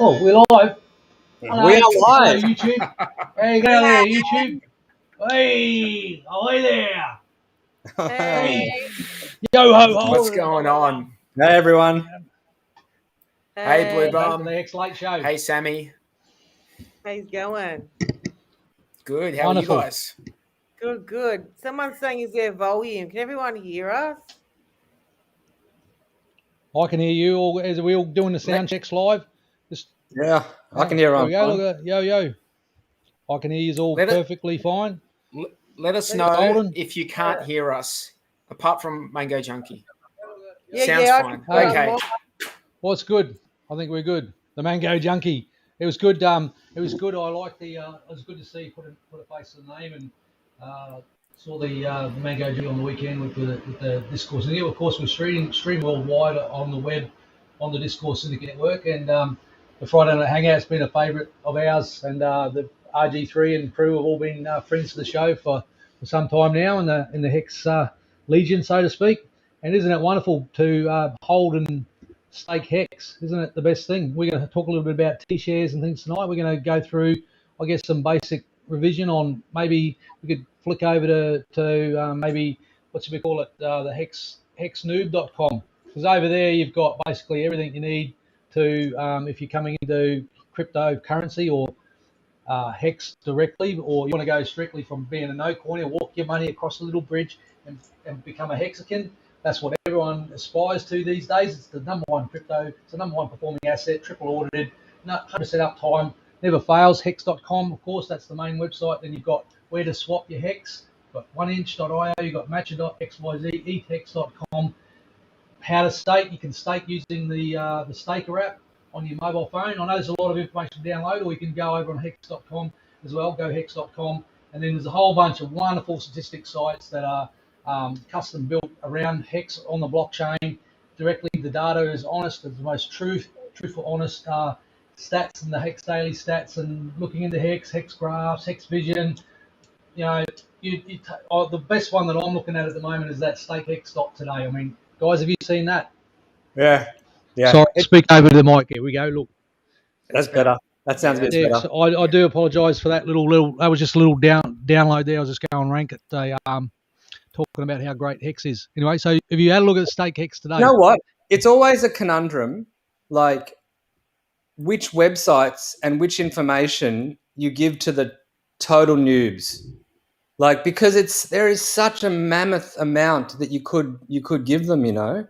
Oh, we're live. Hello. We are live. Hello, YouTube. Hey, get out there, YouTube. Hey, ahoy there. Hey. Yo ho ho. What's going on? Hey, everyone. Hey, Welcome to Bloobum. the X Late Show. Hey, Sammy. How's it going? Good. How Wonderful. are you guys? Good, good. Someone's saying, is there volume? Can everyone hear us? I can hear you all. Are we all doing the sound checks live? Yeah, I can hear There on. we go. Look at yo. I can hear you all perfectly fine. Let us know if you can't hear us, apart from Mango Junkie. Sounds fine. Okay. Well, it's good. I think we're good. The Mango Junkie. It was good. It was good. I liked the. It was good to see put a face to the name and saw the Mango Junkie on the weekend with the Discourse Syndicate. Of course, we're streaming worldwide on the web on the Discourse Syndicate network, and the Friday Night Hangout's been a favourite of ours, and the RG3 and crew have all been friends of the show for some time now in the Hex Legion, so to speak. And isn't it wonderful to hold and stake Hex? Isn't it the best thing? We're going to talk a little bit about T-shares and things tonight. We're going to go through, I guess, some basic revision on maybe we could flick over to maybe, what should we call it, the hexnoob.com. Because over there you've got basically everything you need to, if you're coming into cryptocurrency or Hex directly, or you want to go strictly from being a no coin or walk your money across a little bridge and become a hexakin. That's what everyone aspires to these days. It's the number one crypto. It's the number one performing asset, triple audited, 100% uptime, never fails. Hex.com, of course, that's the main website. Then you've got where to swap your Hex. You've got oneinch.io, you've got matcher.xyz, ethex.com. How to stake. You can stake using the Staker app on your mobile phone. I know there's a lot of information to download, or you can go over on hex.com as well, go hex.com. And then there's a whole bunch of wonderful statistic sites that are custom built around Hex on the blockchain. Directly, the data is honest, it's the most truthful, honest stats and the Hex daily stats, and looking into Hex graphs, Hex vision. You know, the best one that I'm looking at the moment is that stakehex.today. I mean, guys, have you seen that? Yeah. Sorry, speak over to the mic. Here we go. Look, that's better. That sounds a bit better. So I do apologise for that little. That was just a little download there. I was just going rank it. Talking about how great Hex is. Anyway, so have you had a look at the stake Hex today? You know what? It's always a conundrum, like which websites and which information you give to the total noobs. Like, because there is such a mammoth amount that you could give them, you know.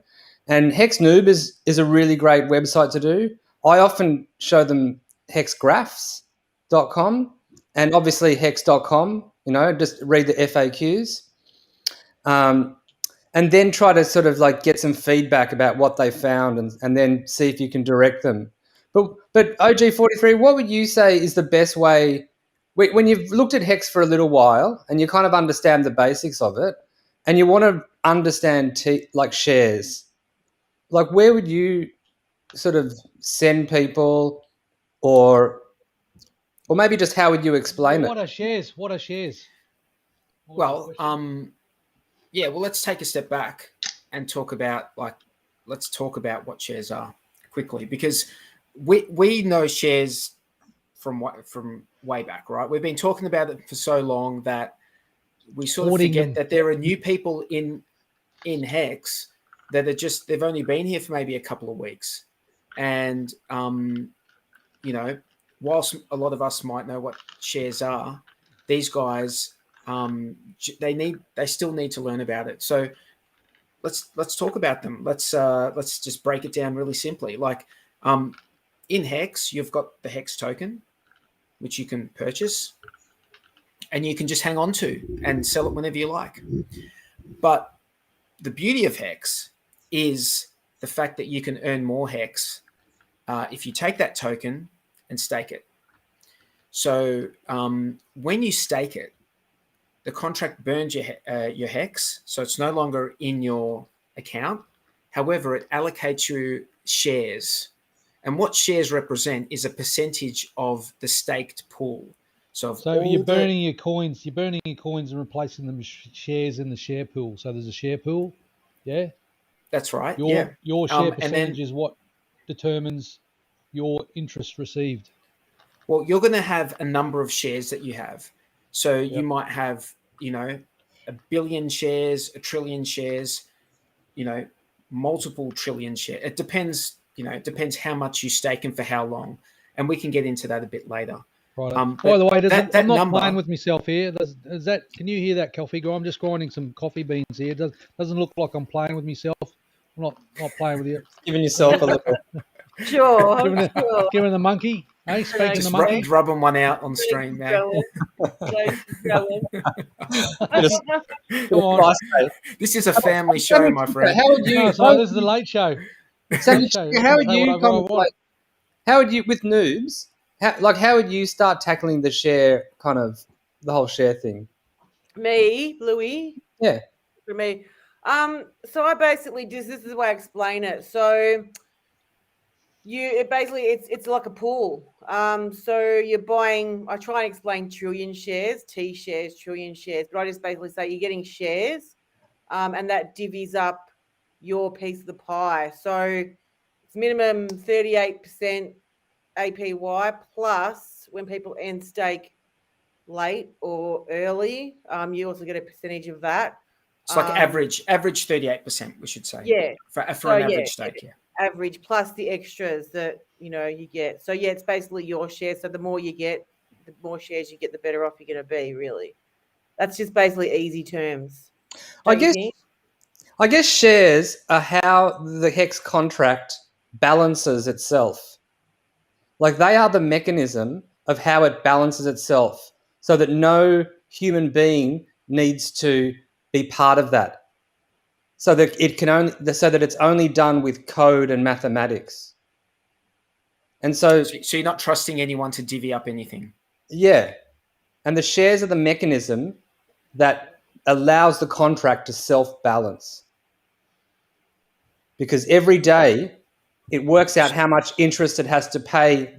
And Hex Noob is a really great website to do. I often show them hexgraphs.com and obviously hex.com, you know, just read the FAQs. And then try to sort of like get some feedback about what they found and then see if you can direct them. But OG43, what would you say is the best way when you've looked at Hex for a little while and you kind of understand the basics of it and you want to understand like shares, like where would you sort of send people or maybe just how would you explain it? What are shares? Well, yeah, well, let's take a step back and talk about what shares are quickly, because we know shares from way back, right? We've been talking about it for so long that we sort of forget that there are new people in Hex that they've only been here for maybe a couple of weeks, and you know, whilst a lot of us might know what shares are, these guys they still need to learn about it. So let's talk about them. Let's just break it down really simply. Like in Hex, you've got the Hex token, which you can purchase and you can just hang on to and sell it whenever you like. But the beauty of Hex is the fact that you can earn more Hex if you take that token and stake it. So when you stake it, the contract burns your Hex, so it's no longer in your account. However, it allocates you shares. And what shares represent is a percentage of the staked pool. So you're burning your coins. You're burning your coins and replacing them with shares in the share pool. So there's a share pool, yeah. That's right. Your share percentage is what determines your interest received? Well, you're going to have a number of shares that you have. So you might have, you know, 1 billion shares, 1 trillion shares, you know, multiple trillion shares. It depends, you know, it depends how much you stake and for how long. And we can get into that a bit later. Right. By the way, I'm not number, playing with myself here. Is that? Can you hear that coffee? I'm just grinding some coffee beans here. Doesn't look like I'm playing with myself. I'm not playing with you. Giving yourself a little. Sure. Giving the monkey. Hey, speaking just the monkey. rubbing one out on stream, man. Come on. This is a family show, my friend. How would you? This is the late show. Sammy, how would you how would you with noobs? How would you start tackling the share the whole share thing? Me, Louis. Yeah. For me. So I basically this is the way I explain it. So it's like a pool. So you're buying, I try and explain trillion shares, T shares, trillion shares, but I just basically say you're getting shares, and that divvies up your piece of the pie. So it's minimum 38% APY plus when people end stake late or early, you also get a percentage of that. It's like average 38%, we should say. Yeah. For an average stake, yeah. Average plus the extras that you get. So it's basically your share. So the more you get, the more shares you get, the better off you're going to be. Really, that's just basically easy terms. I guess shares are how the Hex contract balances itself. Like they are the mechanism of how it balances itself, so that no human being needs to be part of that. So that it's only done with code and mathematics. And so you're not trusting anyone to divvy up anything. Yeah. And the shares are the mechanism that allows the contract to self-balance. Because every day it works out how much interest it has to pay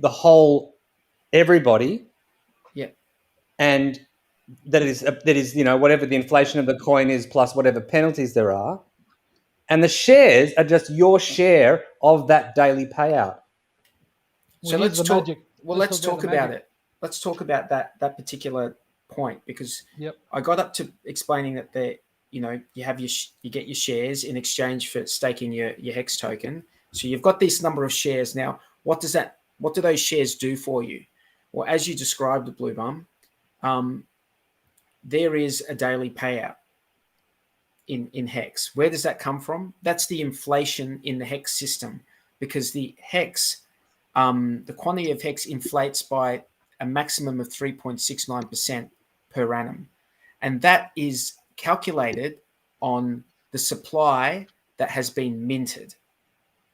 everybody. Yeah. And that is whatever the inflation of the coin is plus whatever penalties there are. And the shares are just your share of that daily payout. So let's talk about it. Let's talk about that particular point, because I got up to explaining that you get your shares in exchange for staking your Hex token. So you've got this number of shares. Now, what do those shares do for you? Well, as you described, the Bloobum, there is a daily payout in Hex. Where does that come from? That's the inflation in the Hex system, because the Hex, the quantity of Hex inflates by a maximum of 3.69% per annum. And that is calculated on the supply that has been minted.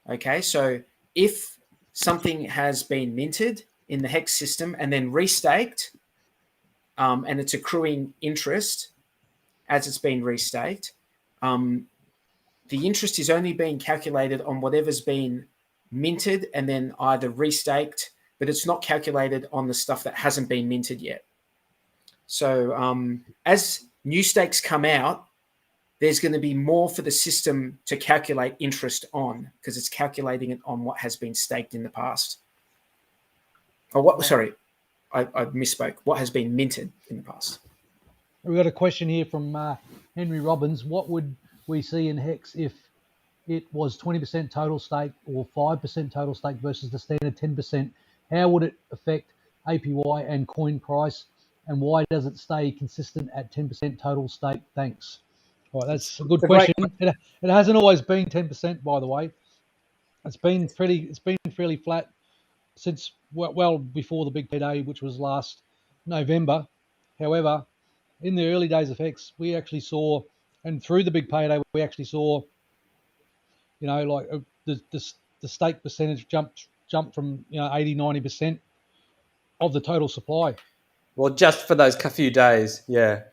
Okay, so if something has been minted in the Hex system and then restaked, and it's accruing interest as it's been restaked, the interest is only being calculated on whatever's been minted and then either restaked, but it's not calculated on the stuff that hasn't been minted yet. So as new stakes come out, there's going to be more for the system to calculate interest on, because it's calculating it on what has been staked in the past. Sorry, I misspoke. What has been minted in the past. We've got a question here from Henry Robbins. What would we see in Hex if it was 20% total stake or 5% total stake versus the standard 10%? How would it affect APY and coin price? And why does it stay consistent at 10% total stake? Thanks. All right, that's a good question. It hasn't always been 10%, by the way. It's been fairly flat since well before the big payday, which was last November. However, in the early days of Hex, we actually saw, and through the big payday, we actually saw, the stake percentage jumped from 80-90% of the total supply. Well, just for those few days, yeah.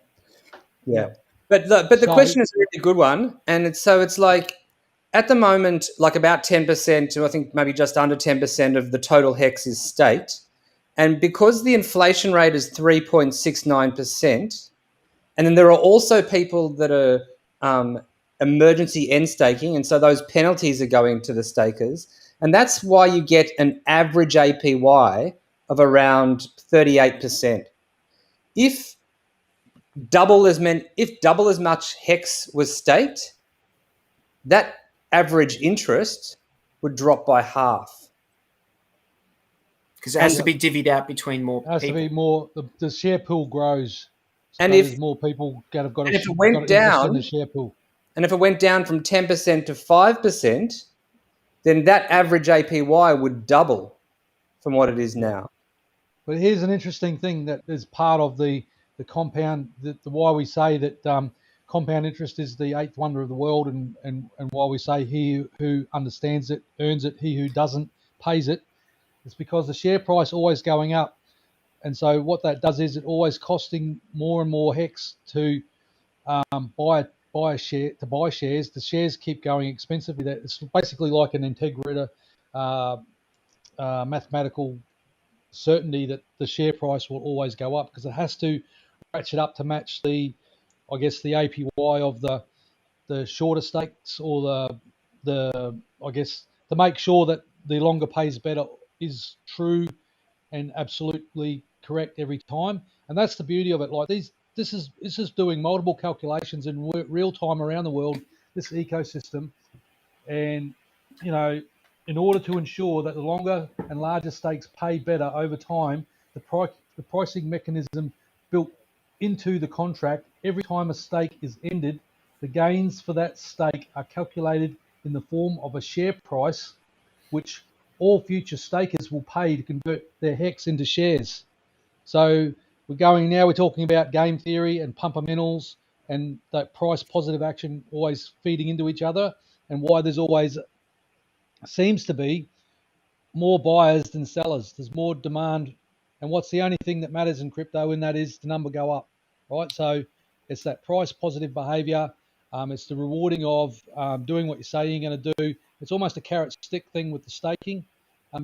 But the question is a really good one, and it's like at the moment, like about 10% to I think maybe just under 10% of the total Hex is staked, and because the inflation rate is 3.69%, and then there are also people that are emergency end staking, and so those penalties are going to the stakers. And that's why you get an average APY of around 38%. If double as much HEX was staked, that average interest would drop by half. Because it has to be divvied out between more people. It has to be more. The share pool grows, so And there's more people that have got if it went down, in the share pool. And if it went down from 10% to 5%, then that average APY would double from what it is now. But here's an interesting thing that is part of the compound, the why we say that compound interest is the eighth wonder of the world, and why we say he who understands it earns it, he who doesn't pays it. It's because the share price always going up. And so what that does is it always costing more and more HEX to buy shares. The shares keep going expensively. It's basically like an integrator mathematical certainty that the share price will always go up, because it has to ratchet up to match the APY of the shorter stakes, or the to make sure that the longer pays better is true and absolutely correct every time. And that's the beauty of it. Like this is doing multiple calculations in real time around the world, this ecosystem. And in order to ensure that the longer and larger stakes pay better over time, the pricing mechanism built into the contract, every time a stake is ended, the gains for that stake are calculated in the form of a share price, which all future stakers will pay to convert their HEX into shares. So we're talking about game theory and pumpermentals, and that price positive action always feeding into each other, and why there's always seems to be more buyers than sellers. There's more demand, and what's the only thing that matters in crypto, and that is the number go up, right? So it's that price positive behavior. It's the rewarding of doing what you say you're going to do. It's almost a carrot stick thing with the staking.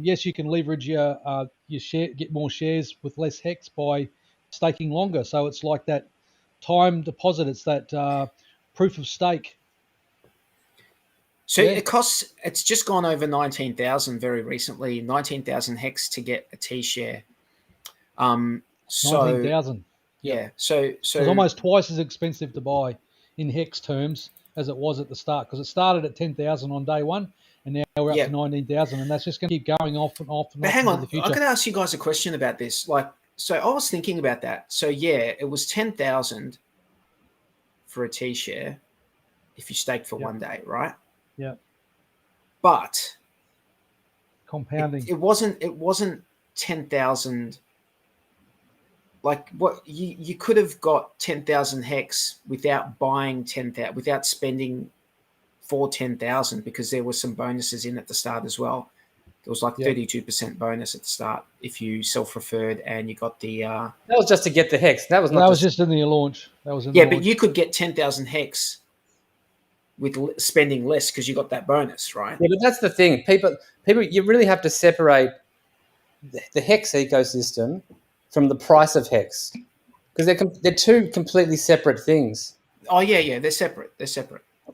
Yes, you can leverage your share, get more shares with less HEX by staking longer. So it's like that time deposit. It's that proof of stake. So it costs. It's just gone over 19,000 very recently. 19,000 HEX to get a T share. 19,000. Yeah. So it's almost twice as expensive to buy in HEX terms as it was at the start, because it started at 10,000 on day one, and now we're up to 19,000, and that's just going to keep going off and off and off into the future. I'm going to ask you guys a question about this. So I was thinking about that. So it was 10,000 for a T share if you staked for 1 day, right? Yeah. But compounding. It wasn't 10,000. Like what you could have got 10,000 HEX without buying 10,000, without spending for 10,000, because there were some bonuses in at the start as well. There was like 32% bonus at the start if you self-referred and you got the. That was just to get the HEX. That was just in the launch. That was in but you could get 10,000 HEX with spending less because you got that bonus, right? Yeah, but that's the thing. People, you really have to separate the HEX ecosystem from the price of HEX, because they're two completely separate things. Oh yeah, they're separate.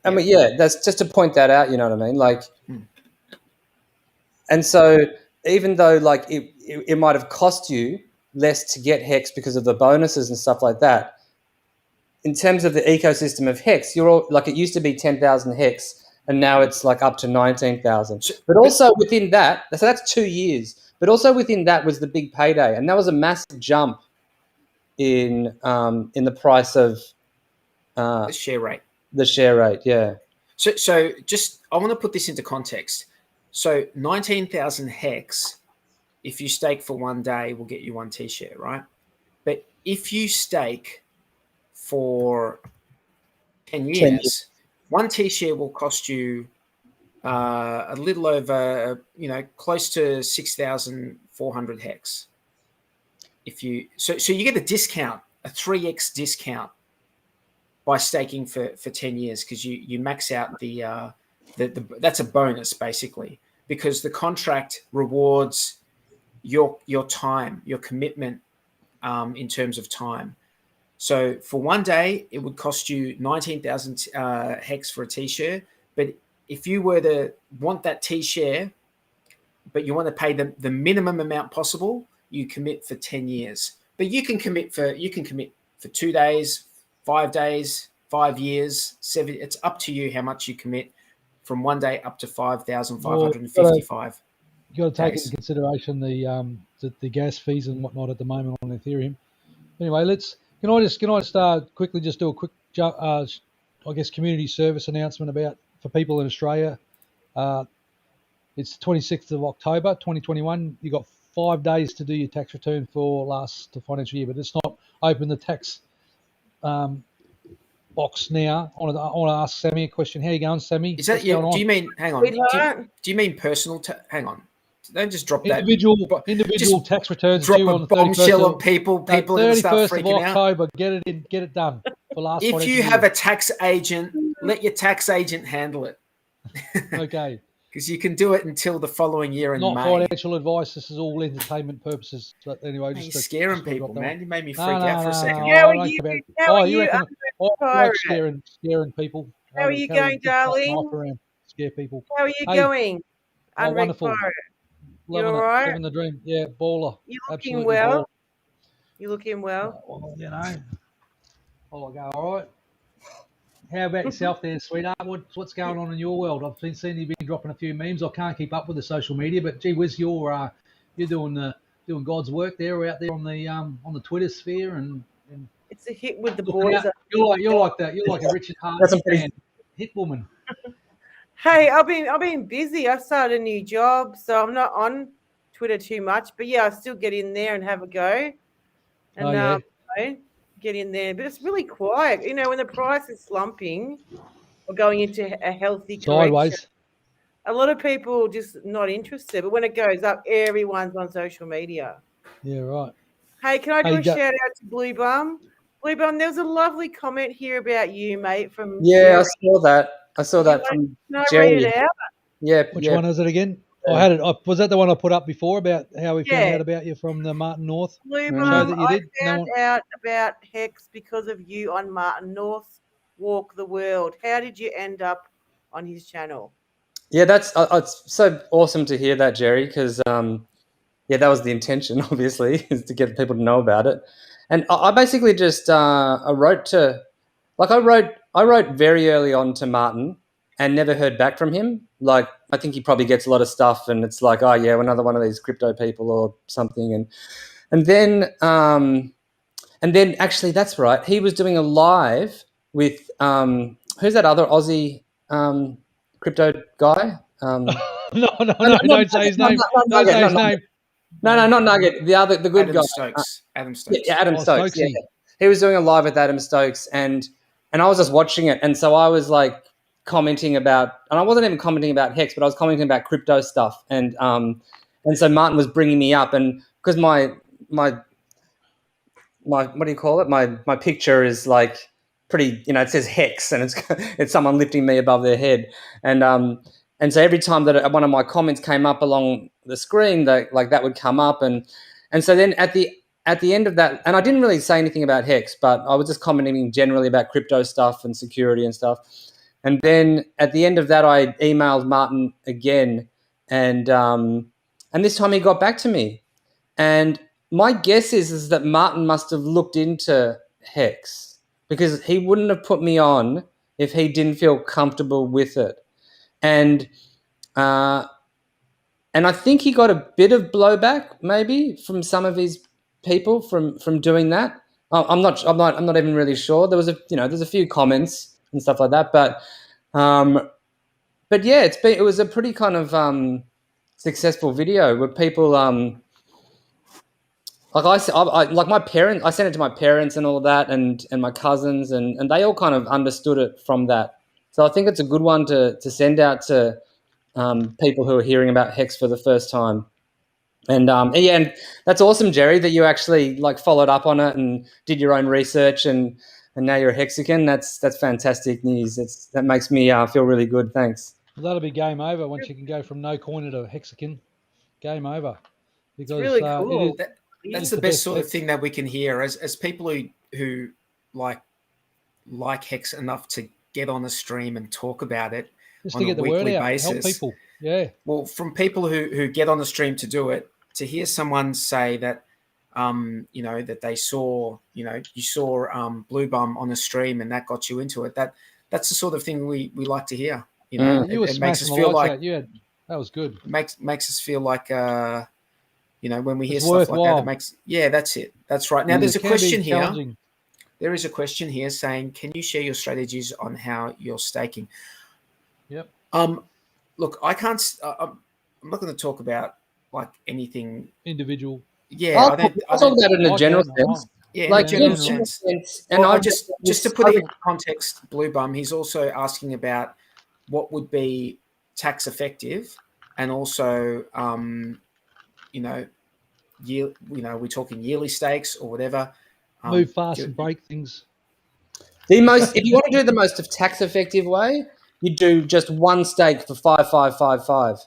I mean, that's just to point that out. You know what I mean? Like, and so even though like it might have cost you less to get HEX because of the bonuses and stuff like that, in terms of the ecosystem of HEX, you're all, like, it used to be 10,000 HEX, and now it's like up to 19,000. But also within that, so that's 2 years. But also within that was the big payday, and that was a massive jump in the price of the share rate. The share rate, yeah. So just I want to put this into context. So 19,000 HEX, if you stake for 1 day, will get you 1 T share, right? But if you stake for 10 years, 1 T share will cost you a little over, close to 6,400 HEX. If you so you get a discount, a 3x discount by staking for 10 years, because you max out the that's a bonus basically, because the contract rewards your time, your commitment in terms of time. So for 1 day, it would cost you 19,000 HEX for a T share. But if you were to want that T share but you want to pay the minimum amount possible, you commit for 10 years. But you can commit for 2 days, 5 days, 5 years, 7. It's up to you how much you commit from 1 day up to 5,555. You got to take into consideration the gas fees and whatnot at the moment on Ethereum. Anyway, can I just quickly just do a quick community service announcement for people in Australia. It's the 26th of October 2021. You got 5 days to do your tax return for last financial year, but it's not open the tax box now. I want to ask Sammy a question. How you going, Sammy? Is that you? Do you mean? Hang on. Do you mean personal? Hang on. Don't just drop individual just tax returns. Drop a bombshell on people. People are going to start freaking out. 31st of October. Get it done for last. If you have a tax agent, let your tax agent handle it. Okay. Because you can do it until the following year in May. Not financial advice. This is all entertainment purposes. But anyway, you're scaring people, man. You made me freak out for a second. I like scaring people. How are you going, darling? Scare people. How are you going? Wonderful. You all right? Living the dream. Yeah, baller. You looking well? Baller. You looking well? I'll go all right. How about yourself there, sweetheart? What's going on in your world? I've been seeing you've been dropping a few memes. I can't keep up with the social media, but gee whiz, you're doing God's work there out there on the Twitter sphere and it's a hit with the boys. You're like a Richard Hart fan, hit woman. Hey, I've been busy. I started a new job, so I'm not on Twitter too much. But yeah, I still get in there and have a go, and get in there. But it's really quiet. You know, when the price is slumping or going into a healthy correction, sideways, a lot of people just not interested. But when it goes up, everyone's on social media. Yeah, right. Hey, can I do a shout out to Bloobum? Bloobum, there was a lovely comment here about you, mate. From I saw that from Jerry. Read it out? Yeah. Which one is it again? I had it. Was that the one I put up before about how we found out about you from the Martin North? Bloobum, I found out about Hex because of you on Martin North's Walk the World. How did you end up on his channel? Yeah, that's it's so awesome to hear that, Jerry, because that was the intention, obviously, is to get people to know about it. And I basically just I wrote very early on to Martin and never heard back from him. Like, I think he probably gets a lot of stuff and it's like, oh yeah, we're another one of these crypto people or something. And then actually, that's right, he was doing a live with who's that other Aussie crypto guy? No, don't say his name. Don't say his name. No, not Nugget. The good guy. Adam Stokes. Yeah, Adam Stokes. Yeah. He was doing a live with Adam Stokes, and I was just watching it, and so I was like commenting about, and I wasn't even commenting about Hex, but I was commenting about crypto stuff, and so Martin was bringing me up, and because my what do you call it? My picture is like pretty, it says Hex, and it's someone lifting me above their head, and so every time that one of my comments came up along the screen, that would come up, and so then at the end of that, and I didn't really say anything about Hex, but I was just commenting generally about crypto stuff and security and stuff. And then at the end of that, I emailed Martin again, and this time he got back to me. And my guess is that Martin must have looked into Hex, because he wouldn't have put me on if he didn't feel comfortable with it. And I think he got a bit of blowback maybe from some of his people from doing that. I'm not even really sure. There was there's a few comments and stuff like that, but yeah, it was a pretty kind of successful video where people like my parents, I sent it to my parents and all of that, and my cousins, and they all kind of understood it from that. So I think it's a good one to send out to people who are hearing about Hex for the first time. And and that's awesome, Jerry, that you actually followed up on it and did your own research, and now you're a Hexican. That's fantastic news. That makes me feel really good. Thanks. Well, that'll be game over once you can go from no coiner to Hexican. Game over. Because it's really cool. That's the best sort of thing that we can hear as people who like Hex enough to get on the stream and talk about it just on to get a the word weekly out, basis. help people. Yeah. Well, from people who get on the stream to do it, to hear someone say that, you know, that they saw, you know, you saw Bloobum on a stream and that got you into it. That's the sort of thing we like to hear. You know, You were it makes us smashing the feel lights like out. That was good. makes us feel like you know, when we hear It's stuff like that, worthwhile. it makes that's it. That's right. Now But there's it a can question be here. challenging. There is a question here saying, can you share your strategies on how you're staking? Yep. Look, I can't. I'm not going to talk about like anything Individual. Yeah, I'll talk about it in a I general can. sense. yeah, Like, in a general in general sense. and Well, I just to put it in context, Bloobum, he's also asking about what would be tax effective, and also, you know, we're talking yearly stakes or whatever. Move fast and break things. if you want to do the most tax effective way, you do just one stake for 5,555.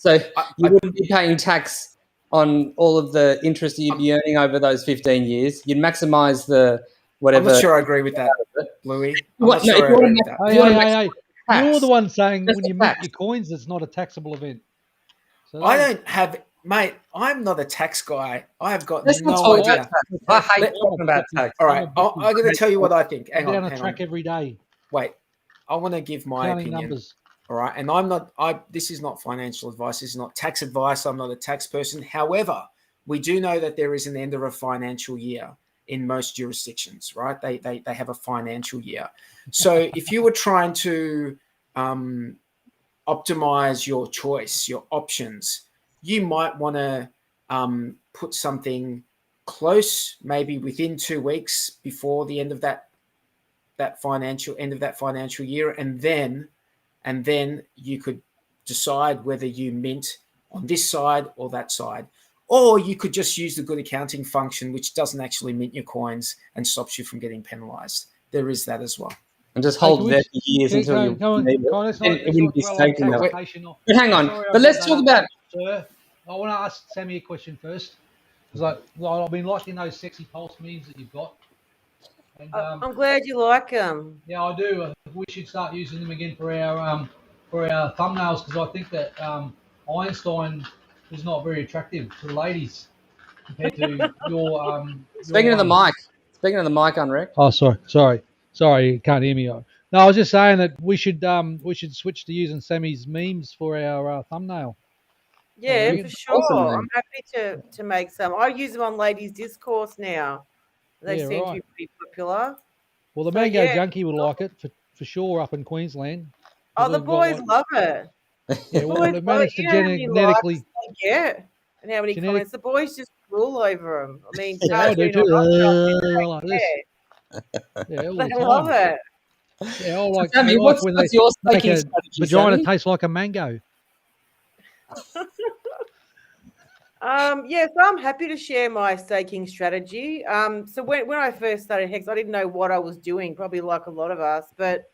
So you wouldn't be paying tax on all of the interest that you'd be earning over those 15 years. You'd maximize the whatever. I'm not sure I agree with that, Louis. I'm What? not No, sure I agree with that. Hey. You're the one saying That's when you a mint tax. your coins, it's not a taxable event. So I don't have, mate. I'm not a tax guy. I have got Let's not no talk idea. about tax. I hate talking about tax. All right, I'm going to tell you what I think. Hang down on, a hang track on. every day. Wait, I want to give my Counting opinion. numbers. All right, and I'm not. This is not financial advice. This is not tax advice. I'm not a tax person. However, we do know that there is an end of a financial year in most jurisdictions. Right? They have a financial year. So if you were trying to optimize your choice, your options, you might want to put something close, maybe within 2 weeks before the end of that financial year, and then you could decide whether you mint on this side or that side. Or you could just use the good accounting function, which doesn't actually mint your coins and stops you from getting penalized. There is that as well. And just hold there for years until you need it. Let's And it wouldn't be staking them. taxation. But hang on. Sorry, But let's talk about. Sir, I want to ask Sammy a question first, because I've been liking those sexy pulse memes that you've got. And, I'm glad you like them. Yeah, I do. We should start using them again for our thumbnails, because I think that Einstein is not very attractive to the ladies compared to your. Speaking of the mic, uNrekt. Oh, sorry, you can't hear me. No, I was just saying that we should switch to using Sammy's memes for our thumbnail. Yeah, Yeah, for sure. awesome, I'm happy to make some. I use them on Ladies Discourse now. They Yeah, seem to right. be pretty popular. Well, the So, Mango yeah. Junkie would like it for sure up in Queensland. Oh, the boys love it. Yeah, well, Boys, it managed to you know how many genetically. likes they get and how many comments. The boys just rule over them. I mean, Yeah, I do Cartoon or too. not, Like this. Yeah, all the they time. love it. Yeah, I like, Sammy, I like what's when they your make staking a strategy, vagina Sammy? taste like a mango. Yeah, so I'm happy to share my staking strategy. So when I first started Hex, I didn't know what I was doing, probably like a lot of us. But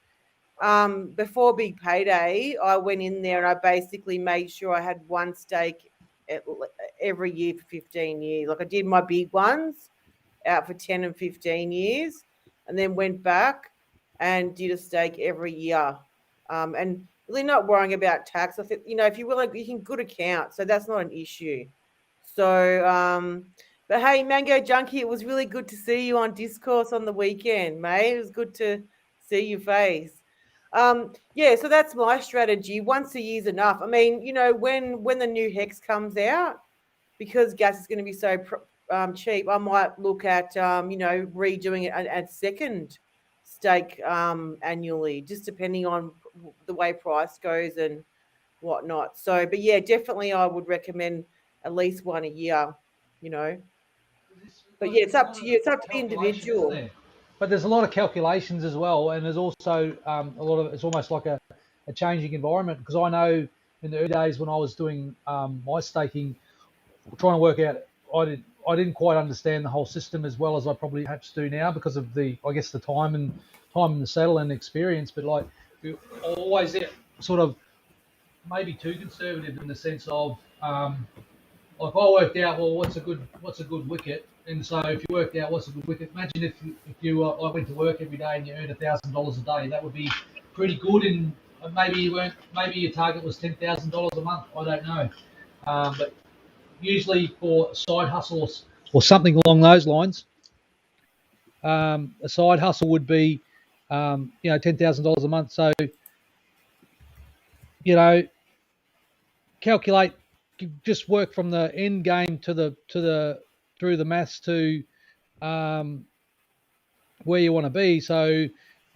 before Big Payday, I went in there and I basically made sure I had one stake every year for 15 years. Like I did my big ones out for 10 and 15 years, and then went back and did a stake every year. And really not worrying about tax. I think, if you will, you can good account, so that's not an issue. So, but hey, Mango Junkie, it was really good to see you on Discourse on the weekend, mate. It was good to see your face. Yeah, so that's my strategy. Once a year's enough. I mean, when the new Hex comes out, because gas is going to be so cheap, I might look at, redoing it at second stake annually, just depending on the way price goes and whatnot. So, but yeah, definitely I would recommend at least one a year, But yeah, it's up to you. It's up to the individual. But there's a lot of calculations as well, and there's also a lot of, it's almost like a changing environment, because I know in the early days when I was doing my staking, trying to work out, I didn't quite understand the whole system as well as I probably perhaps do now, because of the time and the settle and experience. But like, always sort of maybe too conservative in the sense of like I worked out, well, what's a good wicket, and so if you worked out what's a good wicket, imagine if you I went to work every day and you earned $1,000 a day, that would be pretty good in maybe you weren't. Maybe your target was $10,000 a month. I don't know. But usually for side hustles or something along those lines, a side hustle would be, $10,000 a month. So, calculate, just work from the end game to the through the maths to where you want to be. So,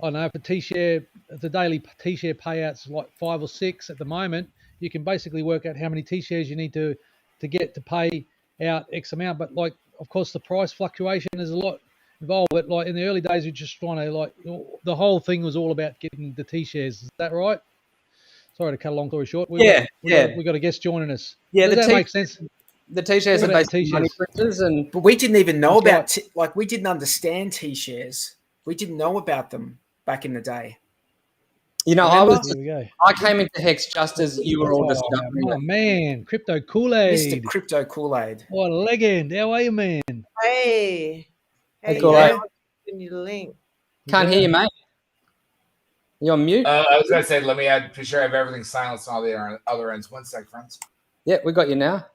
I don't know, if the daily T-share payouts like 5 or 6 at the moment, you can basically work out how many T-shares you need to get to pay out X amount. But like, of course, the price fluctuation is a lot involved. But like in the early days, we're just trying to the whole thing was all about getting the T-shares. Is that right? Sorry to cut a long story short. We got a guest joining us. Yeah, Does that make sense? The T-shares are basically money printers, but we didn't even know about we didn't understand T-shares. We didn't know about them back in the day. I came into Hex just as you were all discovering. Oh man, Crypto Kool-Aid. Mr. Crypto Kool-Aid. What a legend. How are you, man? Hey. Hey, Kool-Aid. Send you the link. Can't hear you, mate. You on mute? I was going to say, let me be sure I have everything silenced on all the other ends. One sec, friends. Yeah, we got you now.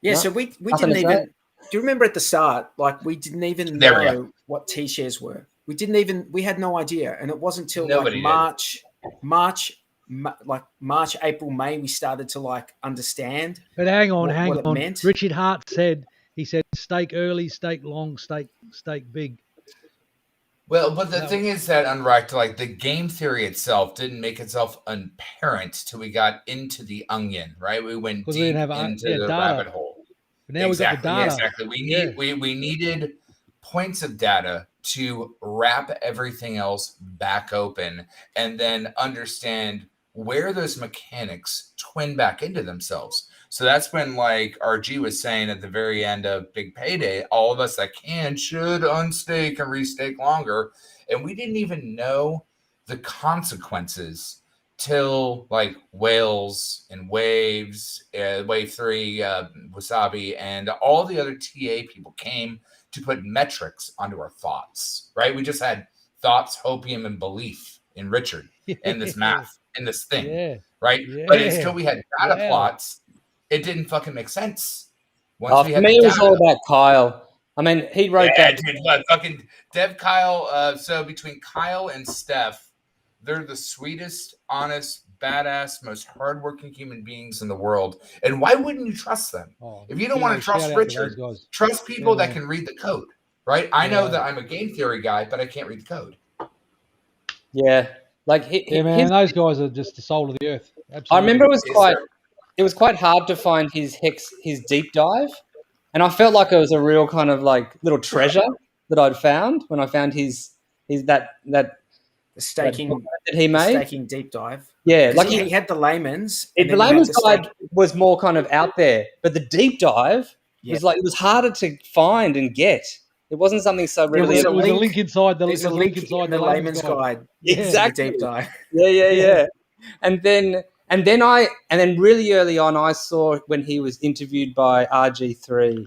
Yeah, no, so we didn't even. Do you remember at the start, like we didn't even know what T-shares were. We had no idea, and it wasn't until March, April, May, we started to like understand. But hang on. What it meant. Richard Hart said stake early, stake long, stake big. Well, but the thing is that uNrekt, like the game theory itself didn't make itself apparent till we got into the onion, right? We went deep into the rabbit hole. But now we've got the data. Exactly. We needed points of data to wrap everything else back open and then understand where those mechanics twin back into themselves. So that's when, like RG was saying at the very end of Big Payday, all of us that should unstake and restake longer. And we didn't even know the consequences till like Whales and Waves, Wave 3, Wasabi, and all the other TA people came to put metrics onto our thoughts, right? We just had thoughts, hopium, and belief in Richard and this math and this thing, right? Yeah. But until we had data plots, it didn't fucking make sense. For me, it was all about Kyle. I mean, he wrote that. Dude, fucking Dev Kyle. So between Kyle and Steph, they're the sweetest, honest, badass, most hardworking human beings in the world. And why wouldn't you trust them? If you don't want to trust Richard, trust people that can read the code, right? I know that I'm a game theory guy, but I can't read the code. Yeah. Like, those guys are just the soul of the earth. Absolutely. I remember it was quite hard to find his deep dive. And I felt like it was a real kind of like little treasure that I'd found when I found that staking that he made. Staking deep dive. Yeah. Like he had the layman's. The layman's guide was more kind of out there, but the deep dive was like, it was harder to find and get. It wasn't something so readily. There was a link inside the layman's guide. Exactly. Deep dive. Yeah. And then really early on, I saw when he was interviewed by RG3,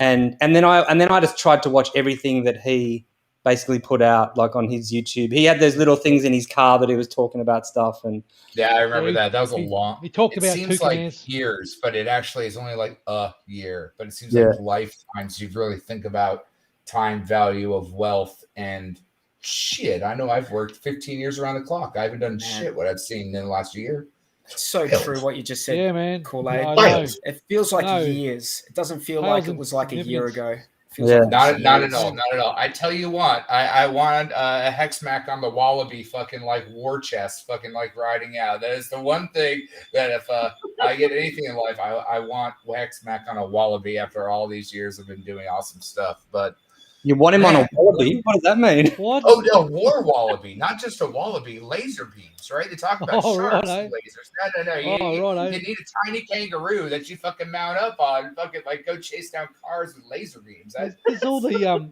and then I just tried to watch everything that he basically put out, like on his YouTube. He had those little things in his car that he was talking about stuff, and I remember that. That was a long. He talked about seems like years, but it actually is only like a year. But it seems like lifetimes. You really think about time value of wealth and shit. I know I've worked 15 years around the clock. I haven't done shit what I've seen in the last year. It's so true what you just said. Yeah, man. Kool-Aid. It feels like years. It doesn't feel like it was like a year ago. Not at all. I tell you what, I want a Hexmac on the Wallaby fucking like war chest fucking like riding out. That is the one thing that if I get anything in life, I want Hexmac on a Wallaby after all these years of been doing awesome stuff. But you want him on a Wallaby? What does that mean? What? Oh, no, war Wallaby, not just a Wallaby, laser beams, right? They talk about sharks and lasers. No. You need a tiny kangaroo that you fucking mount up on, fucking like go chase down cars with laser beams. This is all the outer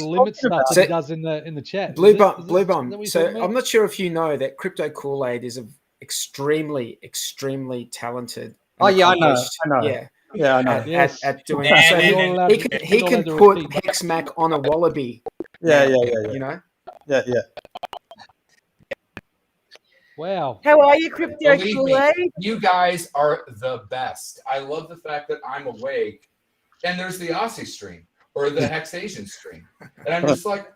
limit stuff that he does in the chat. Bloobum. So I'm not sure if you know that Crypto Kool-Aid is an extremely, extremely talented. Oh yeah, I know. Yeah, I know. At doing it. So he can put Hexmac on a Wallaby. Yeah. You know? Yeah. Wow. How are you, Crypto Believe me, Kool-Aid? you guys are the best. I love the fact that I'm awake and there's the Aussie stream or the Hexasian stream. And I'm just like,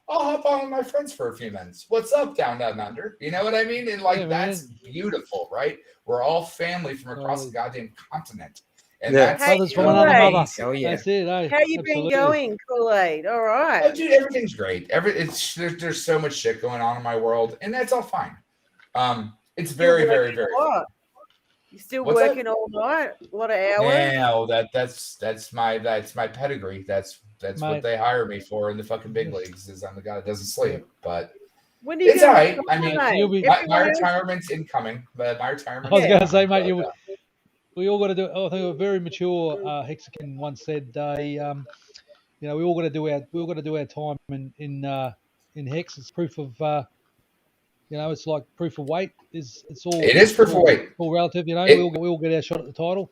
I'll hop on with my friends for a few minutes. What's up, down under? You know what I mean? And like, Yeah, that's man. beautiful, right? We're all family from across the goddamn continent. And Yeah. that's Brothers from Kool-Aid. another mother. Oh, yeah. That's it, eh? How you been Absolutely. going, Kool-Aid? All Oh, right. dude, everything's great. There's so much shit going on in my world, and that's all fine. It's very, very, very fun. You still What's that? working all night? A lot of hours? No, that's my pedigree. That's Mate. what they hire me for in the fucking big leagues. Is I'm the guy that doesn't sleep. But When do you it's go all right. to I mean, retire, you'll be- mate? my Everyone else- retirement's incoming. But my retirement. I was Yeah. going to say, mate, we all got to do. I think a very mature Hexagon once said, we all got to do our time in Hex. It's proof of, it's like proof of weight. It is proof of weight. All relative, we all get our shot at the title.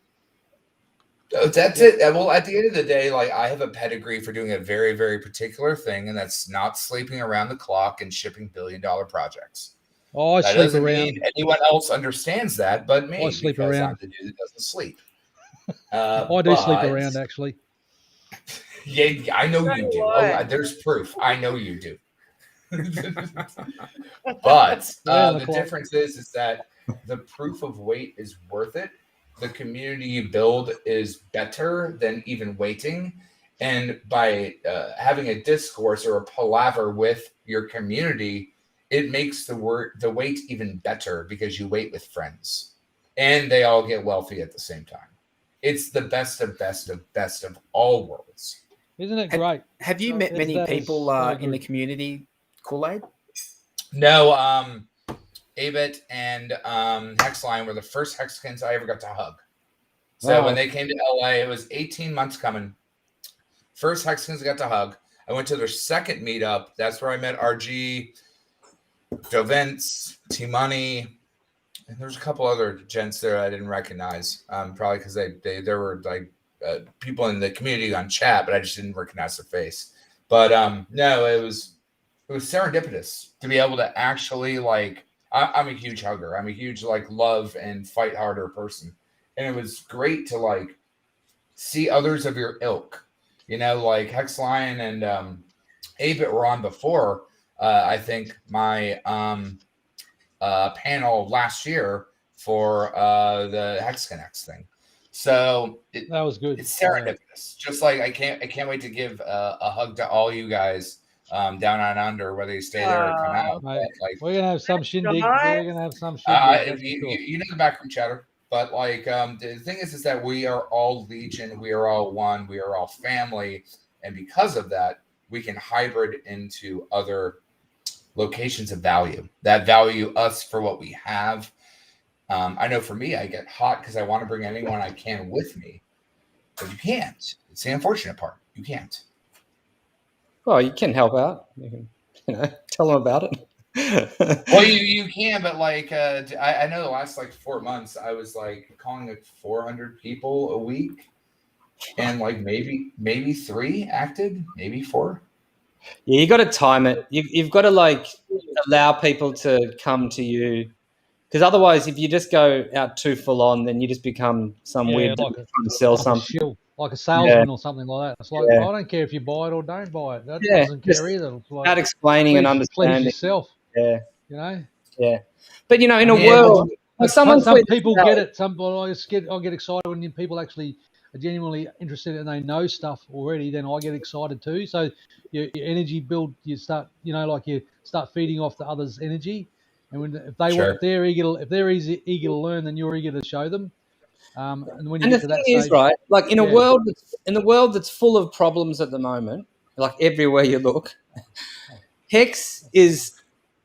That's it. Well, at the end of the day, like I have a pedigree for doing a very, very particular thing, and that's not sleeping around the clock and shipping billion-dollar projects. Oh, I That sleep doesn't around. mean anyone else understands that, but me. I sleep because around. I'm the dude that doesn't sleep. I do sleep around, actually. Yeah, I know you do. Why? Oh, there's proof. I know you do. But the difference is that the proof of weight is worth it. The community you build is better than even waiting. And by having a discourse or a palaver with your community, it makes the wait even better because you wait with friends and they all get wealthy at the same time. It's the best of all worlds. Isn't it great? Have you met many That is people so in the good. community, Kool-Aid? No, Abit and Hexline were the first Hexicans I ever got to hug. So Wow. when they came to LA, it was 18 months coming. First Hexicans I got to hug. I went to their second meetup. That's where I met RG, Joe Vince, T-Money, and there's a couple other gents there I didn't recognize. Probably because there were like people in the community on chat, but I just didn't recognize their face. But no, it was serendipitous to be able to actually like. I'm a huge hugger. I'm a huge like love and fight harder person, and it was great to like see others of your ilk. Like Hexlion and Abit were on before. I think my panel last year for the HexConnex thing. So That was good. it's serendipitous. Just like I can't wait to give a hug to all you guys down on under, whether you stay there or come out. Mate, Like we're gonna have some shindig. Nice. We're gonna have some shindig. That's for sure. you know the backroom chatter. But like the thing is that we are all legion, we are all one, we are all family, and because of that, we can hybrid into other locations of value that value us for what we have. I know for me, I get hot because I want to bring anyone I can with me, but you can't. It's the unfortunate part. You can't. Well, you can help out. You can, tell them about it. Well, you can, but like I know the last like 4 months, I was like calling like 400 people a week, and like maybe 3 acted, maybe 4. Yeah, you got to time it. You've got to like allow people to come to you, because otherwise, if you just go out too full on, then you just become some weird like trying to sell like something. a shill, like a salesman or something like that. It's like, I don't care if you buy it or don't buy it. That doesn't just care either. It's like, Without explaining and please understanding. yourself. Yeah, Yeah. But in a Yeah, world, when someone Some tweets people out- get it. I get excited when people actually are genuinely interested and they know stuff already. Then I get excited too. So your energy build. You start, you start feeding off the others' energy. And if they're eager to learn, then you're eager to show them. And when you And get the to that thing is, stage, right? Like in a world that's full of problems at the moment, like everywhere you look, Hex is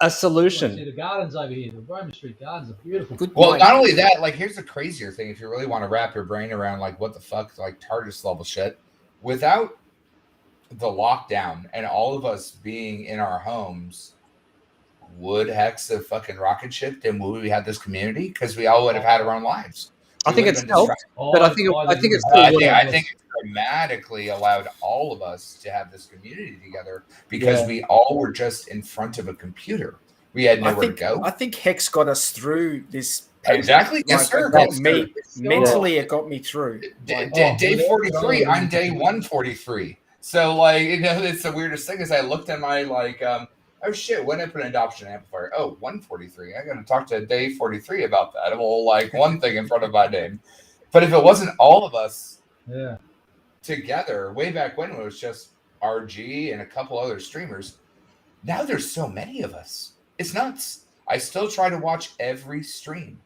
a solution. See the gardens over here, the Roman Street Gardens are beautiful. Good Well, point. not only that, like here's the crazier thing. If you really want to wrap your brain around like what the fuck, like TARDIS level shit, without the lockdown and all of us being in our homes, would Hex have fucking rocket shipped and would we have this community? Because we all would have had our own lives. I think it's helped, Oh, but I think it's still I think it dramatically allowed all of us to have this community together because we all were just in front of a computer. We had nowhere to go. I think Hex got us through this. Exactly. Yes, sir. It got me mentally. It got me through. Day 43. I'm day 143. So, like, you know, it's the weirdest thing is I looked at my, like, oh, shit, when did I put an adoption amplifier? Oh, 143. I got to talk to day 43 about that. Well, like, one thing in front of my name. But if it wasn't all of us together, way back when it was just RG and a couple other streamers, now there's so many of us. It's nuts. I still try to watch every stream.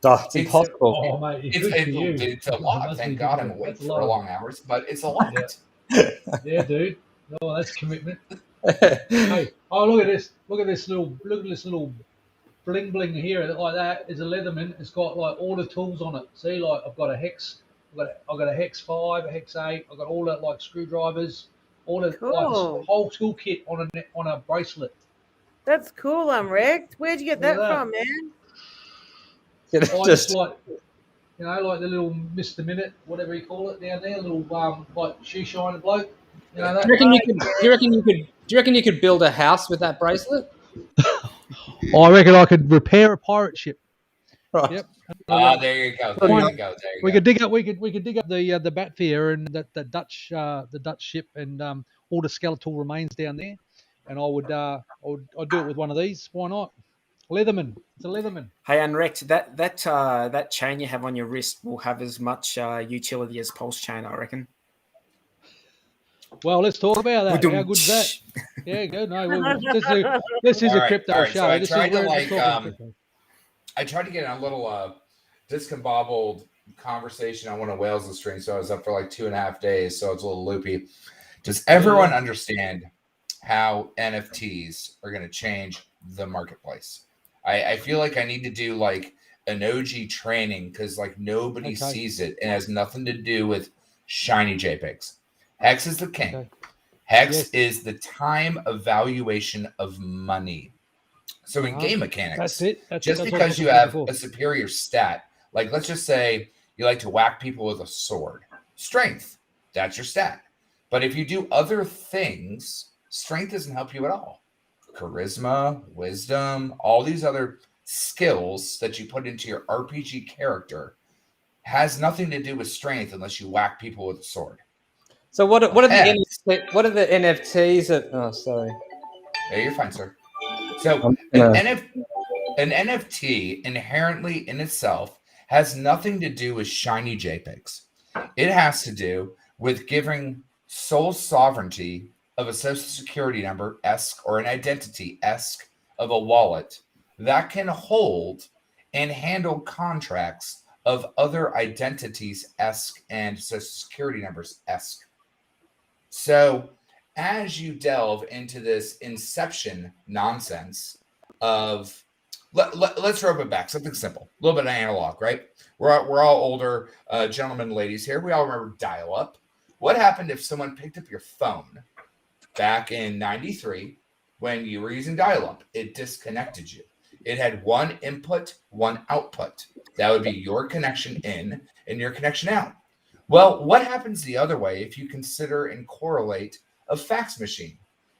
It's impossible. Oh, mate, it's a lot. Thank God I'm awake for long hours, but it's a lot. Yeah, dude. Oh, that's commitment. Hey, oh, look at this! Look at this little bling bling here, like that. Is a Leatherman. It's got like all the tools on it. See, like I've got a hex. I've got a hex 5, a hex 8. I've got all that like screwdrivers, all the like this whole toolkit on a bracelet. That's cool, uNrekt. Where'd you get that from, man? Just like, you know, like the little Mr. Minute, whatever you call it down there, little like shoe shiner bloke. You know that? Do you reckon you could build a house with that bracelet? I reckon I could repair a pirate ship. Right. Yep. There you go. We could dig up the Batfear and the Dutch ship and all the skeletal remains down there, and I'd do it with one of these. Why not? Leatherman. It's a Leatherman. Hey, uNrekt, that chain you have on your wrist will have as much utility as PulseChain, I reckon. Well, let's talk about that. How good's that? Yeah, good. No, this is a crypto show. So I tried to get in a little discombobbled conversation on one of Wales' streams. So I was up for like 2.5 days. So it's a little loopy. Does everyone understand how NFTs are going to change the marketplace? I feel like I need to do like an OG training because like nobody sees it and has nothing to do with shiny JPEGs. Hex is the king. Okay. Hex is the time evaluation of money. So in game mechanics, that's because you have a superior stat, like let's just say you like to whack people with a sword, strength, that's your stat. But if you do other things, strength doesn't help you at all. Charisma, wisdom, all these other skills that you put into your RPG character has nothing to do with strength unless you whack people with a sword. So what are the NFTs that? Oh, sorry. Yeah, you're fine, sir. So an NFT inherently in itself has nothing to do with shiny JPEGs. It has to do with giving sole sovereignty of a social security number or an identity of a wallet that can hold and handle contracts of other identities and social security numbers . So as you delve into this inception nonsense of let's rope it back, something simple, a little bit of analog, right? We're all older gentlemen and ladies here. We all remember dial-up. What happened if someone picked up your phone back in 93 when you were using dial-up? It disconnected you. It had one input, one output. That would be your connection in and your connection out. Well, what happens the other way if you consider and correlate a fax machine?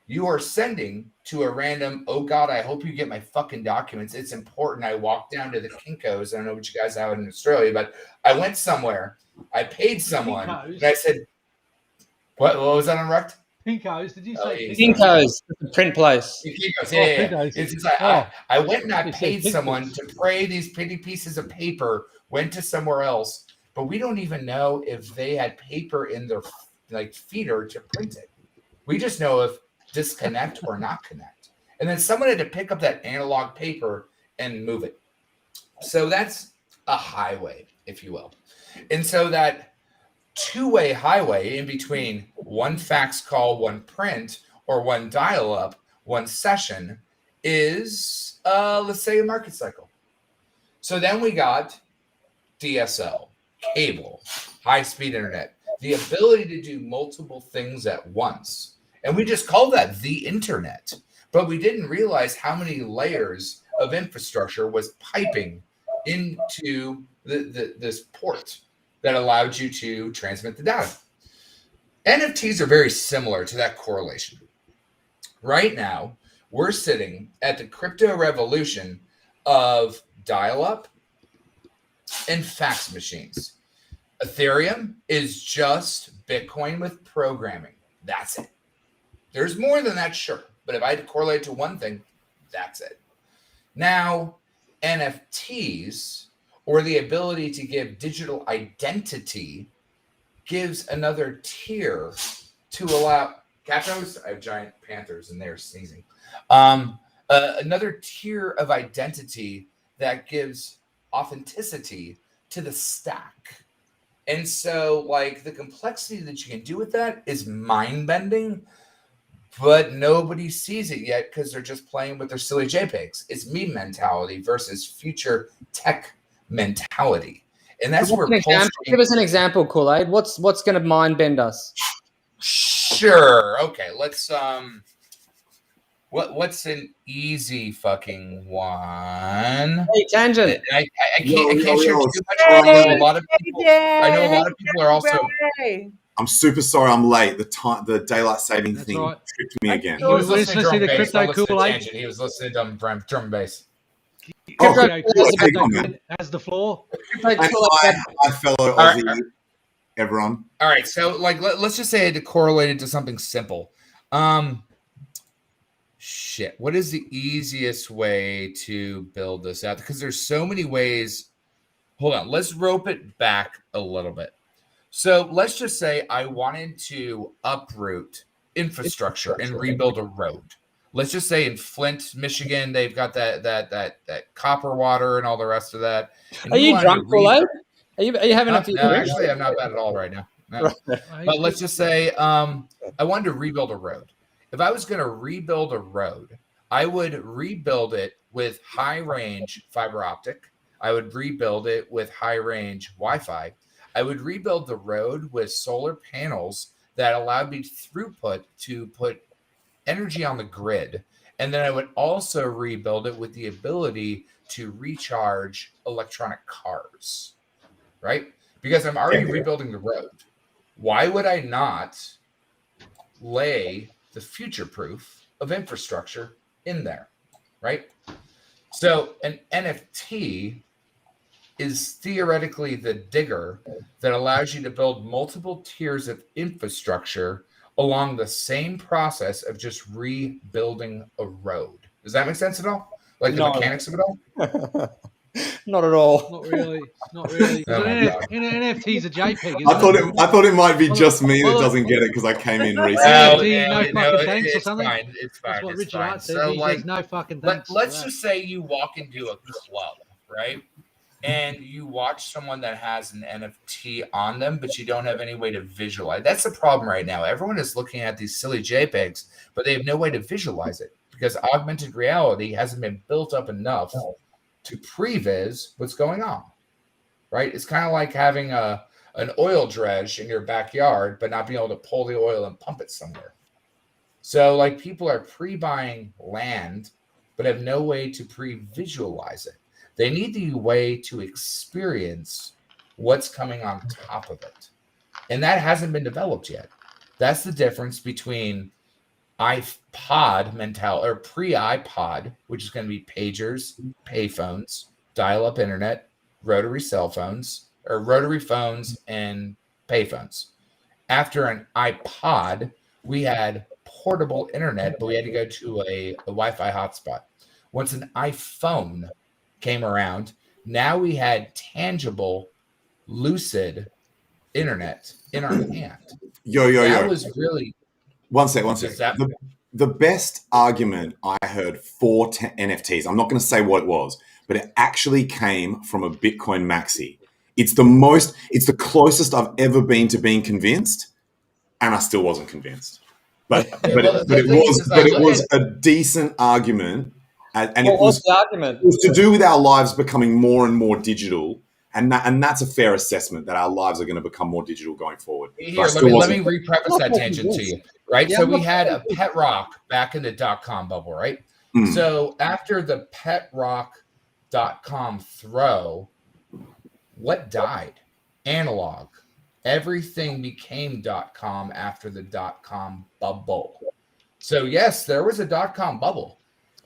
You are sending to a random, oh God, I hope you get my fucking documents. It's important. I walked down to the Kinko's. I don't know what you guys have in Australia, but I went somewhere. I paid someone. And I said, what was that uNrekt? Kinko's, did you say? Kinko's, the print place. Kinko's, yeah. It's just like, I went and I paid someone to pray these pretty pieces of paper, went to somewhere else, but we don't even know if they had paper in their like feeder to print it. We just know if disconnect or not connect. And then someone had to pick up that analog paper and move it. So that's a highway, if you will. And so that two-way highway in between one fax call, one print, or one dial-up, one session is, let's say, a market cycle. So then we got DSL, cable, high-speed internet, the ability to do multiple things at once. And we just called that the internet. But we didn't realize how many layers of infrastructure was piping into this port that allowed you to transmit the data. NFTs are very similar to that correlation. Right now, we're sitting at the crypto revolution of dial-up and fax machines. Ethereum is just Bitcoin with programming. That's it. There's more than that, sure. But if I had to correlate to one thing, that's it. Now, NFTs, or the ability to give digital identity, gives another tier to allow Cutthroats. I have giant panthers and they're sneezing. Another tier of identity that gives authenticity to the stack. And so, like, the complexity that you can do with that is mind-bending, but nobody sees it yet because they're just playing with their silly JPEGs. It's meme mentality versus future tech mentality. And that's where give us an example, Kool-Aid. What's going to mind bend us? Sure. Okay. Let's what's an easy fucking one? Hey, tangent. I can't share too much. I know a lot of people are also. I'm super sorry I'm late. The daylight saving thing tricked me again. He was listening to the drum bass. crypto Kool-Aid. He was listening to drum and bass. Has the floor. Hi, fellow Aussie, everyone. All right, so like let's just say I had to correlate it to something simple. What is the easiest way to build this out? Because there's so many ways. Hold on, let's rope it back a little bit. So let's just say I wanted to uproot infrastructure and rebuild a road. Let's just say in Flint, Michigan, they've got that copper water and all the rest of that. And are you drunk, Kool-Aid? Are you having a few? No, actually, I'm not bad at all right now. No. But let's just say I wanted to rebuild a road. If I was going to rebuild a road, I would rebuild it with high-range fiber optic. I would rebuild it with high-range Wi-Fi. I would rebuild the road with solar panels that allowed me throughput to put energy on the grid. And then I would also rebuild it with the ability to recharge electronic cars, right? Because I'm already rebuilding the road. Why would I not lay the future proof of infrastructure in there, right? So an NFT is theoretically the digger that allows you to build multiple tiers of infrastructure along the same process of just rebuilding a road. Does that make sense at all? Like the mechanics of it all? Not at all. Not really. Not really. NFT's a JPEG. I thought it might be just me that doesn't get it because I came in recently. Thanks or something. It's fine. That's what Richard Hart says. So, he like, says no fucking thanks. Let's just say you walk into a club, right? And you watch someone that has an NFT on them, but you don't have any way to visualize. That's the problem right now. Everyone is looking at these silly JPEGs, but they have no way to visualize it because augmented reality hasn't been built up enough to previs what's going on, right? It's kind of like having an oil dredge in your backyard, but not being able to pull the oil and pump it somewhere. So, like, people are pre-buying land, but have no way to pre-visualize it. They need the way to experience what's coming on top of it. And that hasn't been developed yet. That's the difference between iPod mentality or pre-iPod, which is going to be pagers, payphones, dial-up internet, rotary cell phones, or rotary phones and payphones. After an iPod, we had portable internet, but we had to go to a Wi-Fi hotspot. Once an iPhone came around, now we had tangible, lucid internet in our hand. That was really... One sec. The best argument I heard for NFTs, I'm not going to say what it was, but it actually came from a Bitcoin maxi. It's the closest I've ever been to being convinced, and I still wasn't convinced. But it was a decent argument. And what was the argument? It was to do with our lives becoming more and more digital. And that's a fair assessment that our lives are going to become more digital going forward. Here, let me re-preface that tangent to you, right? Yeah, so we had a pet rock back in the .com bubble, right? Mm. So after the pet rock.com throw, What died? Analog. Everything became .com after the .com bubble. So yes, there was a .com bubble,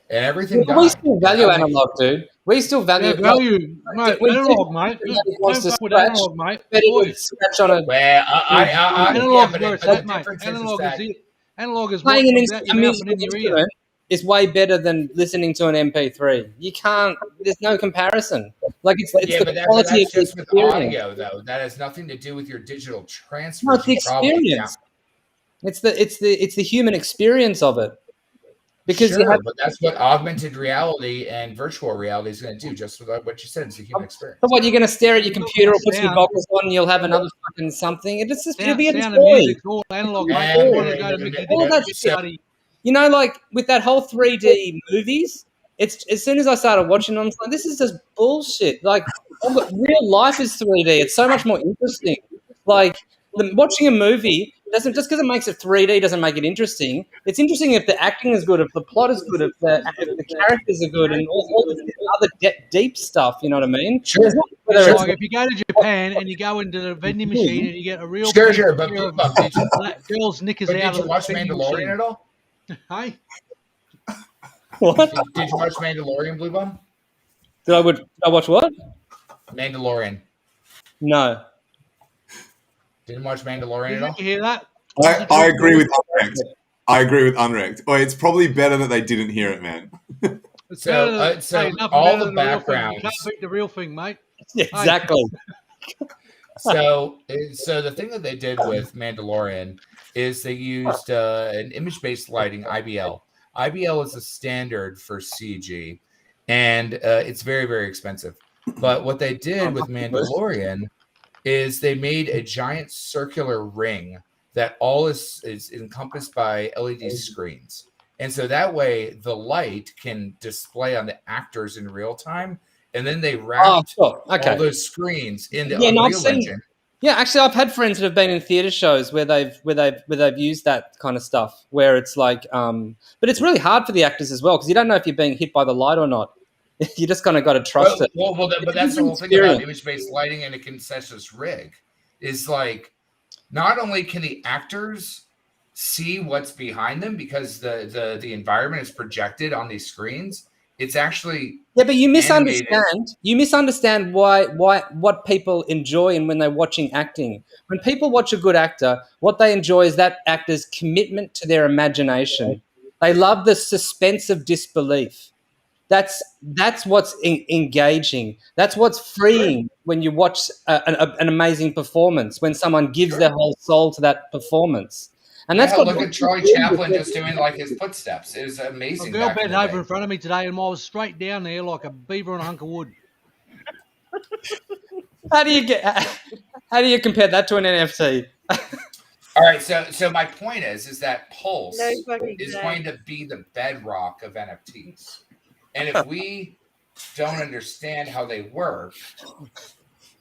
and everything died. We still value analog, dude. We still value Yeah, value, mate. Analog, mate. Don't fuck with analog, mate. Scratch on a Well, analog's where it's but at, the mate. difference Analog is is that it. Analog is what playing comes out a your mouth musical and in your ear. instrument is way better than listening to an MP3. You can't. There's no comparison. Like it's the quality of the just with experience. audio, though. That has nothing to do with your digital transfer. No, it's the experience. It's the human experience of it. Because sure, but that's what augmented reality and virtual reality is going to do. Just with what you said, it's a human experience. But what, you're going to stare at your computer or put some goggles on and you'll have another fucking something? It'll be a sound and music's all analog, mate. You know, like with that whole 3D movies, it's as soon as I started watching them, I was like, this is just bullshit. Like, real life is 3D. It's so much more interesting. Like, watching a movie doesn't, just because it makes it 3D doesn't make it interesting. It's interesting if the acting is good, if the plot is good, if the characters are good, and all this other deep stuff. You know what I mean? Sure. Like if you go to Japan and you go into the vending machine and you get a real but girls' knickers but out did of you watch the vending Mandalorian machine. at all? Hey, what? Did you watch Mandalorian, Bloobum? Did I watch what? Mandalorian. No. Didn't watch Mandalorian at all? You hear that? I agree with uNrekt. I agree with uNrekt. Well, it's probably better that they didn't hear it, man. So all the backgrounds. You can't beat the real thing, mate. Yeah, exactly. So the thing that they did with Mandalorian is they used an image-based lighting, IBL. IBL is a standard for CG, and it's very, very expensive. But what they did with Mandalorian is they made a giant circular ring that all is encompassed by LED screens. And so that way the light can display on the actors in real time. And then they wrapped all those screens in the Unreal Engine. Yeah, actually, I've had friends that have been in theater shows where they've used that kind of stuff. Where it's like, but it's really hard for the actors as well because you don't know if you're being hit by the light or not. You just kind of got to trust it. But that's the whole thing about image-based lighting and a concessionless rig is like, not only can the actors see what's behind them because the environment is projected on these screens, it's actually but you misunderstand. Animated. You misunderstand why what people enjoy and when they're watching acting. When people watch a good actor, what they enjoy is that actor's commitment to their imagination. They love the suspense of disbelief. That's what's engaging. That's what's freeing when you watch an amazing performance. When someone gives their whole soul to that performance. And that's what. Look at Charlie Chaplin just doing like his footsteps. It was amazing. A girl bent over in front of me today, and I was straight down there like a beaver on a hunk of wood. How do you compare that to an NFT? All right, so my point is that Pulse is going to be the bedrock of NFTs, and if we don't understand how they work,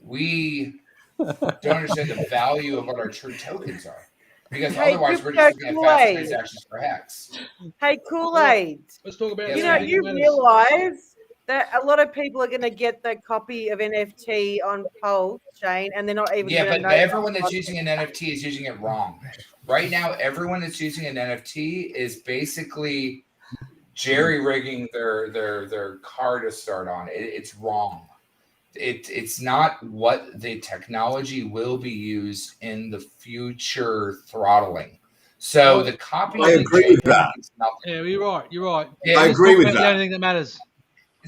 we don't understand the value of what our true tokens are. Because otherwise, we're just looking at fast transactions for Hex. Hey, Kool-Aid. Let's talk about you realize that a lot of people are going to get the copy of NFT on PulseChain, and they're not even. Yeah, but everyone that's using an NFT is using it wrong. Right now, everyone that's using an NFT is basically jerry-rigging their car to start on. It's wrong. It's not what the technology will be used in the future throttling. So the copy. I agree with that. Yeah, you're right. Yeah, I agree with that. The only thing that matters.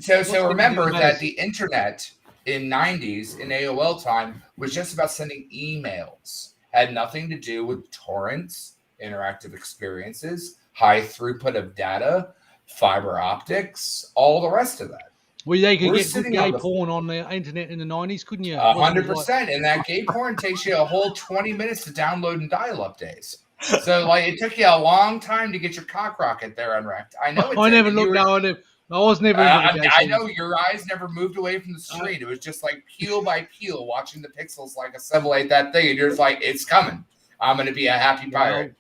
So remember that the internet in 90s in AOL time was just about sending emails. Had nothing to do with torrents, interactive experiences, high throughput of data, fiber optics, all the rest of that. Well, they could get gay porn on the internet in the 90s, couldn't you? 100%. And that gay porn takes you a whole 20 minutes to download in dial-up days. So, it took you a long time to get your cock rocket there, uNrekt. I know. I never looked down it. I was never. I know your eyes never moved away from the screen. It was just like peel by peel, watching the pixels like assimilate that thing, and you're just like, "It's coming. I'm going to be a happy pirate."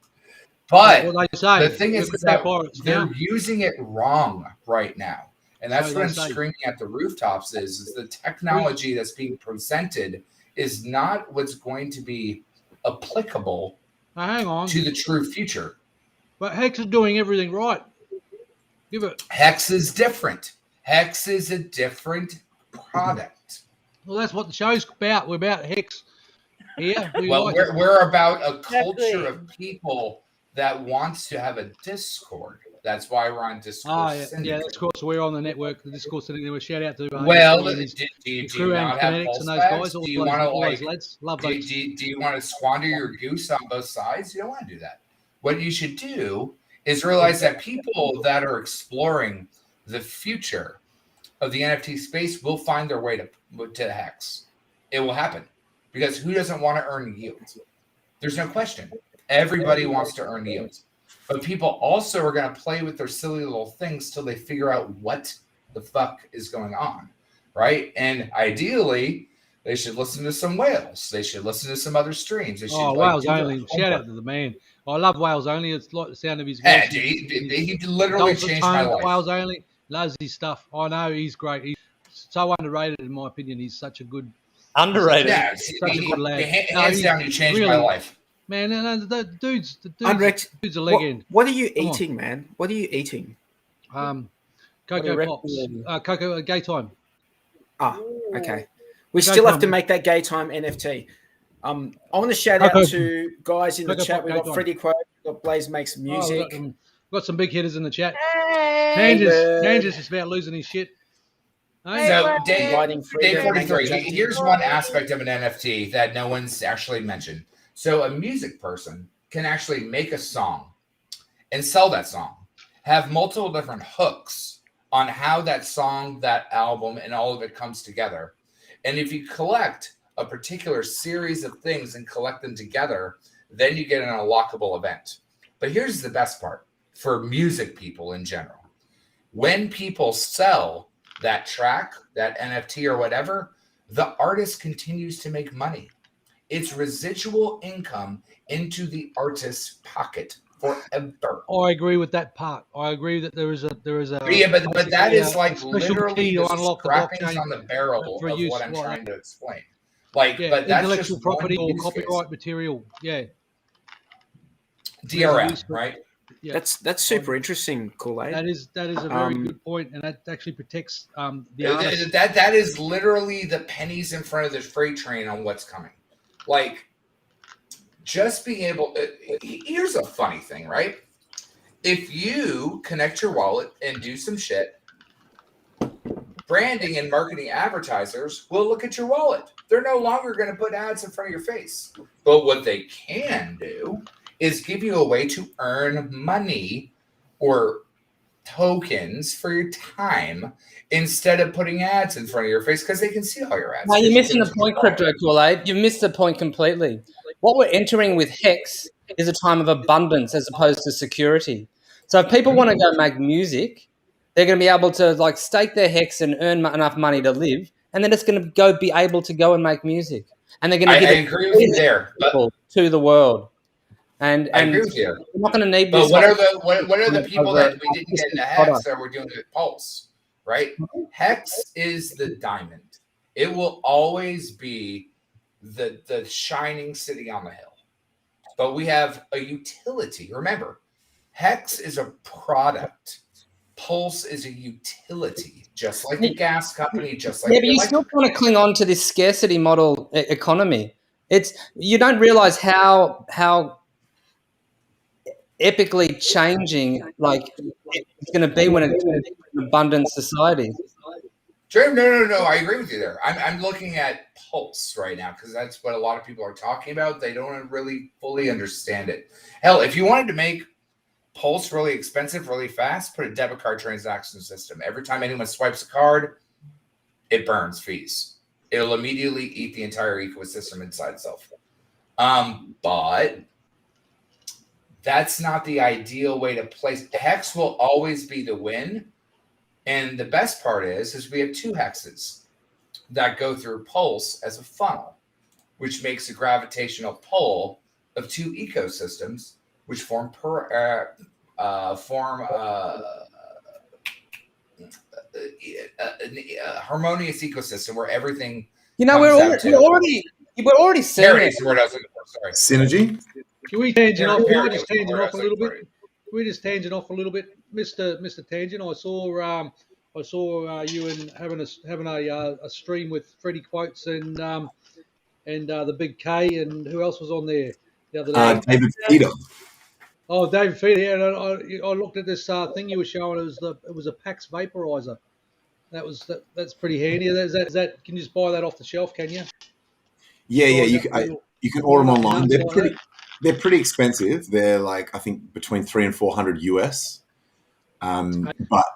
But the thing is that they're using it wrong right now. And that's So what they I'm say. screaming at the rooftops is the technology that's being presented is not what's going to be applicable Now, hang on. to the true future. But Hex is doing everything right. Give it. Hex is different. Hex is a different product. Well, that's what the show's about. We're about Hex here. We're about a Exactly. culture of people that wants to have a Discord. That's why we're on Discourse Syndicate. of course, we're on the network, the Discourse Syndicate. Shout out to Well, do you not have KNTX pulse and those bags? guys. All those lads. Love those. Do you want to squander your goose on both sides? You don't want to do that. What you should do is realize that people that are exploring the future of the NFT space will find their way to Hex. It will happen because who doesn't want to earn yield? There's no question. Everybody wants to earn yield. But people also are going to play with their silly little things till they figure out what the fuck is going on, right? And ideally, they should listen to some whales. They should listen to some other streams. They should Whales Only. Shout out to the man. I love Whales Only. It's like the sound of his voice. Yeah, he literally changed my life. Whales Only. Loves his stuff. I know he's great. He's so underrated in my opinion. He's such a good... Underrated. Yeah, such a good lad. Hands down, he changed my life. Man, the dude's uNrekt, a legend. What are you eating, man? What are you eating? Cocoa Pops. Cocoa Gay Time. Ah, okay. We Gay still have to Time. make that Gay Time NFT. I want to shout out to guys in the Cocoa chat. Pop We've Gay got Time. Freddie Quote, we've got Blaze Makes Music. Got some big hitters in the chat. Hey, Nanjas is about losing his shit. Hey? So, Lighting Day freedom. 43, here's one aspect of an NFT that no one's actually mentioned. So a music person can actually make a song and sell that song, have multiple different hooks on how that song, that album, and all of it comes together. And if you collect a particular series of things and collect them together, then you get an unlockable event. But here's the best part for music people in general. When people sell that track, that NFT or whatever, the artist continues to make money. It's residual income into the artist's pocket forever. I agree with that part. I agree that there is a but that is like special literally key to the unlock the scrappings blockchain on the barrel for of use, what I'm right? trying to explain. Like, Yeah, but that's intellectual just property one or use copyright case. material. Yeah, DRM, right? yeah. That's super interesting, Kool-Aid. That is a very good point, and that actually protects the artist. That is literally the pennies in front of the freight train on what's coming. Like, just being able. Here's a funny thing, right? If you connect your wallet and do some shit, branding and marketing advertisers will look at your wallet. They're no longer going to put ads in front of your face. But what they can do is give you a way to earn money or tokens for your time instead of putting ads in front of your face because they can see all your ads. No, you're missing the point, Crypto Kool-Aid. You've missed the point completely. What we're entering with Hex is a time of abundance as opposed to security. So if people want to go make music, they're going to be able to like stake their Hex and earn enough money to live, and then it's going to be able to go and make music. And they're going to give I agree with you there, but to the world. And I agree with you. we're not going to need But this. what are the people that we didn't get into Hex product. that we're doing with Pulse, right? Hex is the diamond. It will always be the shining city on the hill. But we have a utility. Remember, Hex is a product. Pulse is a utility, just like a gas company, just like Yeah, but you still want to cling on to this scarcity model economy. You don't realize how epically changing like it's going to be when it's an abundant society. True. No. I agree with you there. I'm looking at Pulse right now because that's what a lot of people are talking about. They don't really fully understand it. Hell, if you wanted to make Pulse really expensive, really fast, put a debit card transaction system. Every time anyone swipes a card, it burns fees. It'll immediately eat the entire ecosystem inside itself. But that's not the ideal way to place. Hex will always be the win. And the best part is we have two hexes that go through Pulse as a funnel, which makes a gravitational pull of two ecosystems, which harmonious ecosystem where everything. You know, we're already seeing Parity it. is the word I was looking for. Sorry. Synergy. Can we tangent off? Can I Parity just was the tangent word I off a was little looking bit? for. Can we just tangent off a little bit, Mister Tangent? I saw you and having a stream with Freddie Quotes and the Big K, and who else was on there the other day? David Feeder. Oh, David Feeder. Yeah, and I looked at this thing you were showing. It was a PAX vaporizer. That's pretty handy. Is that? Can you just buy that off the shelf? Can you? Yeah. You can order them online. They're pretty expensive. They're like, I think, between $300 and $400 US. But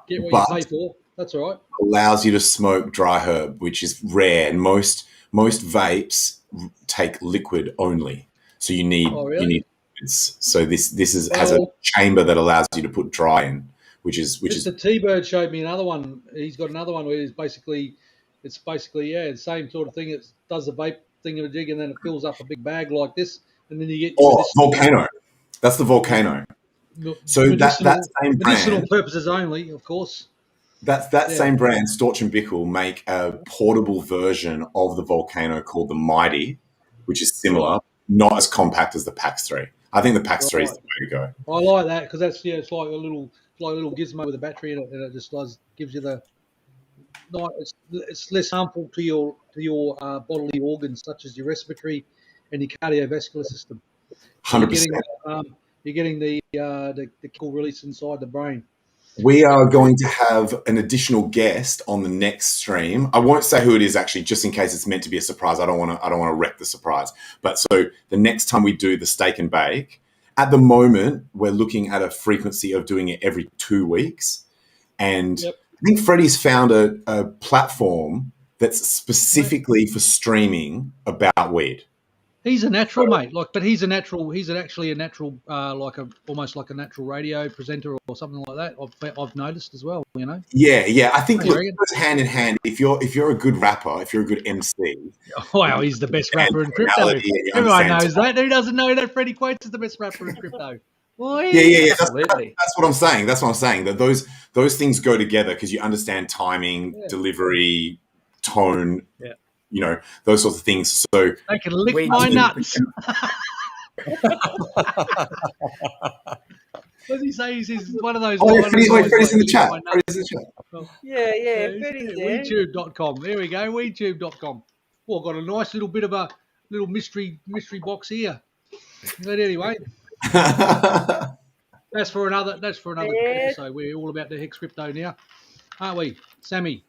Get what you pay for. That's all right. Allows you to smoke dry herb, which is rare, and most vapes take liquid only. So you need liquids. So this has a chamber that allows you to put dry in, which is the T-Bird showed me another one. He's got another one where it's basically the same sort of thing. It does the vape thing of a jig, and then it fills up a big bag like this, and then you get Volcano. That's the Volcano. So that same medicinal brand, purposes only, of course. Same brand, Storch and Bickle, make a portable version of the Volcano called the Mighty, which is similar, not as compact as the PAX 3. I think the PAX 3 is the way to go. I like that because that's it's like a little gizmo with a battery in it, and it just gives you the. No, it's less harmful to your bodily organs such as your respiratory and your cardiovascular system. 100%. You're getting the chemical release inside the brain. We are going to have an additional guest on the next stream. I won't say who it is actually, just in case it's meant to be a surprise. I don't want to wreck the surprise. But so the next time we do the steak and bake, at the moment we're looking at a frequency of doing it every 2 weeks, and I think Freddie's found a platform that's specifically for streaming about weed. He's a natural, mate. But he's actually a natural, almost like a natural radio presenter or something like that. I've noticed as well. You know. Yeah. I think it goes hand in hand. If you're a good rapper, if you're a good MC. Wow, he's the best rapper in crypto. Everyone knows that. Who doesn't know that Freddie Quates is the best rapper in crypto? Yeah. That's what I'm saying. That those things go together because you understand timing, delivery, tone. Yeah. You know, those sorts of things. So they can lick my nuts. What does he say? He's one of those. Freddie's in the chat. Yeah. Freddie's there. WeTube.com. There we go. WeTube.com. Well, I've got a nice little bit of a little mystery box here. But anyway, that's for another episode. We're all about the Hex crypto now, aren't we, Sammy?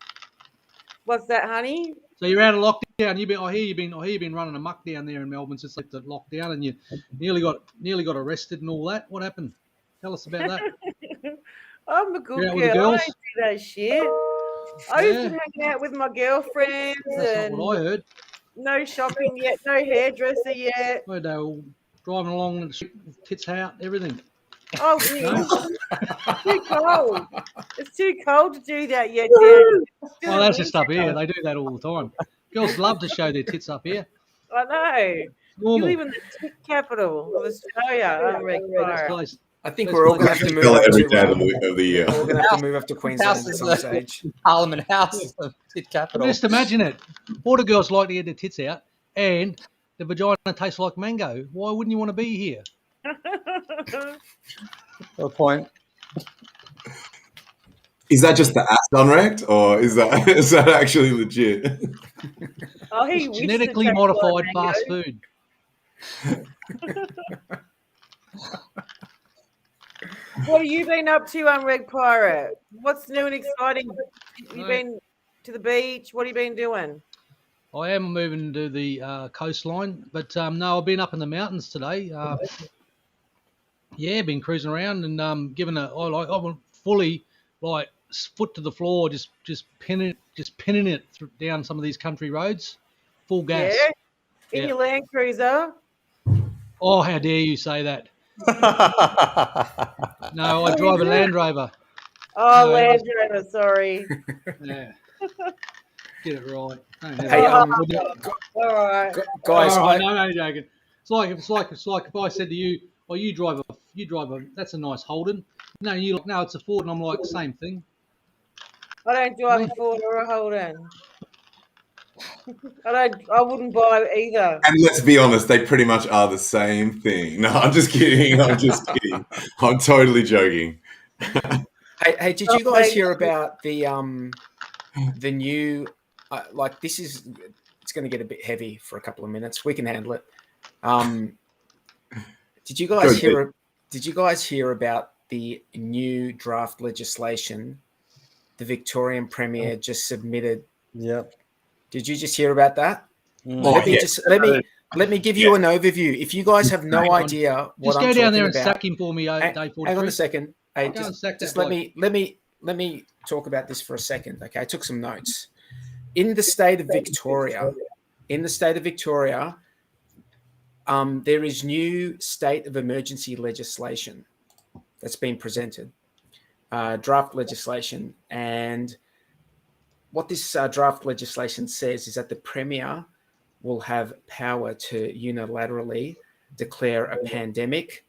What's that, honey? So you're out of lockdown. I hear you've been running amok down there in Melbourne since the lockdown, and you nearly got arrested and all that. What happened? Tell us about that. I'm a good girl. I don't do that shit. I used to hang out with my girlfriends. That's not what I heard. No shopping yet. No hairdresser yet. Well, they were driving along and tits out, everything. Oh, it's too cold. It's too cold to do that yet. Well, that's just up here. They do that all the time. Girls love to show their tits up here. I know. You live in the tit capital of Australia. I think we're all going to have to move up every day of the year. We're going to have to move up to Queensland at some stage. Parliament House, the tit capital. Just imagine it. All the girls like to get their tits out, and the vagina tastes like mango. Why wouldn't you want to be here? Good point. Is that just the ass uNrekt, or is that actually legit? It's genetically modified fast food. What have you been up to, uNrekt Pirate? What's new and exciting? Have you been to the beach? What have you been doing? I am moving to the coastline, but no, I've been up in the mountains today. Been cruising around and I went fully like foot to the floor, just pinning it down some of these country roads, full gas. Yeah, in your Land Cruiser. Oh, how dare you say that? No, I drive a Land Rover. Oh, Land Rover, sorry. Yeah. Get it right. Hey, all right, guys. I'm joking. It's like if I said to you, "Oh, you drive a that's a nice Holden." No, it's a Ford, and I'm like, same thing. I don't drive a Ford or a Holden. I wouldn't buy either. And let's be honest, they pretty much are the same thing. No, I'm just kidding. I'm just kidding. I'm totally joking. Hey, did you guys hear about the new like this is it's going to get a bit heavy for a couple of minutes. We can handle it. Did you guys hear about the new draft legislation the Victorian Premier just submitted? Yep. Did you just hear about that? Oh, Let me give you an overview. If you guys have no idea what Just I'm go down there talking and about, sack him for me, Day 43. hang on a second. Hey, Go and sack just that let me talk about this for a second. Okay, I took some notes. In the state of Victoria, there is new state of emergency legislation that's been presented, draft legislation, and what this draft legislation says is that the Premier will have power to unilaterally declare a pandemic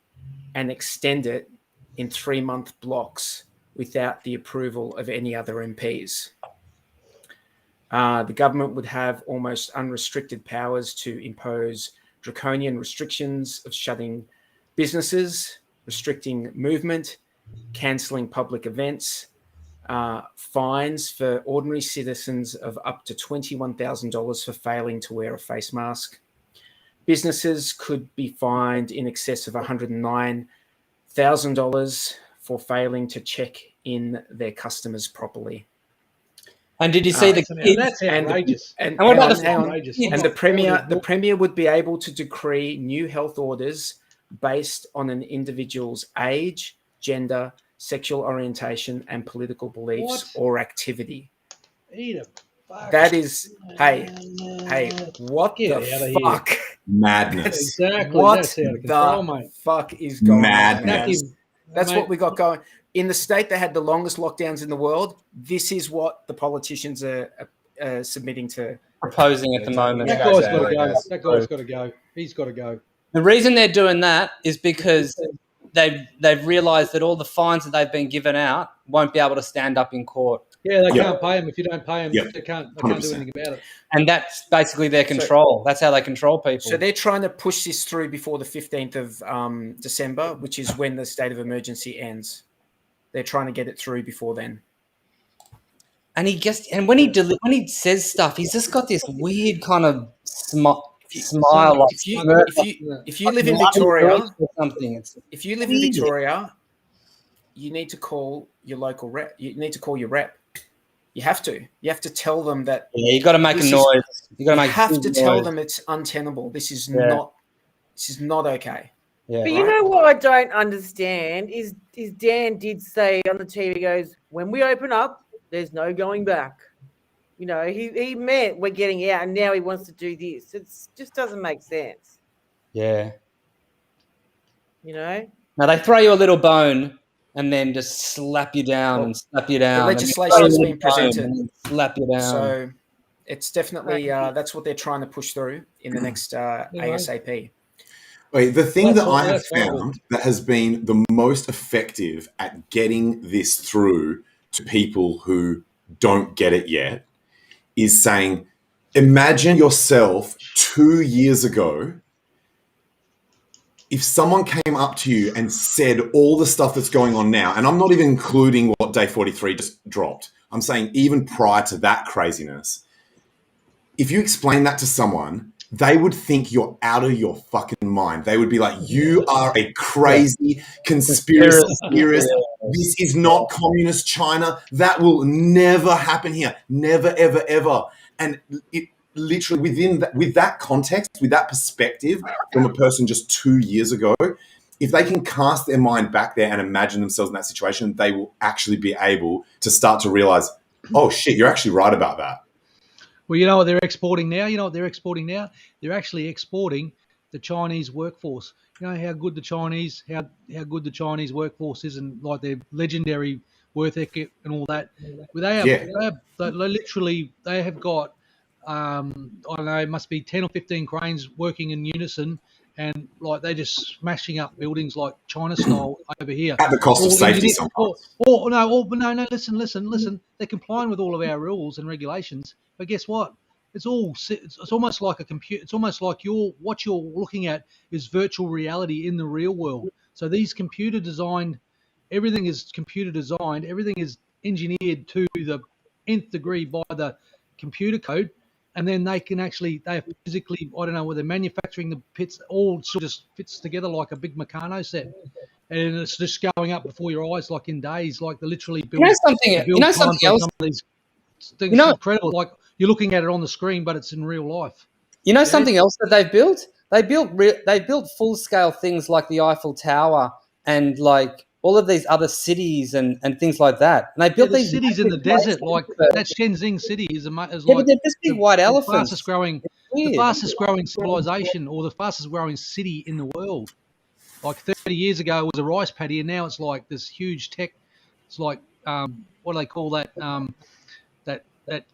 and extend it in 3-month blocks without the approval of any other MPs. The government would have almost unrestricted powers to impose draconian restrictions of shutting businesses, restricting movement, cancelling public events, fines for ordinary citizens of up to $21,000 for failing to wear a face mask. Businesses could be fined in excess of $109,000 for failing to check in their customers properly. And did you see the kids? That's outrageous. And what about the Premier would be able to decree new health orders based on an individual's age, gender, sexual orientation, and political beliefs or activity. That is, hey, what the fuck? Madness. Exactly. What That's out of control, the mate. fuck is going Madness. on? That's what we got going. In the state that had the longest lockdowns in the world, this is what the politicians are submitting to. Proposing at the moment. That guy's got to go. That guy's got to go. He's got to go. The reason they're doing that is because they've realised that all the fines that they've been given out won't be able to stand up in court. Yeah, they can't pay him. If you don't pay him, Yep. they can't do 100%. anything about it. And that's basically their control. That's how they control people. So they're trying to push this through before the 15th of December, which is when the state of emergency ends. They're trying to get it through before then. And when he says stuff, he's just got this weird kind of smile. If you live in Victoria, you need to call your local rep. You need to call your rep. You have to. You have to tell them that. Yeah, you got to make a noise. You have to tell them it's untenable. This is not okay. Yeah. But you know what I don't understand is Dan did say on the TV, he goes, when we open up, there's no going back. You know, he meant we're getting out, and now he wants to do this. It just doesn't make sense. Yeah. You know? Now they throw you a little bone and then just slap you down and slap you down. The legislation has been presented. And slap you down. So it's definitely that's what they're trying to push through in the next ASAP. Wait, the thing that I have that's horrible. found that has been the most effective at getting this through to people who don't get it yet is saying, imagine yourself 2 years ago. If someone came up to you and said all the stuff that's going on now, and I'm not even including what Day 43 just dropped, I'm saying even prior to that craziness, if you explain that to someone, they would think you're out of your fucking mind. They would be like, you are a crazy conspiracy theorist. This is not communist China. That will never happen here. Never, ever, ever. And it literally with that context, with that perspective from a person just 2 years ago, if they can cast their mind back there and imagine themselves in that situation, they will actually be able to start to realize, oh shit, you're actually right about that. Well, you know what they're exporting now? They're actually exporting the Chinese workforce. You know how good the Chinese workforce is, and like their legendary work ethic and all that. Well, they have got I don't know, it must be 10 or 15 cranes working in unison, and like they're just smashing up buildings like China style over here At the cost of safety engineer- sometimes. no, listen. They're complying with all of our rules and regulations, but guess what? It's almost like a computer. It's almost like what you're looking at is virtual reality in the real world. So these everything is computer designed. Everything is engineered to the nth degree by the computer code, and then they physically, I don't know, where they're manufacturing the pits, all sort of just fits together like a big Meccano set, and it's just going up before your eyes like in days, like they literally build. Something else. Some of these things incredible. Like you're looking at it on the screen, but it's in real life. Something else that they've built? They built full scale things like the Eiffel Tower and like all of these other cities and things like that. And they built these cities in the desert, like that Shenzhen city is like but they're just big white elephants. The fastest growing civilization or the fastest growing city in the world. Like 30 years ago, it was a rice paddy, and now it's like this huge tech. It's like what do they call that? That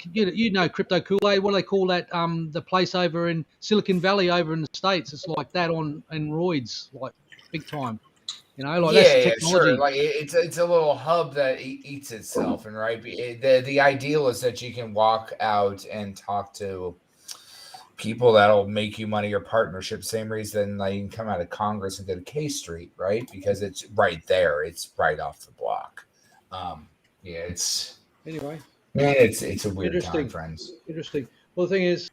crypto Kool-Aid. What do they call that? The place over in Silicon Valley, over in the States. It's like that on roids, like big time. That's technology. Sure. Like it's a little hub that eats itself, and right. The ideal is that you can walk out and talk to people that'll make you money or partnership. Same reason like you can come out of Congress and go to K Street, right? Because it's right there. It's right off the block. It's anyway. It's a weird time, friends. Interesting. Well, the thing is,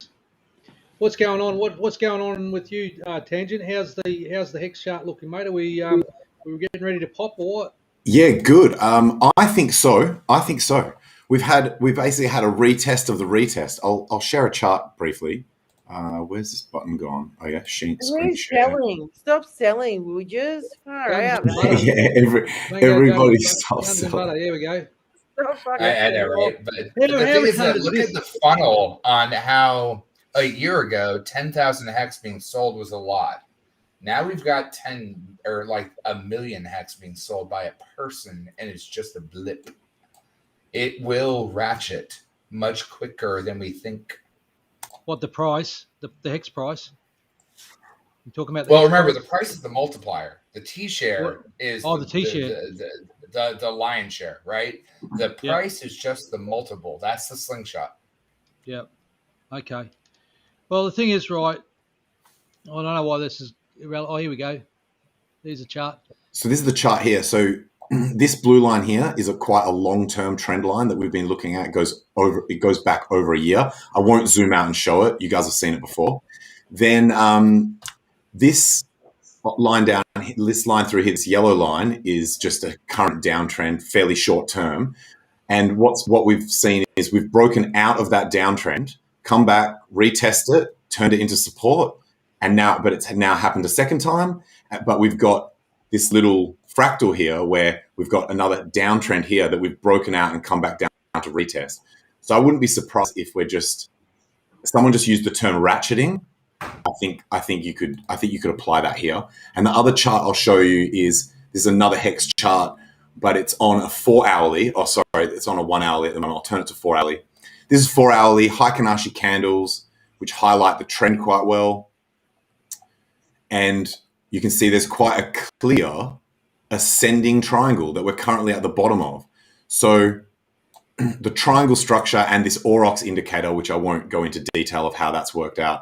what's going on? What's going on with you, Tangent? How's the hex chart looking, mate? Are we getting ready to pop or what? Yeah, good. I think so. We've basically had a retest of the retest. I'll share a chart briefly. Where's this button gone? Oh yeah, screen share. Stop selling, would you? Far out. Yeah, everybody stop selling. Here we go. I know, right? But the thing is that look at the funnel on how a year ago 10,000 hex being sold was a lot. Now we've got 10 or like 1 million hex being sold by a person, and it's just a blip. It will ratchet much quicker than we think. What the price? The hex price? You talking about? Remember the price is the multiplier. The T share is the T share. The lion's share, right? The price is just the multiple. That's the slingshot. Yeah. Okay. Well, the thing is, right, I don't know why this is irrelevant. Oh, here we go. There's a chart. So this is the chart here. So this blue line here is quite a long-term trend line that we've been looking at. It goes back over a year. I won't zoom out and show it. You guys have seen it before. Then this line down, this line through here, this yellow line is just a current downtrend, fairly short term. And what we've seen is we've broken out of that downtrend, come back, retest it, turned it into support, but it's now happened a second time. But we've got this little fractal here where we've got another downtrend here that we've broken out and come back down to retest. So I wouldn't be surprised if someone just used the term ratcheting. I think you could apply that here. And the other chart I'll show you is another hex chart, but it's on a 4 hourly. Oh, sorry, it's on a 1 hourly at the moment. I'll turn it to 4 hourly. This is 4 hourly Heikenhashi candles, which highlight the trend quite well. And you can see there's quite a clear ascending triangle that we're currently at the bottom of. So the triangle structure and this Aurochs indicator, which I won't go into detail of how that's worked out,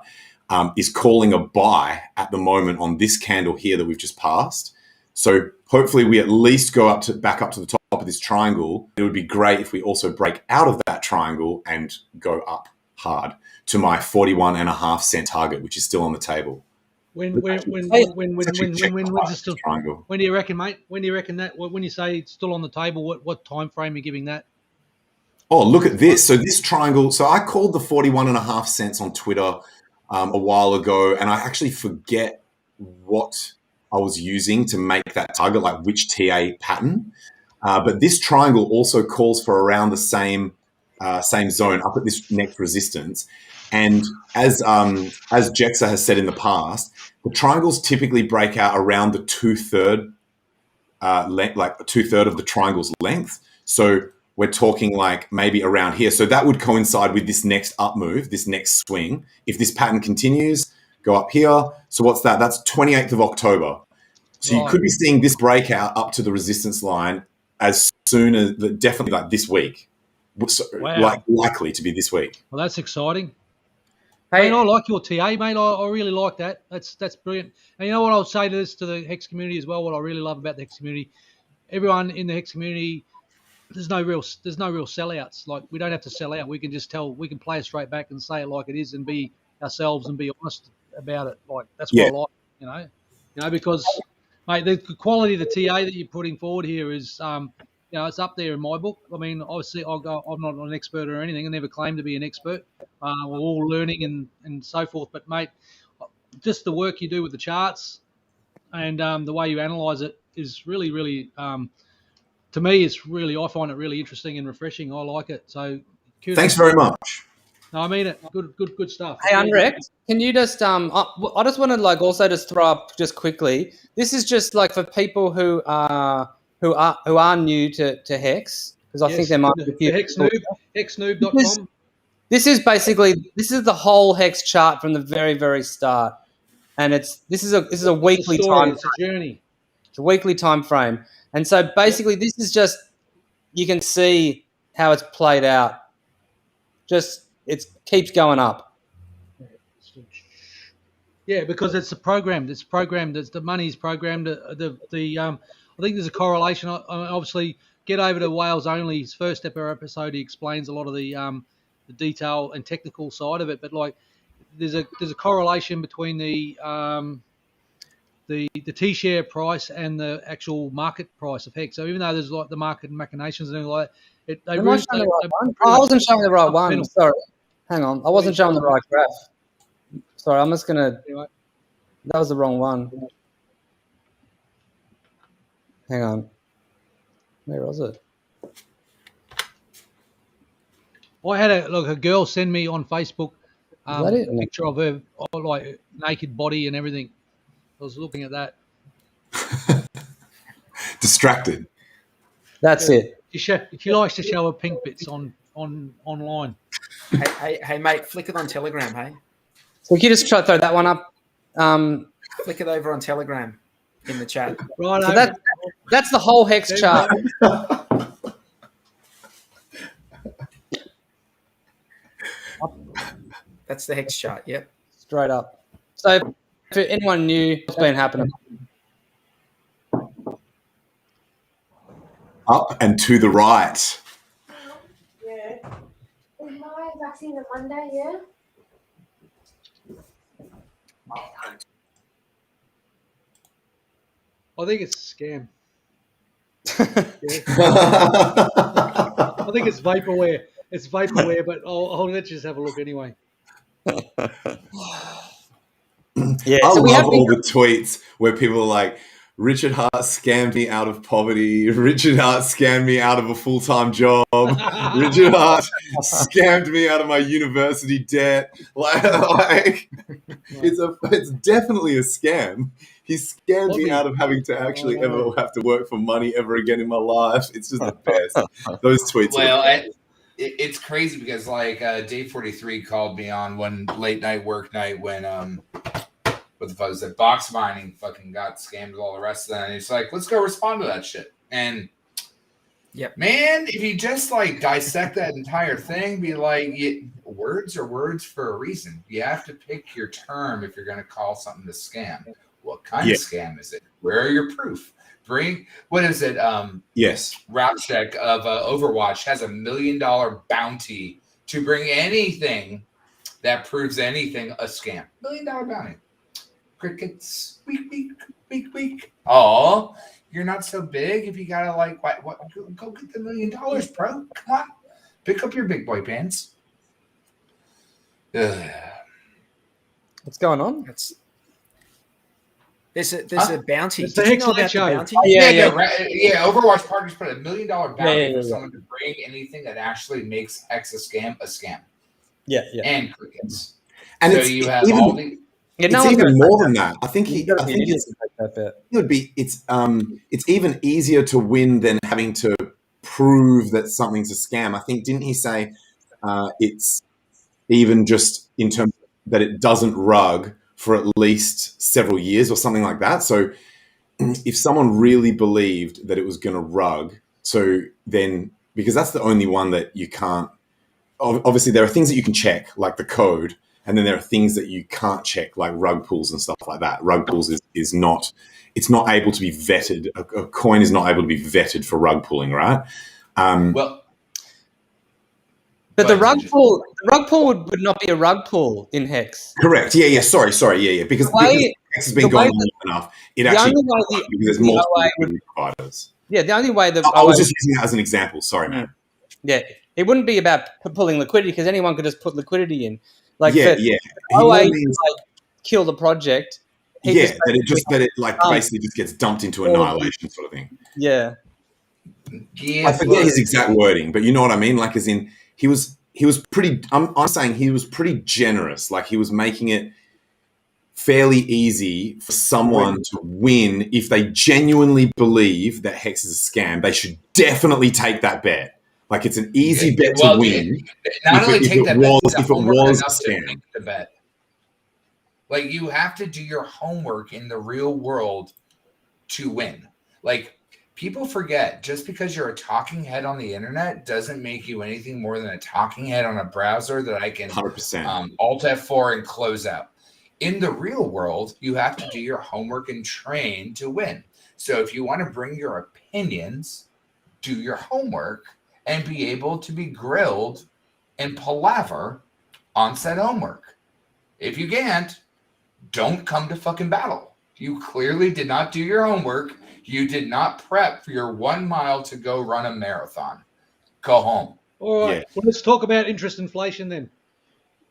is calling a buy at the moment on this candle here that we've just passed. So hopefully we at least go back up to the top of this triangle. It would be great if we also break out of that triangle and go up hard to my 41.5 cent target, which is still on the table. When do you reckon, mate? When do you reckon that? When you say it's still on the table, what time frame are you giving that? Oh, look at this. So this triangle. So I called the 41.5 cents on Twitter a while ago, and I actually forget what I was using to make that target, like which TA pattern. But this triangle also calls for around the same zone up at this next resistance. And as Jexxa has said in the past, the triangles typically break out around the two-third length, like a two-third of the triangle's length. So we're talking like maybe around here. So that would coincide with this next up move, this next swing. If this pattern continues, go up here. So what's that? That's 28th of October. So you could be seeing this breakout up to the resistance line as soon as, definitely like this week. So, like likely to be this week. Well, that's exciting. Hey, I like your TA, mate. I really like that. That's brilliant. And you know what I'll say to the Hex community as well. What I really love about the Hex community, everyone in the Hex community, there's no real sellouts. Like, we don't have to sell out. We can just we can play it straight back and say it like it is and be ourselves and be honest about it. Like, that's what I like. Because, mate, the quality of the TA that you're putting forward here is, it's up there in my book. I mean, obviously, I'm not an expert or anything. I never claimed to be an expert. We're all learning and so forth. But, mate, just the work you do with the charts and the way you analyse it is really, really, to me, I find it really interesting and refreshing. I like it. So, thanks very much. No, I mean it. Good stuff. Hey, uNrekt, can you just I just want to also just throw up just quickly. This is just for people who are new to Hex, because I think there might be a few. Hexnoob.com. This is the whole Hex chart from the very, very start, and this is a weekly time. It's a journey. It's a weekly time frame, and so basically this is just, you can see how it's played out. It keeps going up. Yeah, because it's programmed. It's programmed. The money's programmed. I think there's a correlation. Obviously, get over to Wales Only's first episode. He explains a lot of the detail and technical side of it. But there's a correlation between the T-share price and the actual market price of Hex. So even though there's the market machinations and everything like that, I wasn't showing the right one. Sorry, hang on. I wasn't showing the right graph. Sorry, I'm just gonna. That was the wrong one. Hang on. Where was it? I had a girl send me on Facebook a picture of her naked body and everything. I was looking at that. Distracted. That's it. She likes to show her pink bits online. Hey, mate, flick it on Telegram, hey? So can you just try to throw that one up? Flick it over on Telegram in the chat. Right. So that's the whole Hex chart. That's the Hex chart, yep. Straight up. So for anyone new, what's been happening? Up and to the right. Yeah. Is my vaccine on Monday, yeah? I think it's a scam. I think it's vaporware. It's vaporware, but I'll let you just have a look anyway. Yeah, I love all the tweets where people are like, Richard Hart scammed me out of poverty. Richard Hart scammed me out of a full-time job. Richard Hart scammed me out of my university debt. It's definitely a scam. He scammed me out of having to actually ever have to work for money ever again in my life. It's just the best. Those tweets. Well, it's crazy because Dave 43 called me on one late night work night when what the fuck is that? Box mining fucking got scammed with all the rest of that. And it's like, let's go respond to that shit. And man, if you just dissect that entire thing, be like, words are words for a reason. You have to pick your term if you're going to call something a scam. What kind of scam is it? Where are your proof? What is it? Yes. Rapcheck of Overwatch has $1 million bounty to bring anything that proves anything a scam. $1 million bounty. Crickets, weak. Oh, you're not so big if you gotta what? Go get the $1 million, bro. Come on, pick up your big boy pants. What's going on? There's a bounty. It's the Hex Light show. Bounty? Yeah. Overwatch partners put $1 million bounty for someone to bring anything that actually makes Hex a scam. Yeah. And crickets. And so you have all the. It's even more than that. I think it's even easier to win than having to prove that something's a scam. I think, didn't he say it's even just in terms that it doesn't rug for at least several years or something like that. So if someone really believed that it was going to rug, so then, because that's the only one that you can't, obviously there are things that you can check, like the code, and then there are things that you can't check, like rug pools and stuff like that. Rug pools is not, it's not able to be vetted. A coin is not able to be vetted for rug pooling, right? Well, But the rug pool would not be a rug pool in Hex. Correct. Yeah. Sorry. Yeah. Because Hex has been going long enough. It actually, because there's multiple providers. Yeah, the only way that I was just using that as an example. Sorry, man. Yeah, it wouldn't be about pulling liquidity because anyone could just put liquidity in. Like, yeah. No way to like kill the project. That it basically just gets dumped into annihilation, sort of thing. Yeah. I forget his exact wording, but you know what I mean. Like, as in, he was pretty. I'm saying he was pretty generous. Like, he was making it fairly easy for someone to win if they genuinely believe that Hex is a scam. They should definitely take that bet. Like, it's an easy bet to win. Not only take that bet, if it was a scam. The bet. Like, you have to do your homework in the real world to win. Like, people forget, just because you're a talking head on the internet doesn't make you anything more than a talking head on a browser that I can 100%. Alt F4 and close out. In the real world, you have to do your homework and train to win. So if you want to bring your opinions, do your homework and be able to be grilled and palaver on said homework. If you can't, don't come to fucking battle. You clearly did not do your homework. You did not prep for your 1 mile to go run a marathon. Go home. All right. Yeah. Well, let's talk about interest inflation then.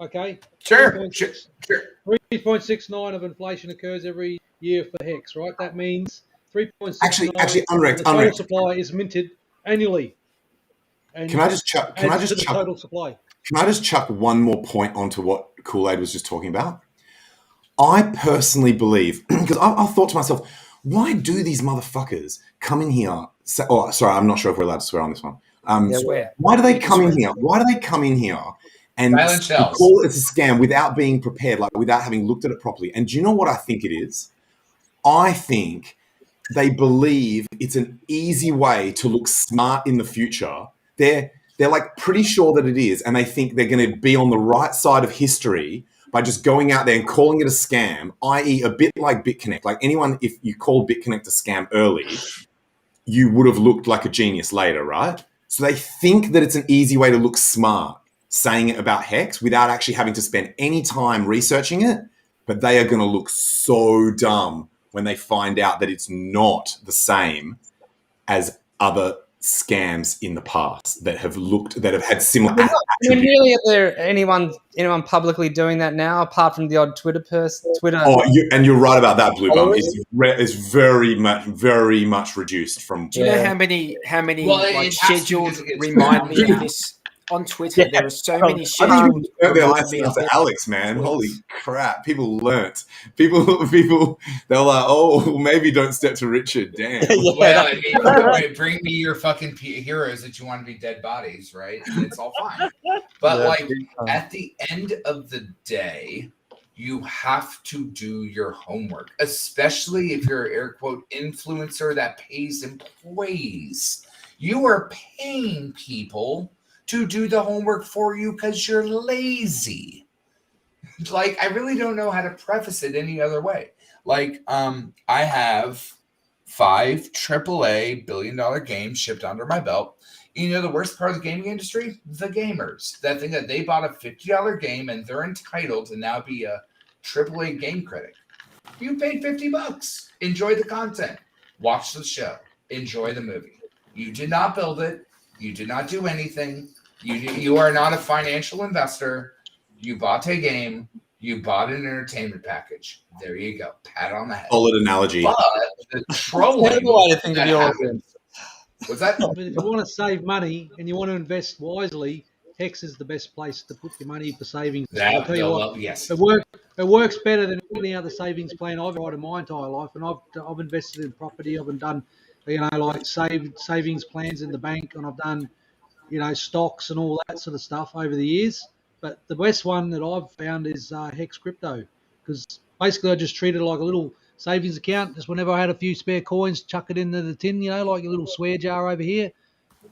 Okay. Sure. 3.69 of inflation occurs every year for Hex, right? That means 3.69. Actually, uNrekt. The total supply is minted annually. And can I just chuck? Total supply. Can I just chuck one more point onto what Kool-Aid was just talking about? I personally believe, because I thought to myself, why do these motherfuckers come in here? Sorry, I'm not sure if we're allowed to swear on this one. Why do they come in here? Why do they come in here and call it a scam without being prepared, like without having looked at it properly? And do you know what I think it is? I think they believe it's an easy way to look smart in the future. They're like pretty sure that it is, and they think they're going to be on the right side of history by just going out there and calling it a scam, i.e. a bit like BitConnect. Like anyone, if you called BitConnect a scam early, you would have looked like a genius later, right? So they think that it's an easy way to look smart saying it about Hex without actually having to spend any time researching it, but they are going to look so dumb when they find out that it's not the same as other scams in the past that have had similar attributes. Really, is there anyone publicly doing that now, apart from the odd Twitter person? And you're right about that, Bloobum. It's very much reduced from. Do you know how many scheduled remind me of this? On Twitter, there are so many scheduled. Their lesson after Alex, man. Holy crap! People learnt. People. They're like, oh, maybe don't step to Richard. Damn. Well, bring me your fucking heroes that you want to be dead bodies, right? And it's all fine. But at the end of the day, you have to do your homework, especially if you're an air quote influencer that pays employees. You are paying people to do the homework for you because you're lazy. Like, I really don't know how to preface it any other way. Like, I have 5 AAA billion-dollar games shipped under my belt. You know the worst part of the gaming industry? The gamers that think that they bought a $50 game and they're entitled to now be a AAA game critic. You paid $50. Enjoy the content. Watch the show. Enjoy the movie. You did not build it. You did not do anything. You are not a financial investor. You bought a game. You bought an entertainment package. There you go. Pat on the head. Solid analogy. But the trolling. What's that? But if you want to save money and you want to invest wisely, Hex is the best place to put your money for savings. I'll tell you what, yes. It works better than any other savings plan I've tried in my entire life, and I've invested in property. I've done, like savings plans in the bank, and I've done, stocks and all that sort of stuff over the years. But the best one that I've found is Hex Crypto, because basically I just treated it like a little savings account. Just whenever I had a few spare coins, chuck it into the tin, like a little swear jar over here,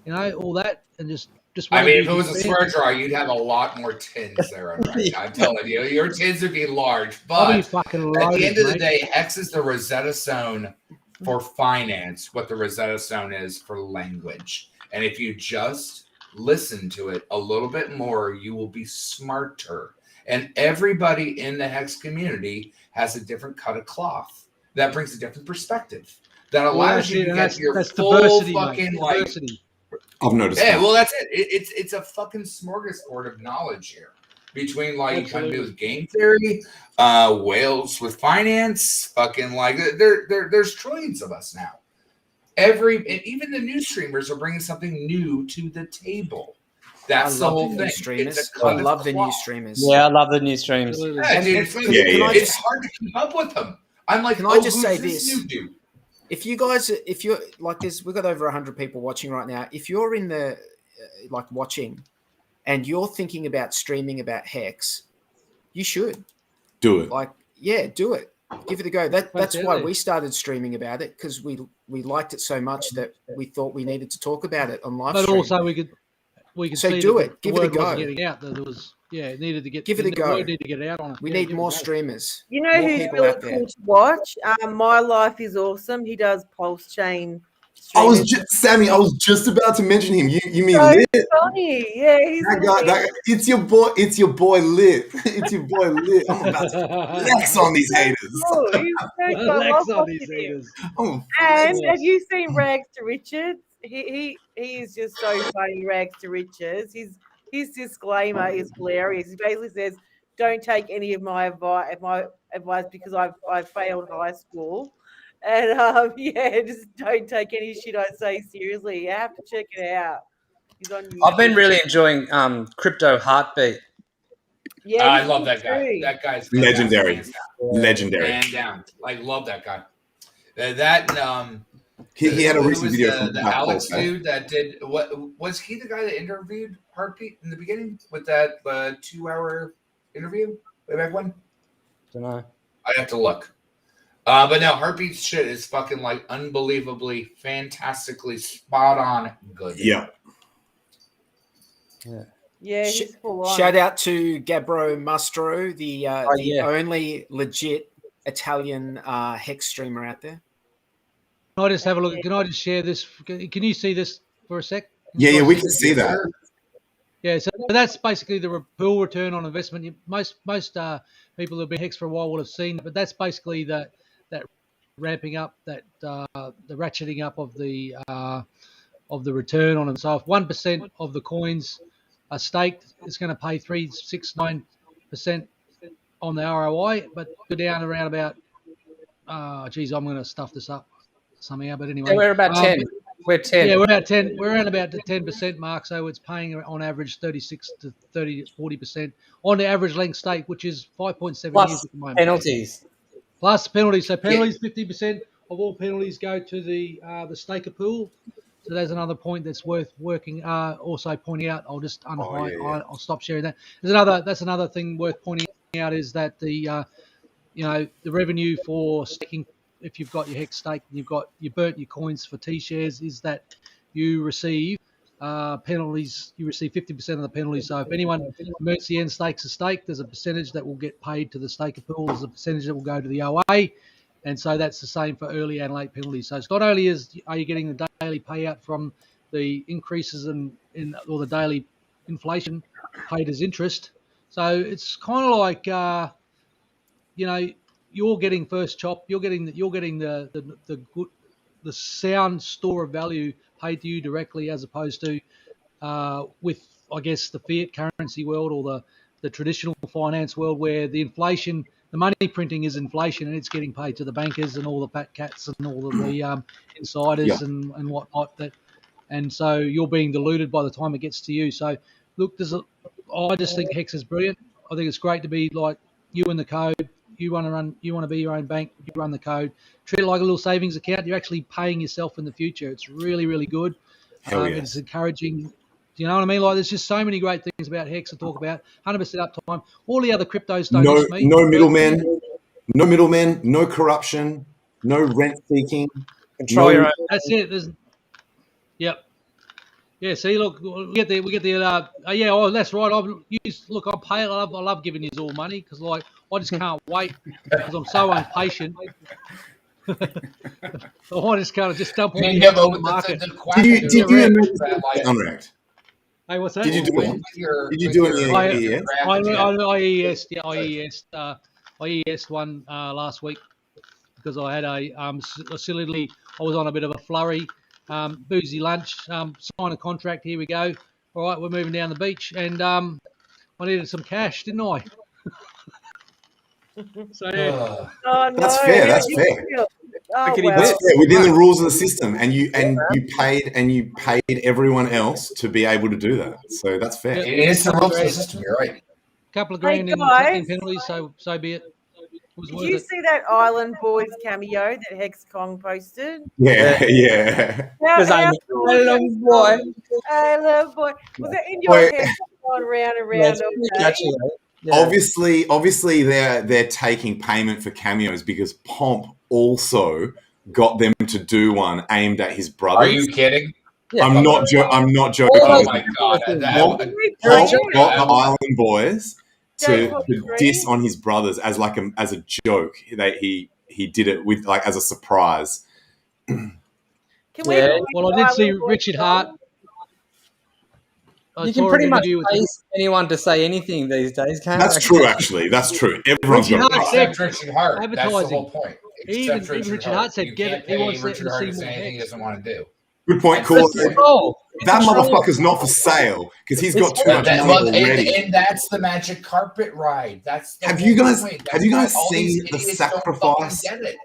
all that, and just I whenever mean, you if it was a spare. swear jar, you'd have a lot more tins there, uNrekt. I'm telling you, your tins would be large. I'll be But fucking at loaded, the end of the mate. day, Hex is the Rosetta Stone for finance, what the Rosetta Stone is for language. And if you just listen to it a little bit more, you will be smarter. And everybody in the Hex community has a different cut of cloth. That brings a different perspective. That allows you to get your full diversity, fucking mate. like. Diversity. I've noticed. Yeah, that. well, that's it. It's a fucking smorgasbord of knowledge here between like you kind of do with game theory, whales with finance, fucking like there's trillions of us now. And even the new streamers are bringing something new to the table. That's the whole thing. Streamers. I love the new streamers. Yeah, I love the new streams. Absolutely. Yeah, dude, it's hard to keep up with them. I'm like, can I just say this this? new dude? If you're like this, we've got over 100 people watching right now. If you're in the like watching, and you're thinking about streaming about Hex, you should do it. Like, yeah, do it. Give it a go. That's why we started streaming about it, because we liked it so much that we thought we needed to talk about it on live. But stream. also we could so see do it. Give it a word go. wasn't getting out. There was it needed to get. Give it a go. Need to get out on it. We need more streamers. You know more who's people really out there. cool to watch? My Life is Awesome. He does PulseChain. Sammy. I was just about to mention him. You mean so Lit? Funny. Yeah, he's it's your boy. It's your boy Lit. It's your boy Lit. I'm about to flex on these haters. Oh, he's so cool. I love watching him. And have you seen Rags to Riches? He is just so funny. Rags to Riches. His disclaimer is hilarious. He basically says, "Don't take any of my advice because I failed high school." And just don't take any shit I say seriously. You have to check it out. He's on YouTube. I've been really enjoying Crypto Heartbeat. Yeah, I love that guy. That guy's legendary. Hands Legendary. Hand down. Like, love that guy. He had a recent video the, from the Alex dude that did what was he the guy that interviewed Heartbeat in the beginning with that 2-hour interview way back when? Don't know. I'd have to look. But no, Heartbeat's shit is fucking like unbelievably, fantastically spot on good. Yeah. Yeah, he's full on. Shout out to Gabbro Mastro, the only legit Italian Hex streamer out there. Can I just have a look? Can I just share this? Can you see this for a sec? Yeah, we can see that. Yeah, so that's basically the pool return on investment. Most people who've been Hex for a while will have seen, but that's basically that ramping up, that the ratcheting up of the return on it. So if 1% of the coins are staked, it's going to pay 369% on the ROI, but go down around about. I'm going to stuff this up somehow, but anyway, Yeah, we're about 10. We're 10. Yeah, we're about 10. We're around about the 10% mark, so it's paying on average 36 to 40% on the average length stake, which is 5.7 years at the moment. Penalties. Plus penalties. So penalties, 50% of all penalties go to the staker pool. So there's another point that's worth working. Also pointing out, I'll just I'll stop sharing that. That's another thing worth pointing out is that the revenue for staking, if you've got your Hex stake and you burnt your coins for T shares, is that you receive penalties. You receive 50% of the penalties. So if anyone merts the end stakes a stake, there's a percentage that will get paid to the staker pool. There's a percentage that will go to the OA. And so that's the same for early and late penalties. So it's not only are you getting the daily payout from the increases in or the daily inflation paid as interest. So it's kind of like you're getting first chop. You're getting the good, the sound store of value paid to you directly, as opposed to with, I guess, the fiat currency world or the traditional finance world, where the inflation, the money printing is inflation, and it's getting paid to the bankers and all the fat cats and all of the insiders and whatnot. And so you're being diluted by the time it gets to you. So look, I just think Hex is brilliant. I think it's great to be like you in the code. You want to be your own bank. You run the code. Treat it like a little savings account. You're actually paying yourself in the future. It's really, really good. It's encouraging. Do you know what I mean? Like, there's just so many great things about Hex to talk about. 100% uptime. All the other cryptos don't miss me. No middleman. No middlemen, no corruption, no rent seeking. Control your own. That's it. Yep. Yeah. See, look, we get the. Yeah. Oh, that's right. I pay. I love giving you all money because like I just can't wait because I'm so impatient. So I just kind of just dump all the but on the market. Did you uNrekt? Hey, what's that? Did you do it? Did you do it in EES? I EES one last week because I had a silly. I was on a bit of a flurry, boozy lunch, sign a contract. Here we go. All right, we're moving down the beach, and I needed some cash, didn't I? So yeah. Oh, no. That's fair. That's fair. Oh, That's well. That's fair. Within the rules of the system, and you paid everyone else to be able to do that. So that's fair. It is the rules of the system. You're right. A couple of grand in penalties, so be it. Did you see that Island Boys cameo that Hex Kong posted? Yeah. Island Boy. Island Boy. Was it in your head going round and round all day? Yeah. Obviously, they're taking payment for cameos because Pomp also got them to do one aimed at his brothers. Are you kidding? Yeah. I'm not joking. Oh my god! Pomp got the Island Boys to diss on his brothers as a joke. He did it with as a surprise. Can Well, I did see Richard Hart. You can pretty much pay anyone to say anything these days, can't you? That's true, actually. That's true. Everyone's got Except Richard Hart. That's the Advertising. whole point. Even Richard Hart said, You "Get can't it." He pay wants Richard to Hart see to more say anything he text. doesn't want to do. Good point, cool. Control. That motherfucker's not for sale because he's got too much money already. And that's the magic carpet ride. That's the Have you guys all seen these the idiots don't sacrifice? fucking get it.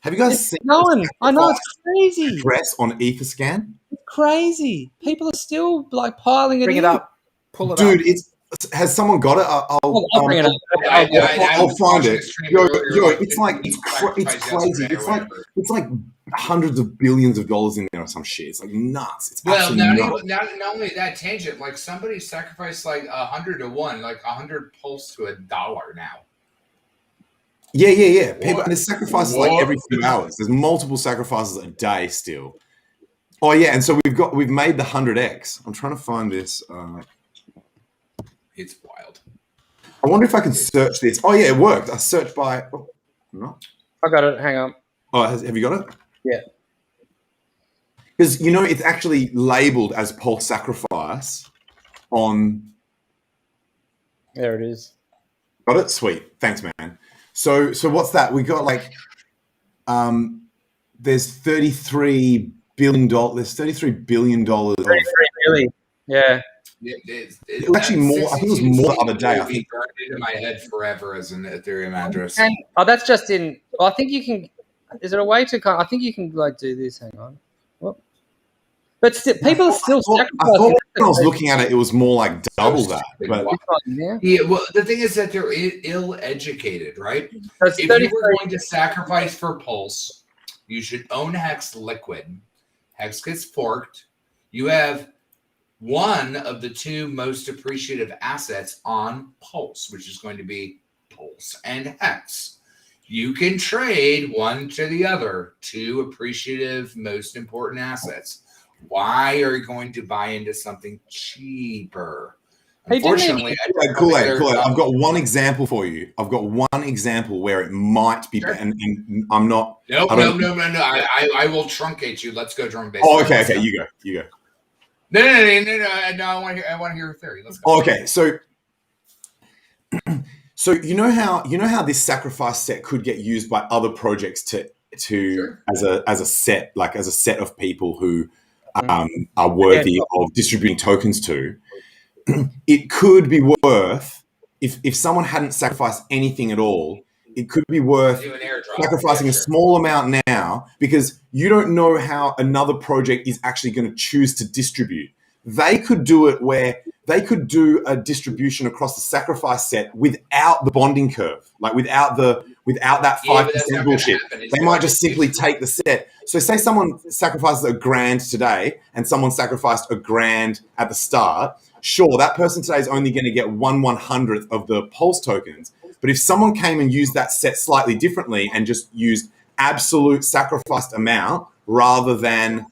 Have you guys seen No one. the I know it's sacrifice crazy. press on Etherscan? It's crazy. People are still piling it Bring in. it up. Pull it Dude, up. has someone got it? I'll bring it up. I'll find it. Yo, it's crazy. It's It's like hundreds of billions of dollars in there or some shit. It's like nuts. It's well, absolutely not nuts. only that tangent, like somebody sacrificed 100 to 1, 100 pulse to $1 now. Yeah. People, and there's sacrifices What? every few hours. There's multiple sacrifices a day still. Oh yeah, and so we've made the 100x. I'm trying to find this. It's wild. I wonder if I can search this. Oh yeah, it worked. I searched by. Oh, no. I got it. Hang on. Oh, have you got it? Yeah. Because it's actually labeled as pulse sacrifice on. There it is. Got it? Sweet. Thanks, man. So what's that? We got there's $33 billion. There's $33 billion. 33 billion. Yeah. It was actually more. I think it was more the other day. I think burned into my head forever as an Ethereum address. And, that's just in. Well, I think you can. Is there a way to? I think you can do this. Hang on. What? But still, people are still I sacrificing. thought when I was looking at it, it was more like double that. But Yeah, well, the thing is that they're ill-educated, right? That's If 33. you were going to sacrifice for Pulse, you should own Hex Liquid. Hex gets forked. You have one of the two most appreciative assets on Pulse, which is going to be Pulse and Hex. You can trade one to the other, two appreciative, most important assets. Why are you going to buy into something cheaper? Unfortunately, Kool-Aid. I've got one example for you. I've got one example where it might be, and I'm not. No. I will truncate you. Let's go drum and bass. Oh, okay. You go. No. I want to hear your theory. Let's go. Oh, okay, so you know how this sacrifice set could get used by other projects to Sure. as a set, as a set of people who are worthy of distributing tokens to. It could be worth, if someone hadn't sacrificed anything at all, it could be worth Do an airdrop. sacrificing a small amount now, because you don't know how another project is actually going to choose to distribute. They could do it where they could do a distribution across the sacrifice set without the bonding curve, without that 5% bullshit. They might just simply take the set. So say someone sacrifices $1,000 today and someone sacrificed $1,000 at the start. Sure, that person today is only going to get 1/100th of the Pulse tokens. But if someone came and used that set slightly differently and just used absolute sacrificed amount rather than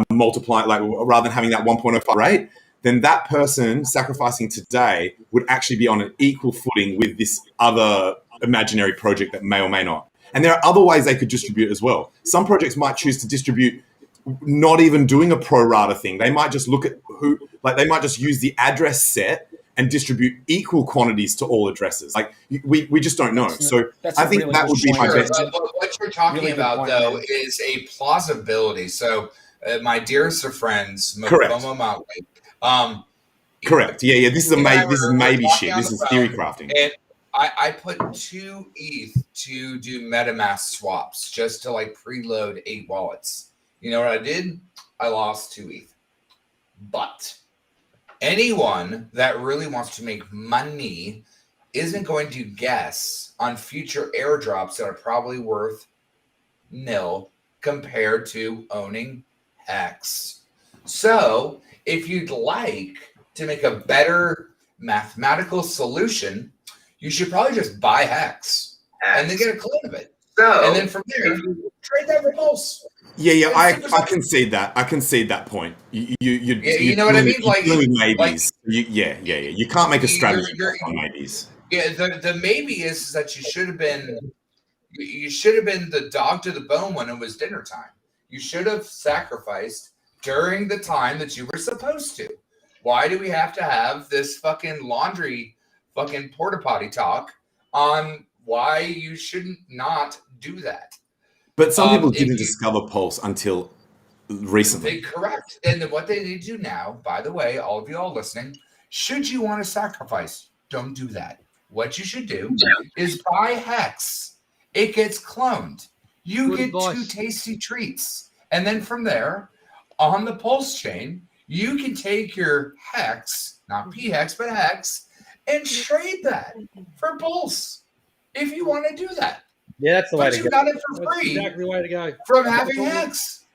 multiply, like rather than having that 1.05 rate, then that person sacrificing today would actually be on an equal footing with this other imaginary project that may or may not. And there are other ways they could distribute as well. Some projects might choose to distribute not even doing a pro rata thing. They might just look at they might just use the address set and distribute equal quantities to all addresses. Like we just don't know. So I think really that good would be my point. best. But what you're talking Really good about, point, though, man. is a plausibility. So my dearest of friends, Correct. FOMO Motley, Correct. Yeah. This is he and I this is were maybe talking shit. on This the is theory phone, crafting. And I put 2 ETH to do MetaMask swaps just to like preload 8 wallets. You know what I did? I lost 2 ETH. But anyone that really wants to make money isn't going to guess on future airdrops that are probably worth nil compared to owning Hex. So if you'd like to make a better mathematical solution, you should probably just buy Hex and then get a clone of it. And then from there, trade that for Pulse. Yeah, I concede that. I concede that point. You know what I mean? Like maybes. You can't make a strategy on maybes. Yeah, the maybe is that you should have been the dog to the bone when it was dinner time. You should have sacrificed during the time that you were supposed to. Why do we have to have this fucking laundry fucking porta potty talk on why you shouldn't not do that? But some people didn't discover Pulse until recently. Correct. And then what they need to do now, by the way, all of you all listening, should you want to sacrifice, don't do that. What you should do is buy Hex. It gets cloned. You get 2 tasty treats. And then from there, on the Pulse chain, you can take your Hex, not P-Hex, but Hex, and trade that for Pulse if you want to do that. Yeah, that's the way But to you go. got it for That's free exactly the way to go. from having Hex.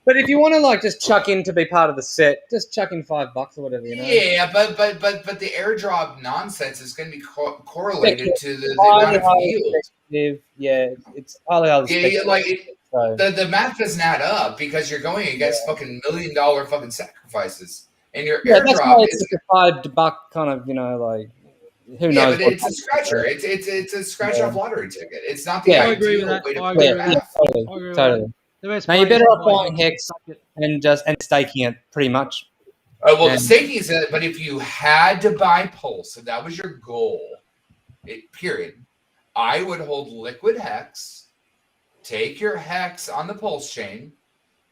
But if you want to like just chuck in to be part of the set, just chuck in $5 or whatever, you know. Yeah, but the airdrop nonsense is going to be correlated to the amount of yield. Yeah, it's highly Yeah, like so. the math doesn't add up because you're going against fucking $1 million fucking sacrifices, and your Yeah, that's why airdrop it's is like a $5 kind of, you know, like who yeah, knows. but it's a scratcher. It's a scratch off lottery ticket. It's not the Yeah. I agree with ideal that. way to I play agree with the that. math. I agree with Totally. The best Now you're way better is off to buy buying Hex and staking it pretty much. Well, the And- staking is that, but if you had to buy Pulse, if that was your goal, period, I would hold liquid Hex, take your Hex on the Pulse chain,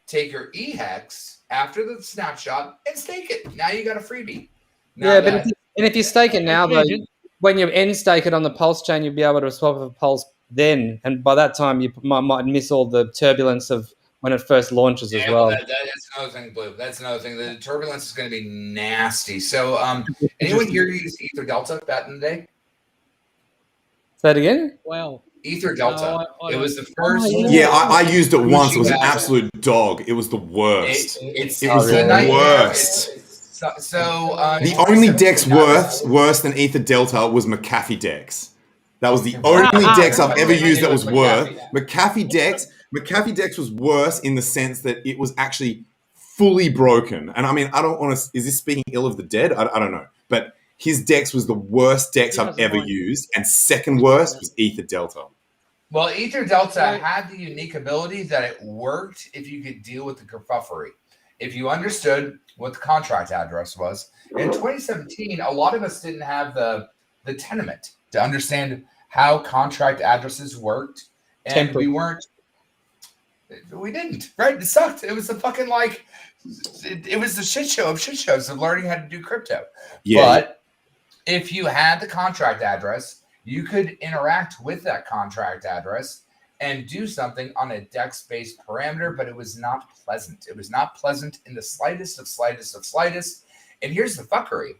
take your E-Hex after the snapshot, and stake it. Now you got a freebie. Now Yeah, but if you stake it now, though, Agent. when you end stake it on the Pulse chain, you'll be able to swap it for Pulse then. And by that time, you might miss all the turbulence of when it first launches as well. That's another thing, Blue. That's another thing. The turbulence is going to be nasty. So, anyone here use Ether Delta back in the day? Say it again? Wow. Ether Delta. No, I it was the don't. first. Yeah, I used it once. It was an Yeah. absolute dog. It was the worst. It's It was a the nightmare. worst. The only Dex worse than Ether Delta was McAfee Dex. That was the only Dex I've ever used that was worse. McAfee Dex was worse in the sense that it was actually fully broken. And I mean, I don't want to. Is this speaking ill of the dead? I don't know. But his Dex was the worst Dex I've ever used, and second worst was Ether Delta. Well, Ether Delta had the unique ability that it worked if you could deal with the kerfufflery. If you understood what the contract address was. In 2017, a lot of us didn't have the tenement to understand how contract addresses worked. And we didn't, right? It sucked. It was the fucking it was the shit show of shit shows of learning how to do crypto. Yeah. But if you had the contract address, you could interact with that contract address and do something on a DEX-based parameter, but it was not pleasant. It was not pleasant in the slightest of slightest of slightest. And here's the fuckery.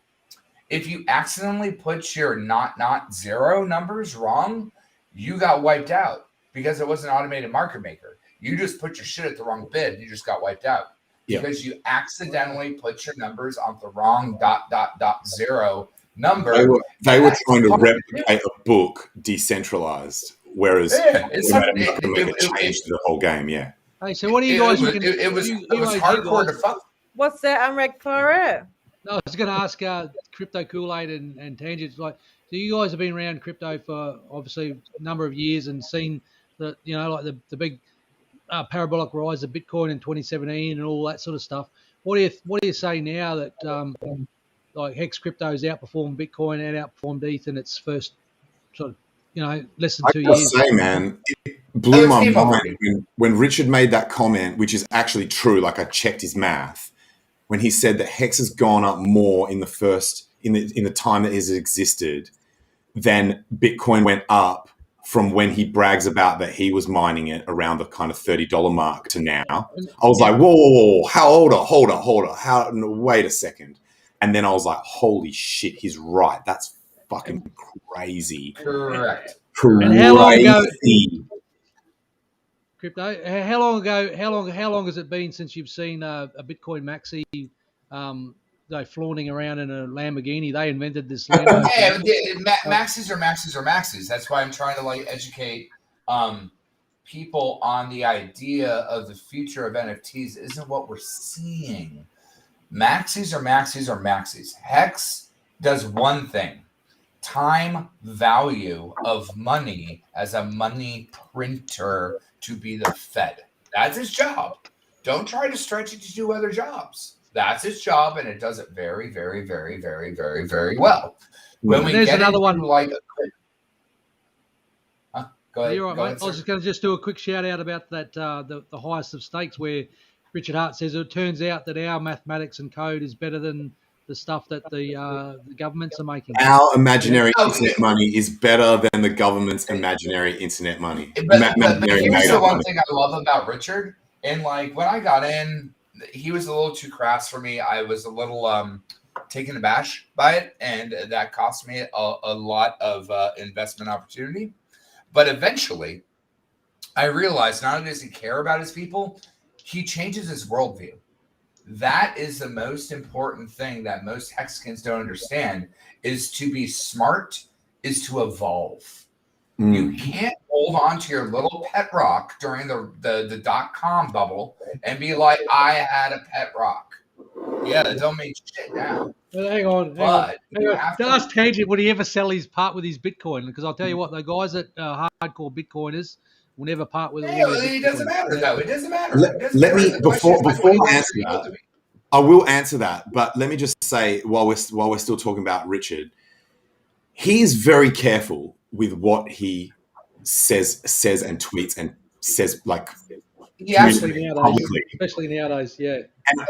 If you accidentally put your not zero numbers wrong, you got wiped out because it was an automated market maker. You just put your shit at the wrong bid and you just got wiped out because you accidentally put your numbers on the wrong .0 number. They were trying to replicate a book decentralized, whereas it make a change to the whole game. Yeah. Hey, so what do you guys? It was hardcore to fuck. What's that uNrekt Pirate? No, I was going to ask Crypto Kool-Aid and Tangents. Like, so you guys have been around crypto for obviously a number of years and seen the, like the big parabolic rise of Bitcoin in 2017 and all that sort of stuff. What do you say now that like Hex Crypto's outperformed Bitcoin and outperformed ETH in its first sort of less than 2 years? I say, man, it blew my mind when Richard made that comment, which is actually true. Like, I checked his math when he said that Hex has gone up more in the time that it has existed than Bitcoin went up from when he brags about that he was mining it around the kind of $30 mark to now. I was like, whoa, hold on, wait a second. And then I was like, holy shit, he's right. That's fucking crazy. Correct. And how long ago? Crypto. How long has it been since you've seen a Bitcoin maxi, flaunting around in a Lamborghini? They invented this Lamborghini. Maxis are maxis. That's why I'm trying to educate people on the idea of the future of NFTs isn't what we're seeing. Maxis are maxis. Hex does one thing. Time value of money as a money printer to be the Fed. That's his job. Don't try to stretch it to do other jobs. That's his job, and it does it very, very, very, very, very, very well. When we there's get another one. Go ahead. You're right, mate. I was just going to do a quick shout out about that the highest of stakes, where Richard Hart says it turns out that our mathematics and code is better than the stuff that the governments are making. Our imaginary internet money is better than the government's imaginary internet money. But here's the one thing I love about Richard. And when I got in, he was a little too crass for me. I was a little taken abash by it, and that cost me a lot of investment opportunity. But eventually, I realized not only does he care about his people, he changes his worldview. That is the most important thing that most Hexicans don't understand, is to be smart, is to evolve. You can't hold on to your little pet rock during the .com bubble and be like, I had a pet rock. Yeah, it don't mean shit now. Well, hang on. Ask Tangent, would he ever sell his part with his Bitcoin? Because I'll tell you what, the guys that hardcore Bitcoiners will never part with it. It doesn't matter, though. It doesn't matter. Let me, before I answer that, I will answer that, but let me just say, while we're still talking about Richard, he's very careful with what he says and tweets and says, especially nowadays, yeah. And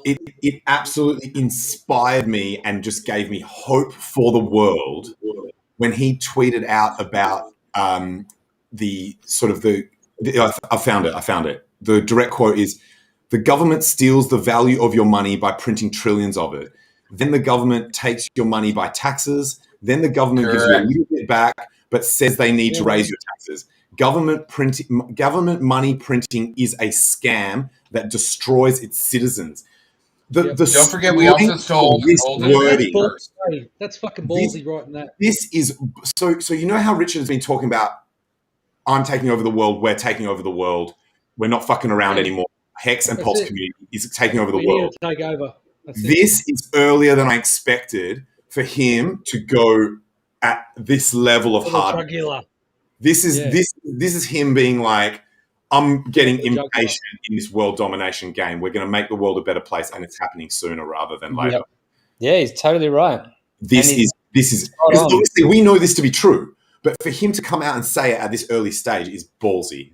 it absolutely inspired me and just gave me hope for the world when he tweeted out about I found it. The direct quote is, "The government steals the value of your money by printing trillions of it. Then the government takes your money by taxes. Then the government gives you a little bit back, but says they need to raise your taxes. Government money printing is a scam that destroys its citizens." Don't forget, we also stole That's fucking ballsy, right? In that. This is so. You know how Richard has been talking about, I'm taking over the world. We're taking over the world. We're not fucking around anymore. Hex and Pulse community is taking over the world. Take over. This is earlier than I expected for him to go at this level of hard. This is him being like, I'm getting impatient in this world domination game. We're going to make the world a better place, and it's happening sooner rather than later. Yep. Yeah, he's totally right. This is because obviously we know this to be true, but for him to come out and say it at this early stage is ballsy.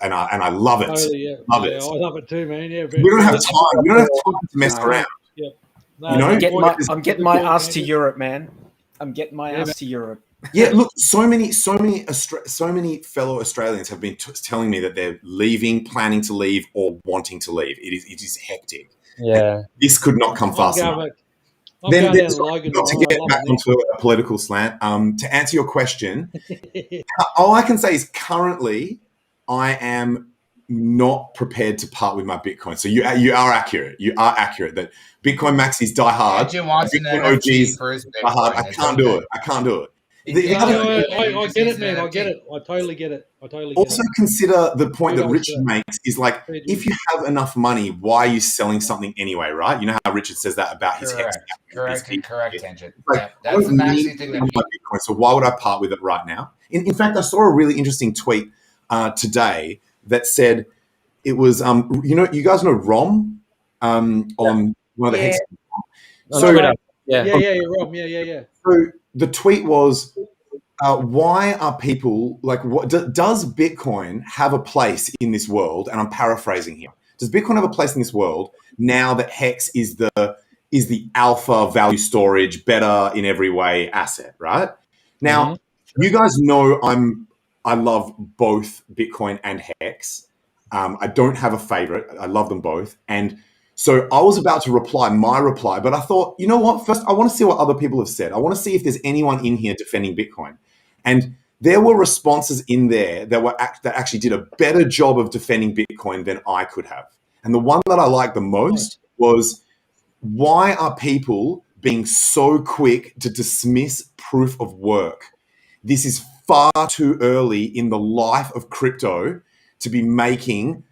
And I love it. Totally, yeah. Love it. I love it too, man. Yeah, we don't have time. We don't have time to mess around. Yeah. No, I'm getting my ass to Europe, man. I'm getting my ass to Europe. Yeah, look, so many fellow Australians have been telling me that they're leaving, planning to leave, or wanting to leave. It is hectic. Yeah, this could not come fast enough. Then, not to get back onto a political slant, to answer your question, all I can say is currently I am not prepared to part with my Bitcoin. So you are accurate. You are accurate that Bitcoin maxis die hard. Andrew wants an Bitcoin NFT OGs for his die Bitcoin. hard. I It's can't do okay. it. I can't do it. I get it, man. I get it. I totally get it. Also consider the point that Kudos Richard to that. makes is like, Fair if you have enough money, why are you selling something anyway, right? You know how Richard says that about his hex. Correct, tangent. Like, Yeah, I that's the don't maxi need thing. to have my Bitcoin, so why would I part with it right now? In fact, I saw a really interesting tweet today that said it was, you guys know Rom on one of the hex. So, Yeah, Rob. Yeah. So the tweet was, why are people like? What does Bitcoin have a place in this world? And I'm paraphrasing here. Does Bitcoin have a place in this world now that Hex is the alpha value storage, better in every way asset? Right now, you guys know I love both Bitcoin and Hex. I don't have a favorite. I love them both, and so I was about to reply my reply, but I thought, you know what? First, I want to see what other people have said. I want to see if there's anyone in here defending Bitcoin. And there were responses in there that actually did a better job of defending Bitcoin than I could have. And the one that I liked the most was, why are people being so quick to dismiss proof of work? This is far too early in the life of crypto to be making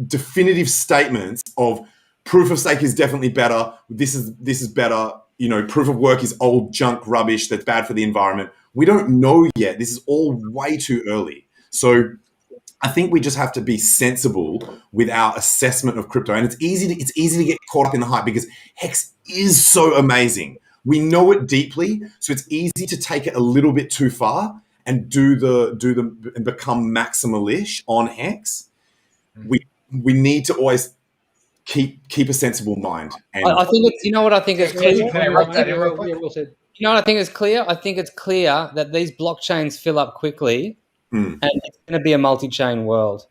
definitive statements of proof of stake is definitely better. This is better. Proof of work is old junk rubbish that's bad for the environment. We don't know yet. This is all way too early. So I think we just have to be sensible with our assessment of crypto. And it's easy to get caught up in the hype because Hex is so amazing. We know it deeply, so it's easy to take it a little bit too far and and become maximalish on Hex. We need to always keep a sensible mind. And I think it's, you know what I think is clear? Can I write that in real quick? Well said. You know what I think is clear? I think it's clear that these blockchains fill up quickly and it's going to be a multi-chain world.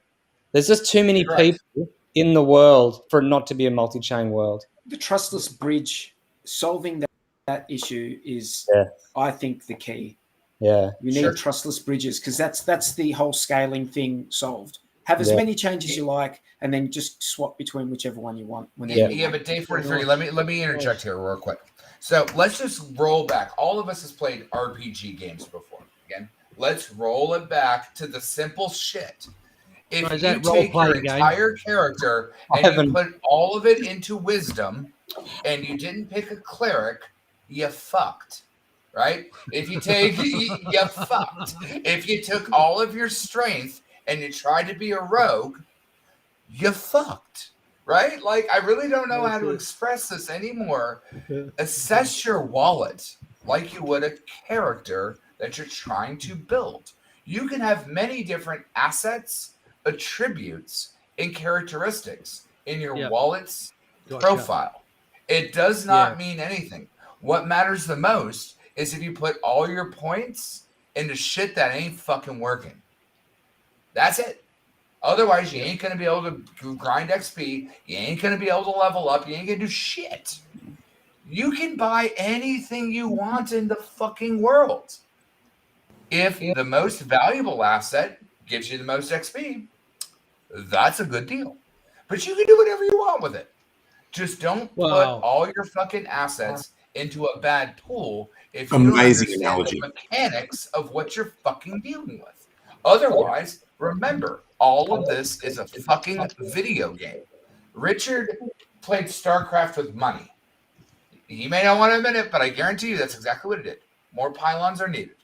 There's just too many people in the world for it not to be a multi-chain world. The trustless bridge, solving that issue is, I think, the key. Yeah. You need trustless bridges because that's the whole scaling thing solved. Have as many changes you like, and then just swap between whichever one you want. But day 43, let me interject here real quick. So let's just roll back. All of us has played RPG games before. Again, let's roll it back to the simple shit. If you take your entire character and you put all of it into wisdom, and you didn't pick a cleric, you fucked. Right? If you take you fucked. If you took all of your strength and you tried to be a rogue, you fucked, right? Like, I really don't know how to express this anymore. Assess your wallet like you would a character that you're trying to build. You can have many different assets, attributes, and characteristics in your wallet's profile. It does not mean anything. What matters the most is if you put all your points into shit that ain't fucking working. That's it. Otherwise, you ain't going to be able to grind XP. You ain't going to be able to level up. You ain't going to do shit. You can buy anything you want in the fucking world. If the most valuable asset gives you the most XP, that's a good deal. But you can do whatever you want with it. Just don't put all your fucking assets into a bad pool if you don't understand the mechanics of what you're fucking dealing with. Otherwise, remember, all of this is a fucking video game. Richard played StarCraft with money. He may not want to admit it, but I guarantee you that's exactly what it did. More pylons are needed.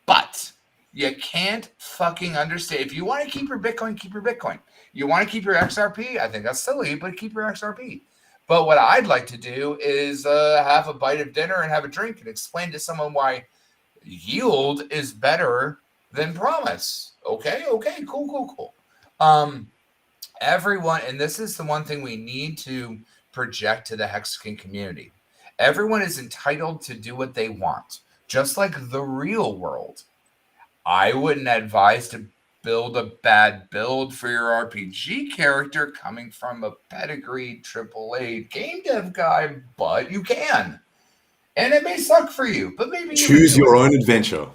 But you can't fucking understand. If you want to keep your Bitcoin, keep your Bitcoin. You want to keep your XRP? I think that's silly, but keep your XRP. But what I'd like to do is have a bite of dinner and have a drink and explain to someone why yield is better than promise. Okay, cool. Everyone, and this is the one thing we need to project to the Hexagon community. Everyone is entitled to do what they want, just like the real world. I wouldn't advise to build a bad build for your RPG character coming from a pedigreed AAA game dev guy, but you can. And it may suck for you, but maybe you choose your own adventure.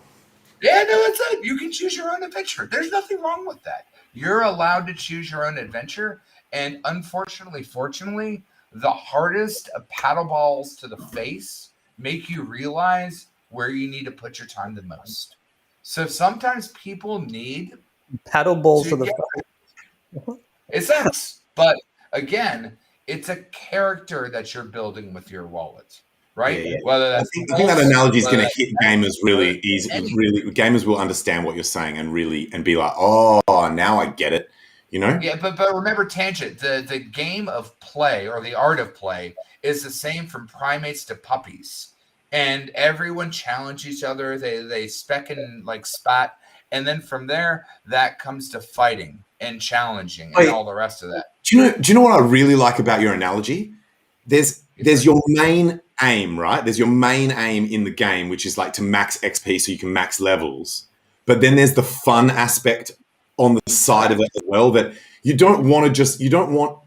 Yeah, no, that's it. You can choose your own adventure. There's nothing wrong with that. You're allowed to choose your own adventure. And unfortunately, fortunately, the hardest paddle balls to the face make you realize where you need to put your time the most. So sometimes people need Paddle balls to to the get it sucks. But again, it's a character that you're building with your wallet, right? Yeah. Whether I that's think that analogy is going to hit gamers really easy. anything. Really, gamers will understand what you're saying and be like, oh, now I get it. You know? Yeah, but remember, Tangent, the game of play or the art of play is the same from primates to puppies. And everyone challenge each other. They spec and like spat. And then from there, that comes to fighting and challenging and all the rest of that. Do you know what I really like about your analogy? There's your main aim, right? There's your main aim in the game, which is like to max XP so you can max levels. But then there's the fun aspect on the side of it as well, that you don't want,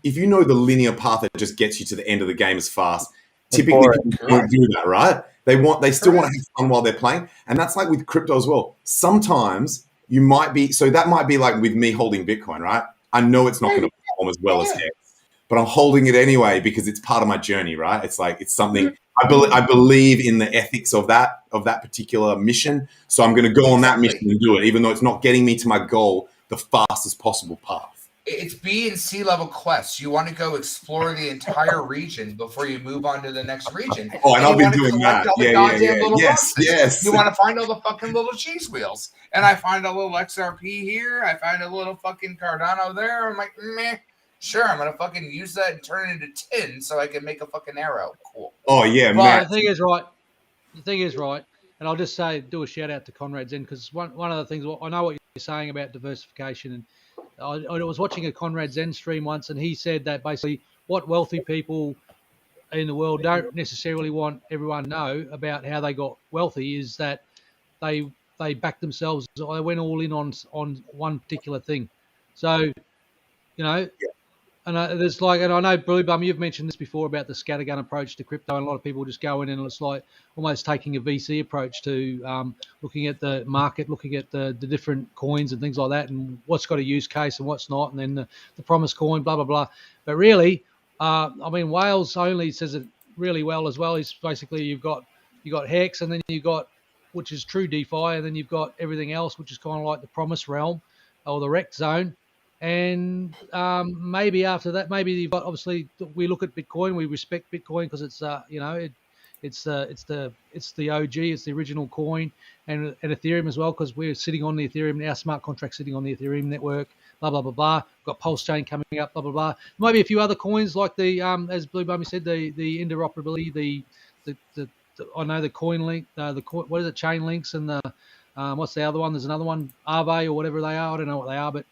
if you know the linear path that just gets you to the end of the game as fast, typically people don't do that, right? They still want to have fun while they're playing. And that's like with crypto as well. Sometimes you might be, so that might be like with me holding Bitcoin, right? I know it's not going to perform as well as Hex, but I'm holding it anyway because it's part of my journey, right? It's like, it's something, I believe in the ethics of that particular mission. So I'm going to go on that mission and do it, even though it's not getting me to my goal the fastest possible path. It's B and C level quests. You want to go explore the entire region before you move on to the next region. Oh, and I've been doing that. Yes. You want to find all the fucking little cheese wheels. And I find a little XRP here. I find a little fucking Cardano there. I'm like, meh. Sure, I'm going to fucking use that and turn it into tin so I can make a fucking arrow. Cool. Oh, yeah, man. The thing is right. And I'll just do a shout out to Conrad Zen, because one of the things, I know what you're saying about diversification, and I was watching a Conrad Zen stream once, and he said that basically what wealthy people in the world don't necessarily want everyone to know about how they got wealthy is that they backed themselves. They went all in on one particular thing. So, you know, and there's like, and I know Bloobum, you've mentioned this before about the scattergun approach to crypto, and a lot of people just go in and it's like almost taking a VC approach to looking at the market, looking at the different coins and things like that, and what's got a use case and what's not, and then the promise coin, blah blah blah. But really, I mean, Wales only says it really well as well. Is basically you got Hex, and then you got, which is true DeFi, and then you've got everything else, which is kind of like the promise realm or the rect zone. And maybe after that, maybe you've got, obviously we look at Bitcoin, we respect Bitcoin because it's it's the OG, it's the original coin, and Ethereum as well, because we're sitting on the Ethereum, our smart contract sitting on the Ethereum network, blah blah blah blah. We've got PulseChain coming up, blah blah blah. Maybe a few other coins like the as Bloobum said, the interoperability, the I know the coin link, what is it, chain links, and the what's the other one? There's another one, Aave or whatever they are. I don't know what they are, but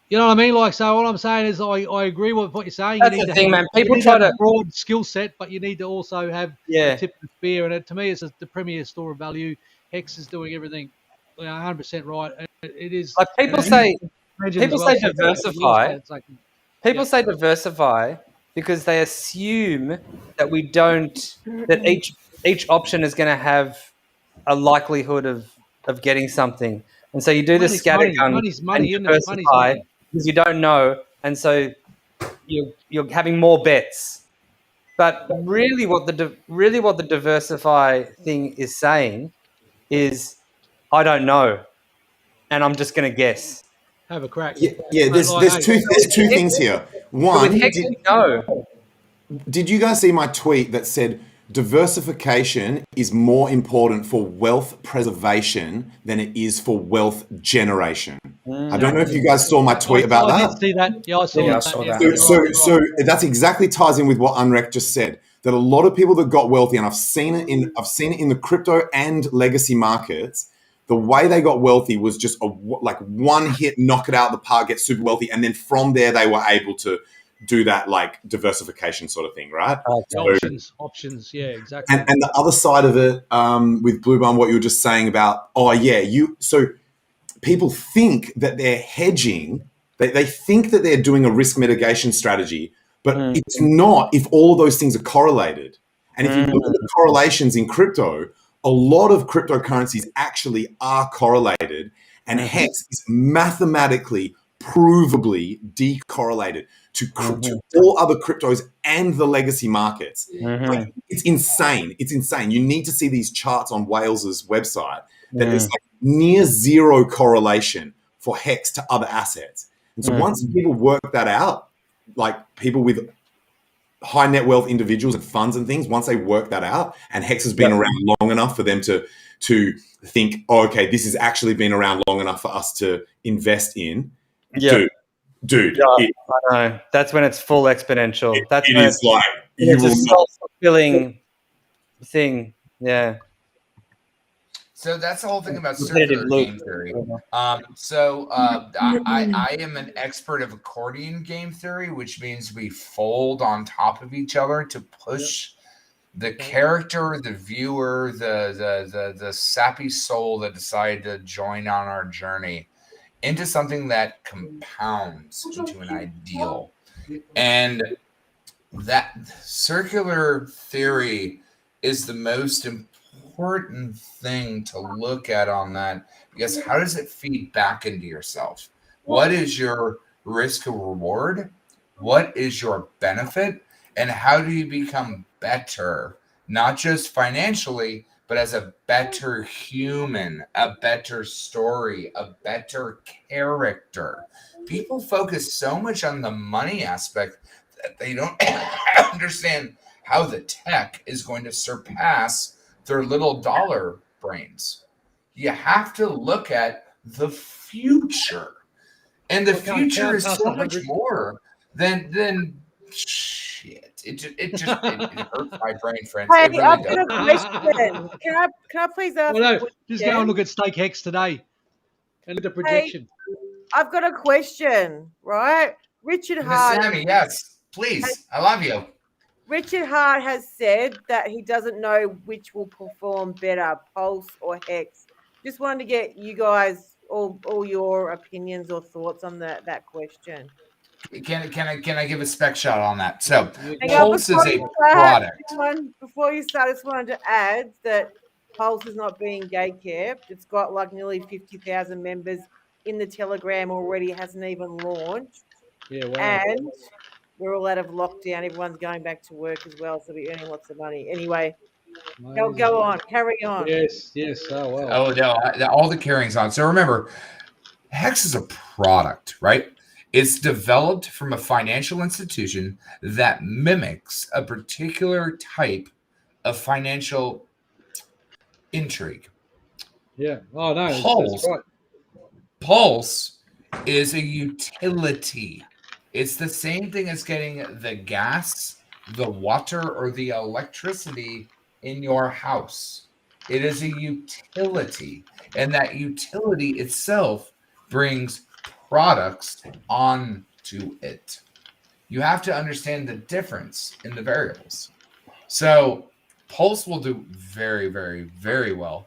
you know what I mean? Like, so all I'm saying is I agree with what you're saying. That's you need the to thing, have, man. People try to have a broad skill set, but you need to also have the tip of spear. And to me, it's the premier store of value. Hex is doing everything 100% right. It is. Like people say diversify. People say diversify because they assume that we don't, that each option is going to have a likelihood of getting something. And so you do the scattergun and diversify because you don't know, and so you're having more bets. But really, what the diversify thing is saying is, I don't know, and I'm just going to guess. Have a crack. Yeah. There's two things here. One, did you guys see my tweet that said diversification is more important for wealth preservation than it is for wealth generation? I don't know if you guys saw my tweet about that. I did see that. Yeah, I saw that. So that's exactly ties in with what uNrekt just said. That a lot of people that got wealthy, and I've seen it in the crypto and legacy markets, the way they got wealthy was just like one hit, knock it out of the park, get super wealthy, and then from there they were able to do that like diversification sort of thing, right? Options, yeah, exactly. And the other side of it, with Bloobum, what you were just saying about, so people think that they're hedging, they think that they're doing a risk mitigation strategy, but it's not if all of those things are correlated. And if you look at the correlations in crypto, a lot of cryptocurrencies actually are correlated, and Hex is mathematically, provably decorrelated to all other cryptos and the legacy markets. Like, it's insane. It's insane. You need to see these charts on Wales's website that there's like near zero correlation for Hex to other assets. And so once people work that out, like people with high net wealth individuals and funds and things, once they work that out, and Hex has been around long enough for them to think, oh, okay, this has actually been around long enough for us to invest in. Dude, I know. That's when it's full exponential. It is like it's a self-fulfilling thing. Yeah. So that's the whole thing about circular game theory. I am an expert of accordion game theory, which means we fold on top of each other to push the character, the viewer, the sappy soul that decided to join on our journey into something that compounds into an ideal. And that circular theory is the most important thing to look at on that, because how does it feed back into yourself? What is your risk or reward? What is your benefit? And how do you become better, not just financially, but as a better human, a better story, a better character? People focus so much on the money aspect that they don't understand how the tech is going to surpass their little dollar brains. You have to look at the future. And the future is so much more than shit. It hurts my brain, friends. Hey, It really I've does. got a question. Can I please ask? Well, a no, question? just go and look at Stake Hex today and look at the projection. I've got a question, right? Richard Miss Hart. Sammy, yes, please. I love you. Richard Hart has said that he doesn't know which will perform better, Pulse or Hex. Just wanted to get you guys all your opinions or thoughts on that question. Can I give a spec shot on that? So Hang on, Pulse is a product. Before you start, I just wanted to add that Pulse is not being gate-kept. It's got like nearly 50,000 members in the Telegram already. It hasn't even launched. Yeah, wow. And we're all out of lockdown. Everyone's going back to work as well, so we're earning lots of money. Anyway, go on. Carry on. Yes. Oh, wow. Oh, no, all the carrying's on. So remember, Hex is a product, right? It's developed from a financial institution that mimics a particular type of financial intrigue. Yeah. Oh, no. That's right. Pulse is a utility. It's the same thing as getting the gas, the water, or the electricity in your house. It is a utility, and that utility itself brings products onto it. You have to understand the difference in the variables. So Pulse will do very, very, very well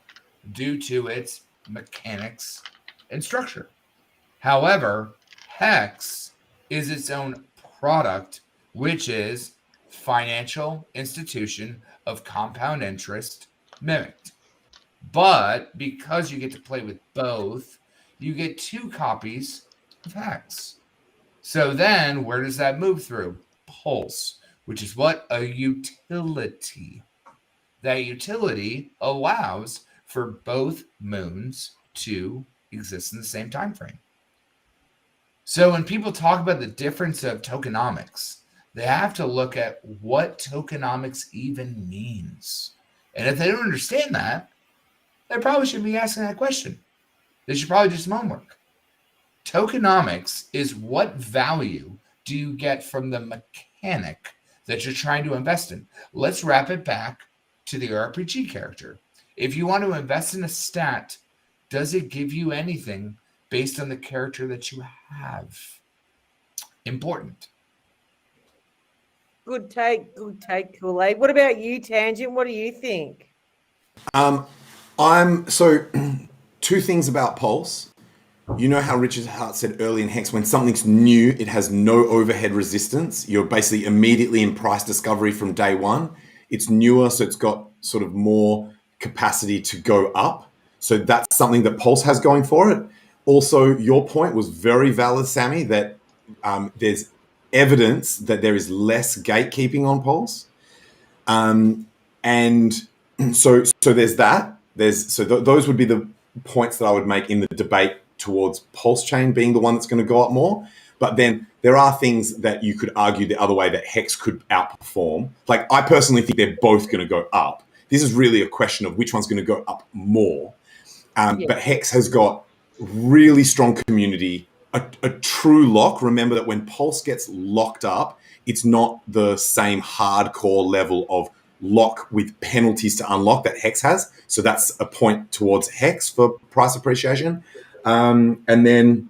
due to its mechanics and structure. However, Hex is its own product, which is financial institution of compound interest mimicked. But because you get to play with both, you get 2 copies of Hex. So then where does that move through? Pulse, which is what? A utility. That utility allows for both moons to exist in the same time frame. So when people talk about the difference of tokenomics, they have to look at what tokenomics even means. And if they don't understand that, they probably shouldn't be asking that question. They should probably do some homework. Tokenomics is what value do you get from the mechanic that you're trying to invest in. Let's wrap it back to the RPG character. If you want to invest in a stat, does it give you anything based on the character that you have? Important. Good take, Kool-Aid. What about you, Tangent? What do you think? So 2 things about Pulse. You know how Richard Hart said early in Hex, when something's new, it has no overhead resistance. You're basically immediately in price discovery from day one. It's newer, so it's got sort of more capacity to go up. So that's something that Pulse has going for it. Also, your point was very valid, Sammy, that there's evidence that there is less gatekeeping on Pulse. And so there's that. Those would be the points that I would make in the debate towards PulseChain being the one that's going to go up more. But then there are things that you could argue the other way that Hex could outperform. Like, I personally think they're both going to go up. This is really a question of which one's going to go up more. But Hex has got really strong community, a true lock. Remember that when Pulse gets locked up, it's not the same hardcore level of lock with penalties to unlock that Hex has. So that's a point towards Hex for price appreciation. And then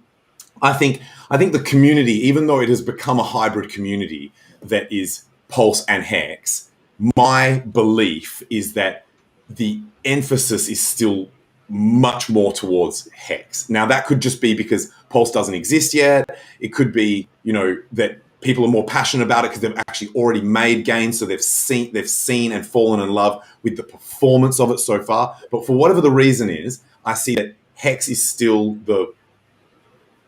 I think the community, even though it has become a hybrid community that is Pulse and Hex, my belief is that the emphasis is still much more towards Hex. Now, that could just be because Pulse doesn't exist yet. It could be, that people are more passionate about it because they've actually already made gains, so they've seen and fallen in love with the performance of it so far. But for whatever the reason is, I see that Hex is still the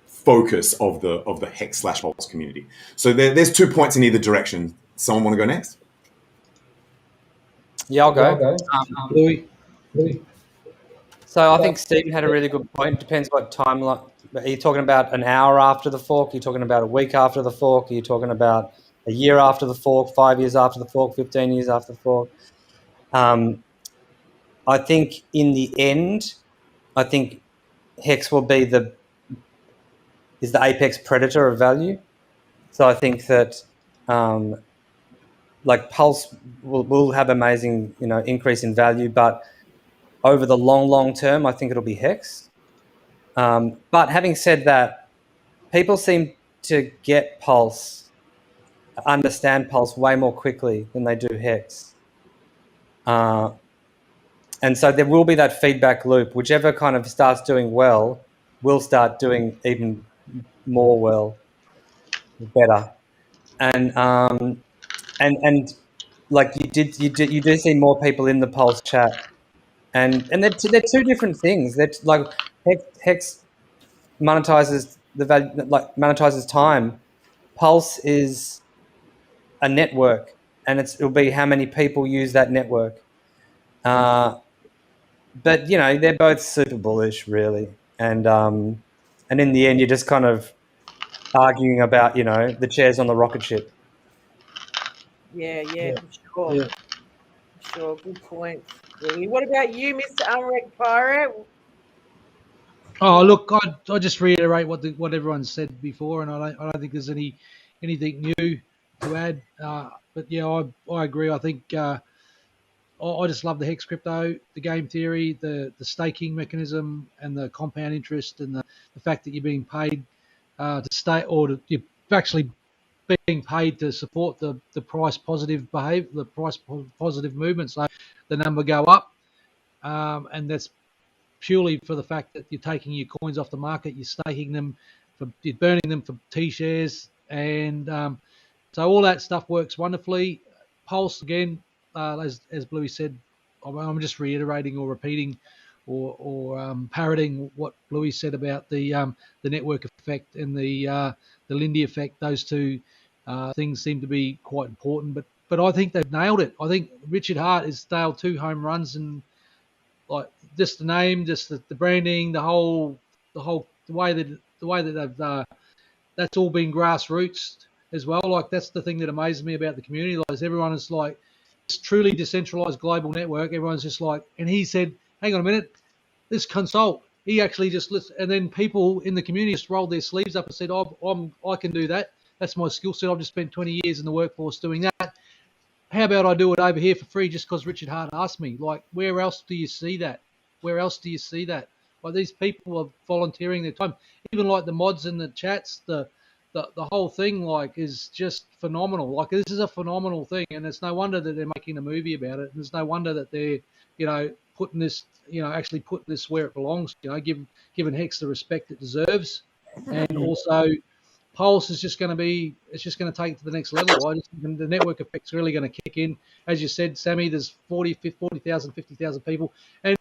focus of the Hex/Pulse community. So there's 2 points in either direction. Someone want to go next? Yeah, I'll go. Louis. So I think Stephen had a really good point. Depends what timeline. Are you talking about an hour after the fork? Are you talking about a week after the fork? Are you talking about a year after the fork, 5 years after the fork, 15 years after the fork? I think in the end, I think Hex will be the apex predator of value. So I think that Pulse will have amazing, increase in value, but over the long term, I think it'll be Hex. But having said that, people seem to get Pulse, understand Pulse way more quickly than they do Hex. And so there will be that feedback loop. Whichever kind of starts doing well will start doing even more better. And like you do see more people in the Pulse chat, and they're two different things. They're like Hex monetizes the value, like monetizes time. Pulse is a network, and it'll be how many people use that network. But they're both super bullish, really, and in the end, you're just kind of arguing about the chairs on the rocket ship. Yeah, for sure. Yeah. For sure, good point. Really. What about you, Mr. uNrekt Pirate? Oh, look, I just reiterate what everyone said before, and I don't think there's anything new to add. But yeah, I agree. I think I just love the Hex crypto, the game theory, the staking mechanism, and the compound interest, and the fact that you're being paid to stay, or you're actually being paid to support the price positive behavior, the price positive movement. So the number go up, and that's purely for the fact that you're taking your coins off the market, you're staking them, you're burning them for T shares, and so all that stuff works wonderfully. Pulse again, as Bluey said, I'm just reiterating or repeating or parroting what Bluey said about the network effect and the Lindy effect. Those two things seem to be quite important, but I think they've nailed it. I think Richard Hart has nailed 2 home runs, and like just the name, just the branding, the way that they've that's all been grassroots as well. Like that's the thing that amazes me about the community. Like everyone is like this truly decentralized global network. Everyone's just like, and he said, hang on a minute, this consult. He actually just listened, and then people in the community just rolled their sleeves up and said, I can do that. That's my skill set. I've just spent 20 years in the workforce doing that. How about I do it over here for free just because Richard Hart asked me? Like, where else do you see that? Where else do you see that? Like, these people are volunteering their time. Even like the mods in the chats, the whole thing, like, is just phenomenal. Like, this is a phenomenal thing, and it's no wonder that they're making a movie about it. There's no wonder that they're, putting this, actually putting this where it belongs. Giving Hex the respect it deserves, and also Pulse is just going to be, it's just going to take it to the next level. I just think the network effect's really going to kick in. As you said, Sammy, there's 40,000, 50,000 people. And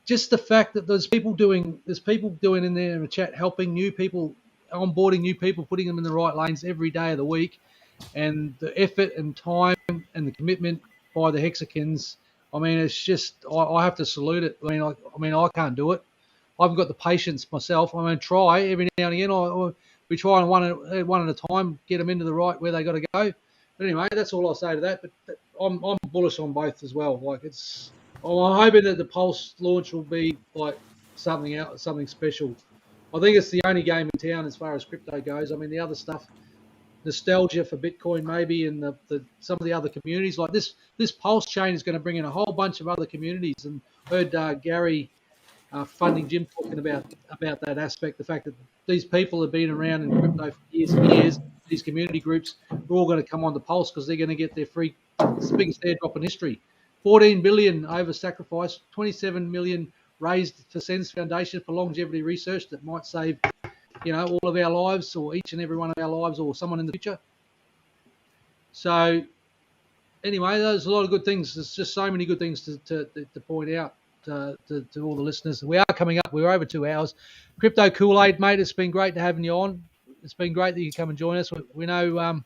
just the fact that there's people doing in there in the chat, helping new people, onboarding new people, putting them in the right lanes every day of the week, and the effort and time and the commitment by the Hexicans. I mean, it's just, I have to salute it. I mean, I can't do it. I haven't got the patience myself. I'm going to try every now and again. We try and one at a time, get them into the right where they got to go. But anyway, that's all I'll say to that. But I'm bullish on both as well. Like I'm hoping that the Pulse launch will be like something special. I think it's the only game in town as far as crypto goes. I mean, the other stuff, nostalgia for Bitcoin maybe, and some of the other communities like this PulseChain is going to bring in a whole bunch of other communities. And heard Gary Funding Jim talking about that aspect, the fact that these people have been around in crypto for years and years. These community groups are all going to come on the Pulse because they're going to get their free. It's the biggest airdrop in history. 14 billion over sacrifice, 27 million raised for Sense Foundation for longevity research that might save, all of our lives, or each and every one of our lives, or someone in the future. So anyway, there's a lot of good things. There's just so many good things to point out to all the listeners. We are coming up. We're over 2 hours. Crypto Kool-Aid, mate, it's been great to having you on. It's been great that you come and join us. We know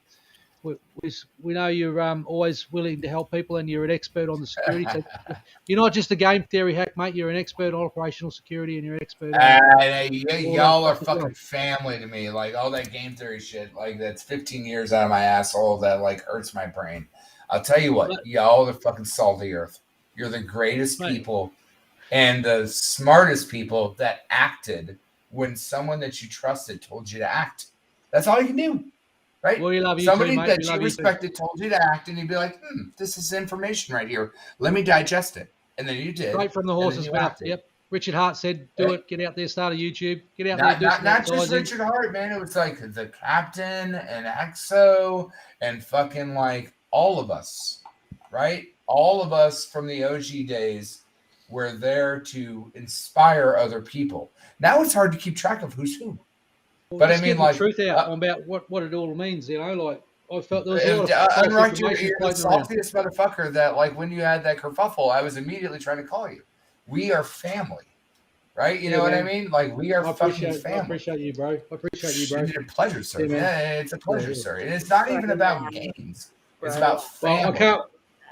we know you're always willing to help people, and you're an expert on the security. So you're not just a game theory hack, mate. You're an expert on operational security, and you're an expert. Y'all are fucking family to me. Like all that game theory shit, like that's 15 years out of my ass. All of that like hurts my brain. I'll tell you what, y'all are fucking salt of the earth. You're the greatest people and the smartest people that acted when someone that you trusted told you to act. That's all you can do. Right? Well, we love you Somebody too, mate. that you respected told you to act, and you'd be like, this is information right here. Let me digest it. And then you did. Straight from the horse's mouth. Yep. Richard Hart said, do it. Get out there, start a YouTube. Get out there, do some not just Richard Hart, man. It was like the captain and EXO and fucking like all of us, right? All of us from the OG days were there to inspire other people. Now it's hard to keep track of who's who. Well, but I mean, like, the truth out about what it all means, like I felt there was a lot of uNrekt, you're the saltiest motherfucker that, like, when you had that kerfuffle, I was immediately trying to call you. We are family, right? You know what I mean? Like, we are fucking family. I appreciate you, bro. It's a pleasure, sir. Yeah, it's a pleasure, sir. And it's not even about games. It's about family.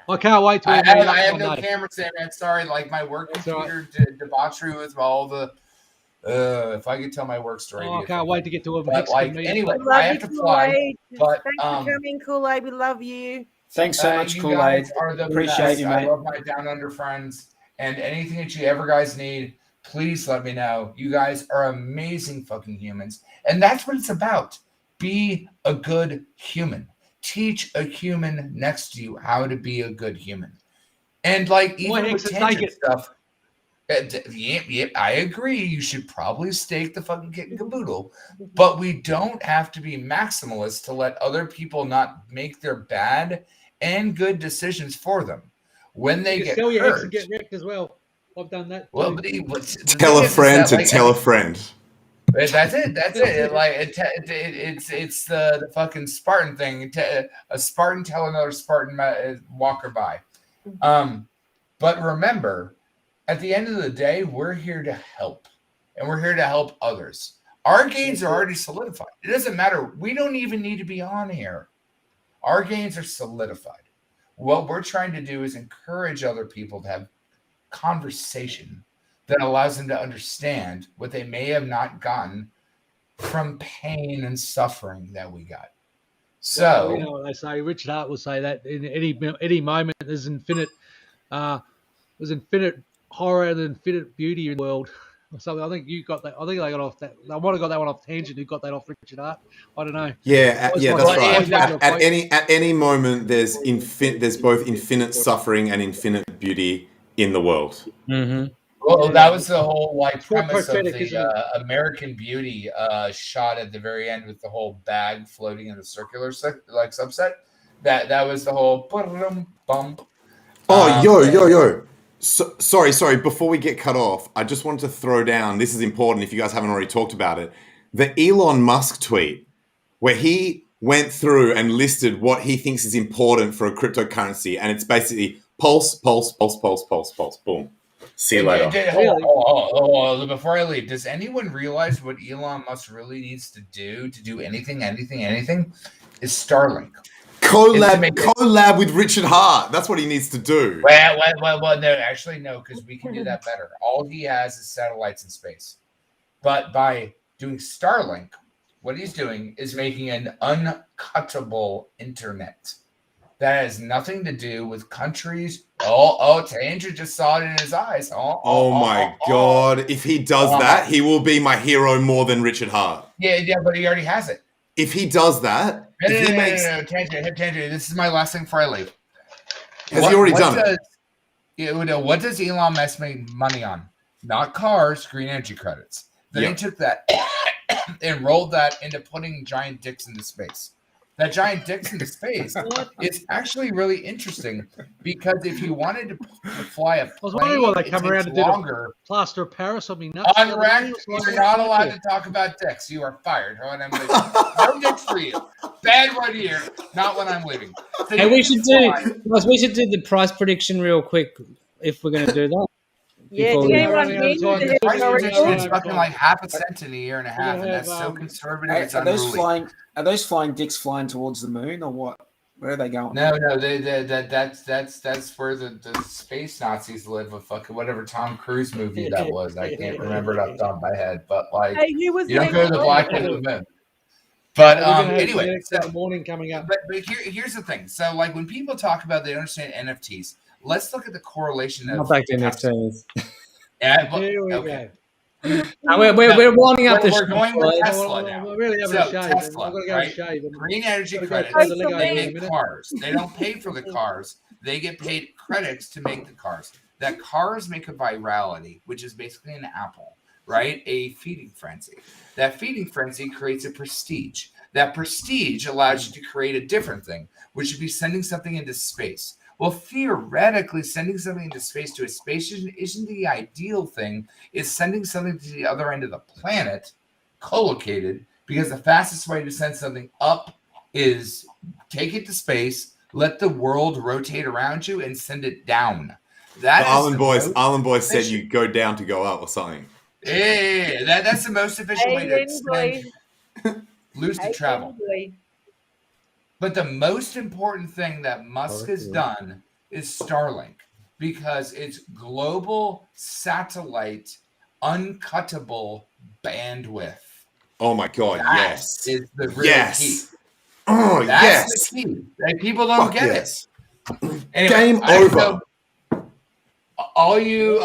I can't wait to. I have no camera, Sam. I'm sorry. Like, my work computer debauchery with all the. If I could tell my work story, I can't wait to get to a anyway. I have to fly. But thanks for coming, Kool-Aid. We love you. Thanks so much, Kool-Aid. Appreciate you, mate. I love my Down Under friends, and anything that you ever guys need, please let me know. You guys are amazing fucking humans, and that's what it's about. Be a good human. Teach a human next to you how to be a good human, and like even with tangent stuff. Yep, I agree. You should probably stake the fucking kit and caboodle, but we don't have to be maximalists to let other people not make their bad and good decisions for them when they get sell your hurt. hex and get wrecked as well. I've done that. Well, tell a friend to tell a friend. That's it. That's it. Like it's the fucking Spartan thing. A Spartan tell another Spartan walker by. But remember. At the end of the day, we're here to help, and we're here to help others. Our gains are already solidified. It doesn't matter. We don't even need to be on here. Our gains are solidified. What we're trying to do is encourage other people to have conversation that allows them to understand what they may have not gotten from pain and suffering that we got. So, you know what they say. Richard Hart will say that in any moment there's infinite horror and infinite beauty in the world or something. I think you got that. I think they got off that. I might have got that one off Tangent. Who got that off Richard Hart? I don't know. Yeah, that's right. At any moment, there's both infinite suffering and infinite beauty in the world. Mm-hmm. Well, that was the whole premise of the American Beauty shot at the very end with the whole bag floating in the circular subset. That was the whole bump. Oh, yo. So, sorry. Before we get cut off, I just wanted to throw down, this is important if you guys haven't already talked about it, the Elon Musk tweet where he went through and listed what he thinks is important for a cryptocurrency, and it's basically pulse, pulse, pulse, pulse, pulse, pulse. Boom. See you later. Hold on. Before I leave, does anyone realize what Elon Musk really needs to do anything, is Starlink. Collab with Richard Hart. That's what he needs to do. Well, no, actually, no, because we can do that better. All he has is satellites in space. But by doing Starlink, what he's doing is making an uncuttable internet. That has nothing to do with countries. Tanger just saw it in his eyes. Oh my God. If he does that, he will be my hero more than Richard Hart. Yeah, but he already has it. If he does that, No, Tanger, this is my last thing before I leave. Has he already done it? What does Elon Musk make money on? Not cars, green energy credits. Then he took that and rolled that into putting giant dicks into space. That giant dicks into space is actually really interesting because if you wanted to fly a plane, I was wondering why they come around to do longer. Plaster of Paris on me nuts. uNrekt, you're not allowed to talk about dicks. You are fired. When I'm leaving. No dicks for you. Bad right here. Not when I'm leaving. So Hey, we should do the price prediction real quick if we're going to do that. Yeah, Before did we- anyone Yeah, win yeah, the yeah. price prediction is Yeah. fucking like half a cent in a year and a half, and that's so conservative. It's unruly. Are those flying dicks flying towards the moon or what? Where are they going? No, that's where the space Nazis live. A fucking whatever Tom Cruise movie that was. I can't remember it off the top of my head, but like Hey, who was you don't next? go to the black hole of the moon. But We're gonna have anyway, genetics in the morning coming up. but here's the thing. So like when people talk about they understand NFTs, let's look at the correlation Not of back to NFTs. Yeah, Here we okay. go. We're winding up the We're going with show. Tesla now. We're really having So, a shave. Tesla, I've got to go right? and shave. And Green energy Gotta go credits. throw the Lego They in a make minute. cars. They don't pay for the cars. They get paid credits to make the cars. That cars make a virality, which is basically an apple, right? A feeding frenzy. That feeding frenzy creates a prestige. That prestige allows you to create a different thing, which would be sending something into space. Well, theoretically, sending something into space to a space station isn't the ideal thing. It's sending something to the other end of the planet, co-located, because the fastest way to send something up is take it to space, let the world rotate around you, and send it down. That is Island Boys said you go down to go up or something. Yeah, that's the most efficient way to extend lose to travel. But the most important thing that Musk has done is Starlink, because it's global satellite uncuttable bandwidth. Oh my God, yes. Is the real key. Oh, That's the key. And people don't get it. Anyway, Game over. All you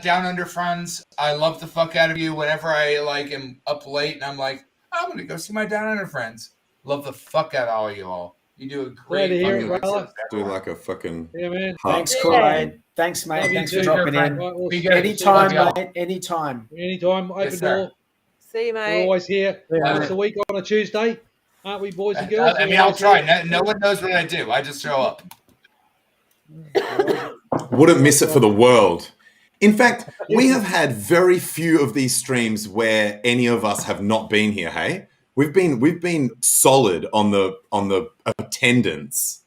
down under friends, I love the fuck out of you. Whenever I am up late and I'm like, I'm gonna go see my down under friends. Love the fuck out of all you all. You do a great do like a fucking man. Thanks, Clyde. Thanks, mate. Thanks for dropping in. Anytime, mate. Anytime. Anytime. Open door. See you, We're mate. always here. Once a week on a Tuesday. Aren't we, boys and girls? I mean, I'll try. No one knows what I do. I just show up. Wouldn't miss it for the world. In fact, we have had very few of these streams where any of us have not been here. Hey, we've been solid on the attendance.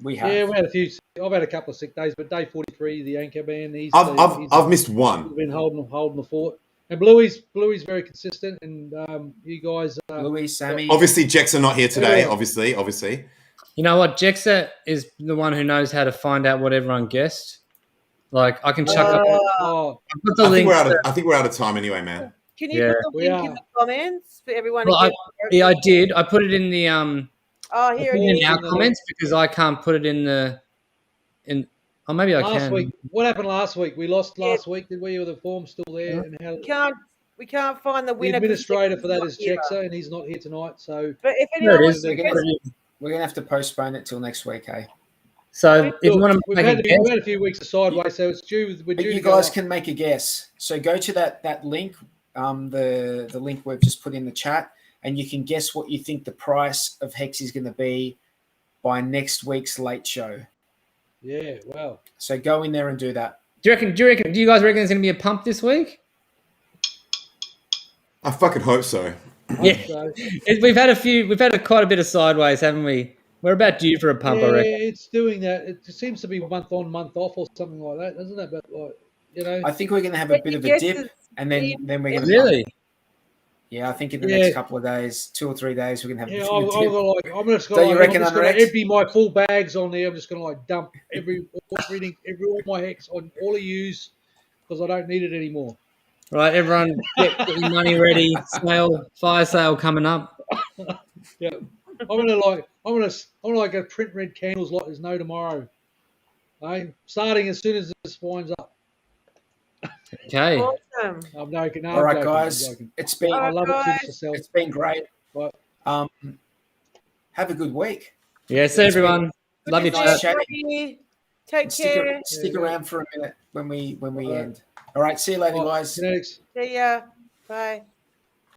We have. Yeah, we had a few. I've had a couple of sick days, but day 43, the anchor man, I've missed one. He's been holding the fort. And Bluey's very consistent, and you guys. Bluey, Sammy. Obviously, Jexxa not here today. Obviously. You know what? Jexxa is the one who knows how to find out what everyone guessed. Like, I can chuck up. I've got the link. I think we're out of time anyway, man. Can you put the link in the comments for everyone? Well, I did. I put it in the here it is. in our comments because I can't put it in the. Oh, maybe I last can. week. What happened last week? We lost last week, did we? Or the form's still there? Yeah. And We can't find the the winner. administrator for that is Jexxa, and he's not here tonight. So, but if anyone wants to we're gonna have to postpone it till next week, eh? So if you want to we've make had, a guess, we've had a few weeks of sideways, so it's due. We're But due you to go guys up. can make a guess. So go to that link, the link we've just put in the chat, and you can guess what you think the price of Hex is going to be by next week's late show. Yeah, wow. So go in there and do that. do you guys reckon there's going to be a pump this week? I fucking hope so. Yeah. So, We've had quite a bit of sideways, haven't we? We're about due for a pump, I yeah, reckon. it's doing that. It seems to be month on, month off, or something like that, doesn't it? But like, you know, I think we're going to have a bit of a dip, and then we're going to Really? Yeah, I think in the next couple of days, 2 or 3 days, we're going to have yeah, a bit of a dip. I'm just So going you to reckon uNrekt? empty my full bags on there. I'm just going to like dump all my hex on all of yous because I don't need it anymore. Right, everyone, get your money ready. Fire sale coming up. Yeah, I'm gonna go print red candles like there's no tomorrow. Hey, starting as soon as this winds up. Okay. Awesome. I'm joking. No, All I'm right, joking, guys. I'm joking. It's been I love it guys. since to sell. it's been great. But Have a good week. Yeah, see everyone. Love your nice chat. chatting. Take care. Stick around for a minute when we end. All right, see you later, guys. KNTX. See ya. Bye.